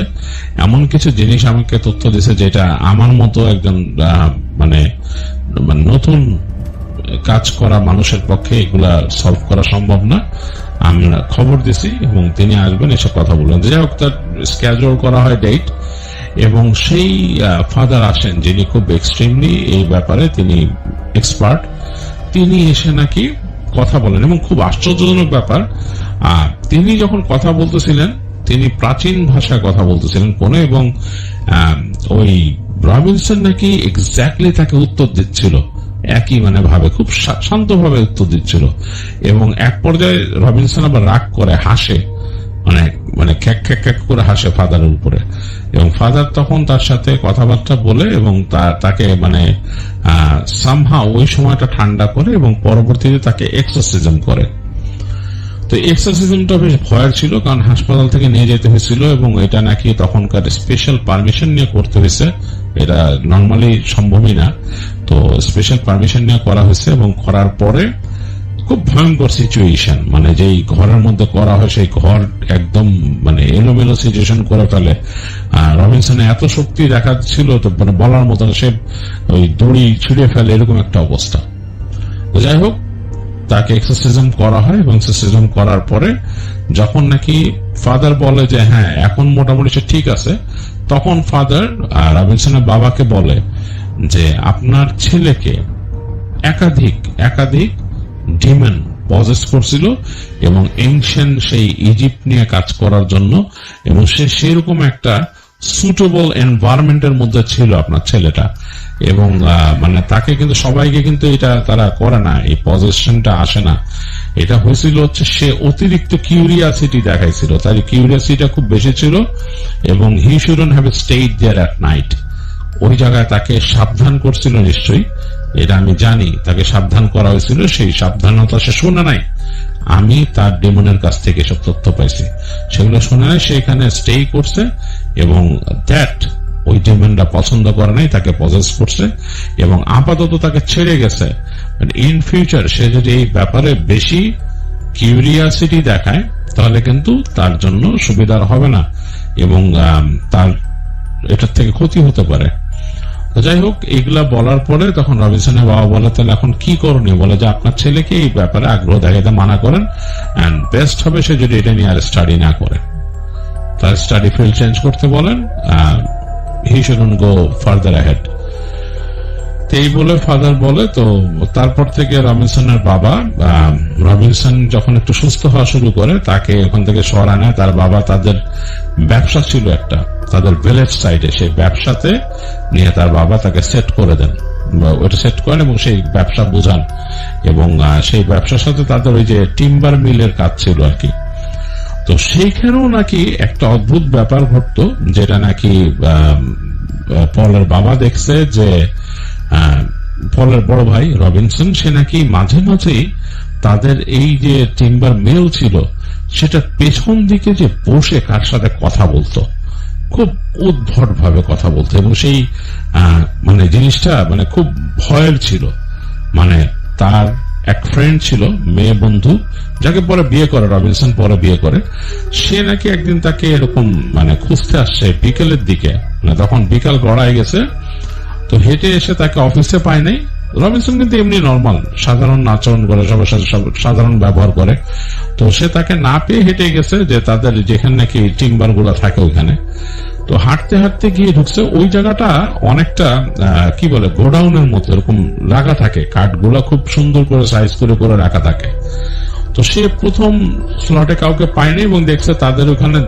এমন কিছু জিনিস আমাকে তথ্য দিছে যেটা আমার মতো একজন মানে নতুন কাজ করা মানুষের পক্ষে এগুলা সলভ করা সম্ভব না। আমরা খবর দিছি এবং তিনি আসবেন, এসব কথা বলবেন। যাই হোক, তার স্ক্যাজুয়াল করা হয় ডেট, এবং সেই ফাদার আসেন যিনি খুব এক্সট্রিমলি এই ব্যাপারে তিনি এক্সপার্ট। তিনি এসে নাকি কথা বলেন, এবং খুব আশ্চর্যজনক ব্যাপার, তিনি যখন কথা বলতেছিলেন তিনি প্রাচীন ভাষায় কথা বলতেছিলেন কোন, এবং ওই রবিনসন নাকি এক্স্যাক্টলি তাকে উত্তর দিচ্ছিল একই ভাবে, খুব শান্তভাবে উত্তর দিচ্ছিল। এবং এক পর্যায়ে রবিনসন আবার রাগ করে হাসে, মানে খ্যাক খ্যাক খ্যাক করে হাসে ফাদারের উপরে, এবং ফাদার তখন তার সাথে কথাবার্তা বলে এবং তাকে সামহাও ওই সময়টা ঠান্ডা করে, এবং পরবর্তীতে তাকে এক্সোরসিজম করে। তো এক্সোরসিজমটা বেশ ভয়ের ছিল, কারণ হাসপাতাল থেকে নিয়ে যেতে হয়েছিল, এবং এটা নাকি তখনকার স্পেশাল পারমিশন নিয়ে করতে হয়েছে, এটা নর্মালি সম্ভবই না। তো স্পেশাল পারমিশন নিয়ে করা হয়েছে, এবং করার পরে খুব ভয়ঙ্কর সিচুয়েশন, যেই ঘরের মধ্যে করা হয় সেই ঘর একদম এলোমেলো সিচুয়েশন করে ফেলে। রবিনসনে এত শক্তি দেখাচ্ছিল তো বলার মতো, সে ওই দড়ি ছিঁড়ে ফেলে, এরকম একটা অবস্থা। যাই হোক, তাকে এক্সারসাইজম করা হয়, এবং এক্সারসাইজম করার পরে যখন নাকি ফাদার বলে যে হ্যাঁ এখন মোটামুটি সে ঠিক আছে, তখন ফাদার রবিনসনের বাবাকে বলে যে আপনার ছেলেকে একাধিক ডিমন পজেস করছিল, এবং এনশিয়েন্ট সেই ইজিপ্ট নিয়ে কাজ করার জন্য, এবং সে সেরকম একটা সুটেবল এনভায়রনমেন্টের মধ্যে ছিল আপনার ছেলেটা। এবং তাকে কিন্তু সবাইকে কিন্তু এটা তারা করে না, এই পজেশনটা আসে না। এটা হয়েছিল হচ্ছে সে অতিরিক্ত কিউরিয়াসিটি দেখাইছিল, তার কিউরিয়াসিটিটা খুব বেশি ছিল, এবং he shouldn't have stayed there at night. ওই জায়গায় তাকে সাবধান করছিল নিশ্চয়ই, এটা আমি জানি, তাকে সাবধান করা হয়েছিল, সেই সাবধানতা সে শোনে নাই। আমি তার ডেমনের কাছ থেকে সব তথ্য পাইছি, সেগুলো শোনে নাই, সে এখানে স্টে করছে, এবং দ্যাট ওই ডেমনটা পছন্দ করে নাই, তাকে পজেস করছে, এবং আপাতত তাকে ছেড়ে গেছে। ইন ফিউচার সে যদি এই ব্যাপারে বেশি কিউরিয়াসিটি দেখায় তাহলে কিন্তু তার জন্য সুবিধার হবে না, এবং তার এটার থেকে ক্ষতি হতে পারে। যাই হোক, এইগুলা বলার পরে তখন রবিনসনের বাবা বলে তাহলে এখন কি করণীয়, বলে যে আপনার ছেলেকে এই ব্যাপারে আগ্রহ দেখাতে মানা করেন, এন্ড বেস্ট হবে সে যদি এটা নিয়ে আর স্টাডি না করে, তার স্টাডি ফিল্ড চেঞ্জ করতে বলেন, হি শুডন্ট গো ফার্দার অ্যাহেড। এই বলে ফাদার বলে। তো তারপর থেকে রবিনসনের বাবা, রবিনসন যখন একটু সুস্থ হওয়া শুরু করে তাকে ওখান থেকে সরা নেয়। তার বাবা, তাদের ব্যবসা ছিল একটা, তাদের ভিলেজ সাইডে, সেই ব্যবসাতে নিয়ে তার বাবা তাকে সেট করে দেন, ওটা সেট করেন এবং সেই ব্যবসা বোঝান, এবং সেই ব্যবসার সাথে তাদের ওই যে টিম্বার মিলের কাজ ছিল আর কি। তো সেইখানেও নাকি একটা অদ্ভুত ব্যাপার ঘটতো, যেটা নাকি পলের বাবা দেখছে, যে পলের বড় ভাই রবিনসন, সে নাকি মাঝে মাঝেই তাদের এই যে টিম্বার মিল ছিল সেটা পেছন দিকে যে বসে কার সাথে কথা বলতো, খুব উদ্ভট ভাবে কথা বলতো, এবং সেই জিনিসটা খুব ভয়ের ছিল। তার এক ফ্রেন্ড ছিল, মেয়ে বন্ধু, যাকে পরে বিয়ে করে, রবিনসন পরে বিয়ে করে। সে নাকি একদিন তাকে এরকম মানে খুঁজতে আসছে বিকেলের দিকে, মানে তখন বিকাল গড়ায় গেছে। তো হেঁটে এসে তাকে অফিসে পায় নাই। রবিনসন কিন্তু এমনি নর্মাল সাধারণ আচরণ করে, সবার সাথে সাধারণ ব্যবহার করে। তো সে তাকে না পেয়ে হেঁটে গেছে যে তাদের যেখানে নাকি টিম্বার গুলা থাকে ওইখানে। তো হাঁটতে হাঁটতে গিয়ে ঢুকছে ওই জায়গাটা অনেকটা কি বলে গোডাউনের মতো এরকম রাখা থাকে, কাঠগুলা খুব সুন্দর করে সাইজ করে করে রাখা থাকে। তো সে প্রথম স্লটে কাউকে পায়নি এবং দেখছে তাদের ওখানে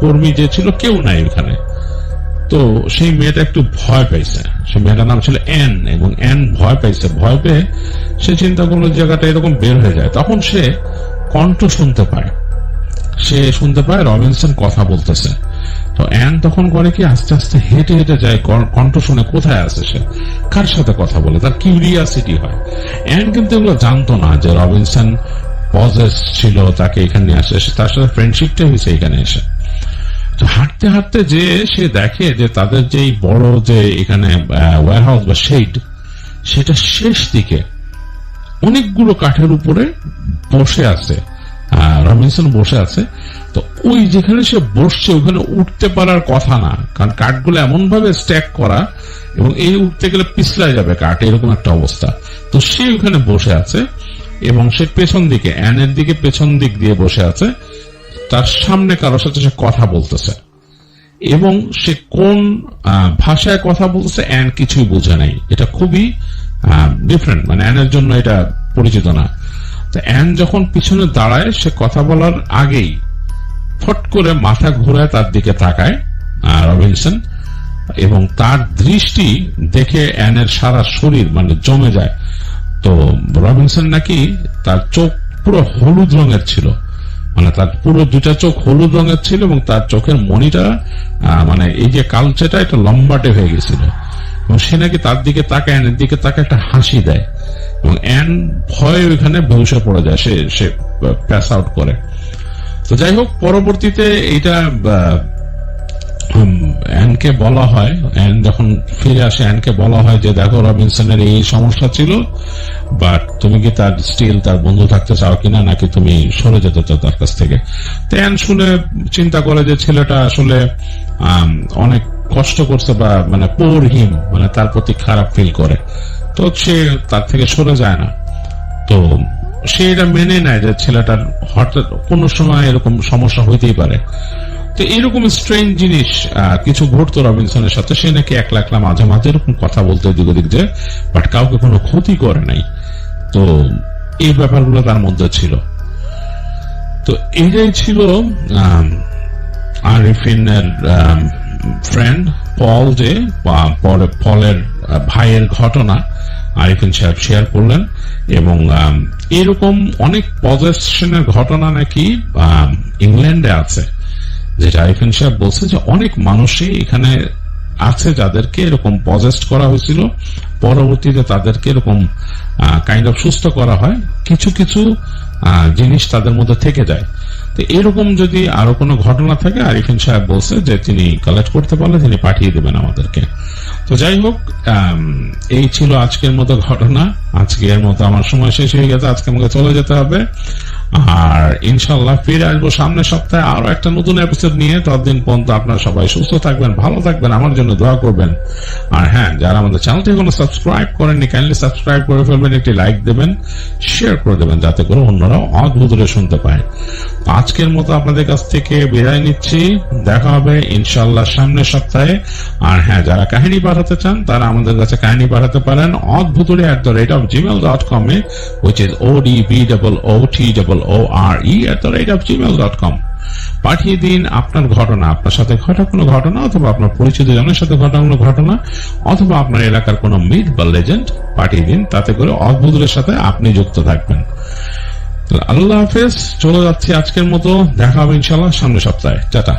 কর্মী যে ছিল কেউ নাই ওখানে। তো সেই মেয়েটা একটু ভয় পাইছে, সেই মেয়েটার নাম ছিল অ্যান, এবং অ্যান ভয় পাইছে। ভয় পেয়ে সে চিন্তা করলো জায়গাটা এরকম বের হয়ে যায়। তখন সে কণ্ঠ শুনতে পায়, রবিনসন কথা বলতেছে। তো অ্যান তখন করে কি আস্তে আস্তে হেঁটে হেঁটে যায়, কণ্ঠ শুনে কোথায় আছে সে, কার সাথে কথা বলে, তার কিউরিয়াসিটি হয়। অ্যান কিন্তু এগুলো জানতো না যে রবিনসন পজেস ছিল, তাকে এখানে নিয়ে আসে, তার সাথে ফ্রেন্ডশিপটা হয়েছে এখানে এসে। তো হাঁটতে হাঁটতে যে সে দেখে যে তাদের যে বড় যে এখানে ওয়্যারহাউস বা শেড, সেটা শেষ দিকে অনেকগুলো কাঠের উপরে বসে আছে রবিনসন, বসে আছে। তো ওই যেখানে সে বসছে ওখানে উঠতে পারার কথা না, কারণ কাঠগুলো এমন ভাবে স্ট্যাক করা এবং এই উঠতে গেলে পিছলায় যাবে কাঠ, এরকম একটা অবস্থা। তো সে ওখানে বসে আছে এবং সে পেছন দিকে, অ্যানের দিকে পেছন দিক দিয়ে বসে আছে। তার সামনে কারোর সাথে সে কথা বলতেছে এবং সে কোন ভাষায় কথা বলতেছে অ্যান কিছুই বোঝে নাই। এটা খুবই ডিফারেন্ট, মানে অ্যানের জন্য এটা পরিচিত না। তো অ্যান যখন পিছনে দাঁড়ায়, সে কথা বলার আগেই ফট করে মাথা ঘুরায় তার দিকে তাকায় রবিনসন, এবং তার দৃষ্টি দেখে অ্যানের সারা শরীর মানে জমে যায়। তো রবিনসন নাকি তার চোখ পুরো হলুদ রঙের ছিল, মানে তার পুরো দুটা চোখ হলুদ রঙের ছিল এবং তার চোখের মণিটা মানে এই যে কালচেটা এটা লম্বাটে হয়ে গেছিল। এবং সে নাকি তার দিকে তাকায়, অ্যানের দিকে তাকায় একটা হাসি দেয় এবং অ্যান ভয়ে ওইখানে বেহুশে পড়ে যায়, সে প্যাস আউট করে। তো যাই হোক, পরবর্তীতে এইটা অ্যানকে বলা হয়, অ্যান যখন ফিরে আসে অ্যানকে বলা হয় যে দেখো রবিনসনের এই সমস্যা ছিল, বাট তুমি কি তার স্টিল তার বন্ধু থাকতে চাও কিনা, নাকি তুমি সরে যেতে চাও তার কাছ থেকে। তো অ্যান শুনে চিন্তা করে যে ছেলেটা আসলে অনেক কষ্ট করছে বা মানে পোর হিম, মানে তার প্রতি খারাপ ফিল করে, তো সে তার থেকে সরে যায় না। তো সে এটা মেনে নেয় যে ছেলেটার হঠাৎ কোনো সময় এরকম সমস্যা হইতেই পারে। তো এরকম স্ট্রেঞ্জ জিনিস কিছু ঘটতো রবিনসনের সাথে। সে নাকি একলা একলা মাঝে মাঝে এরকম কথা বলতে দিক ওদিক যে, বাট কাউকে কোনো ক্ষতি করে নাই। তো এই ব্যাপারগুলো তার মধ্যে ছিল। তো এটাই ছিল আরিফিনের ফ্রেন্ড পল, যে পলের ভাইয়ের ঘটনা আরিফিন সাহেব শেয়ার করলেন। এবং এরকম অনেক পজেশনের ঘটনা নাকি ইংল্যান্ডে আছে, যেটা আরিফিন সাহেব বলছে যে অনেক মানুষই এখানে আছে যাদেরকে এরকম পজেস্ট করা হয়েছিল, পরবর্তীতে তাদেরকে এরকম কাইন্ড অফ সুস্থ করা হয়, কিছু কিছু জিনিস তাদের মধ্যে থেকে যায়। তো এরকম যদি আরো কোনো ঘটনা থাকে, আরিফিন সাহেব বলছে যে তিনি কালেক্ট করতে পারলে তিনি পাঠিয়ে দেবেন আমাদেরকে। তো যাই হোক, এই ছিল আজকের মতো ঘটনা। আজকের মতো আমার সময় শেষ হয়ে গেছে, আজকে আমাকে চলে যেতে হবে। আর ইনশাল্লাহ ফিরে আসবো সামনের সপ্তাহে আরো একটা নতুন এপিসোড নিয়ে। ততদিন পর্যন্ত আপনারা সবাই সুস্থ থাকবেন, ভালো থাকবেন, আমার জন্য দোয়া করবেন। আর হ্যাঁ, যারা আমাদের চ্যানেলটি এখনো সাবস্ক্রাইব করেননি, কাইন্ডলি সাবস্ক্রাইব করে ফেলবেন, একটি লাইক দেবেন, শেয়ার করে দেবেন, যাতে করে অন্যরাও অদ্ভুতরে শুনতে পায়। আজকের মতো আপনাদের কাছ থেকে বিদায় নিচ্ছি, দেখা হবে ইনশাল্লাহ সামনের সপ্তাহে। আর হ্যাঁ, যারা কাহিনী পাঠাতে চান তারা আমাদের কাছে কাহিনী পাঠাতে পারেন odbhuturi@gmail.com, which is odbotore@gmail.com। পাঠিয়ে দিন আপনার ঘটনা, আপনার সাথে ঘটা কোনো ঘটনা, অথবা আপনার পরিচিত জনের সাথে ঘটা কোনো ঘটনা, অথবা আপনার এলাকার কোনো মিথ বা লেজেন্ড পাঠিয়ে দিন, তাতে করে অদ্ভুতের সাথে আপনি যুক্ত থাকবেন। আল্লাহ হাফেজ, চলে যাচ্ছি আজকের মতো, দেখা হবে ইনশাল্লাহ সামনের সপ্তাহে। টাটা।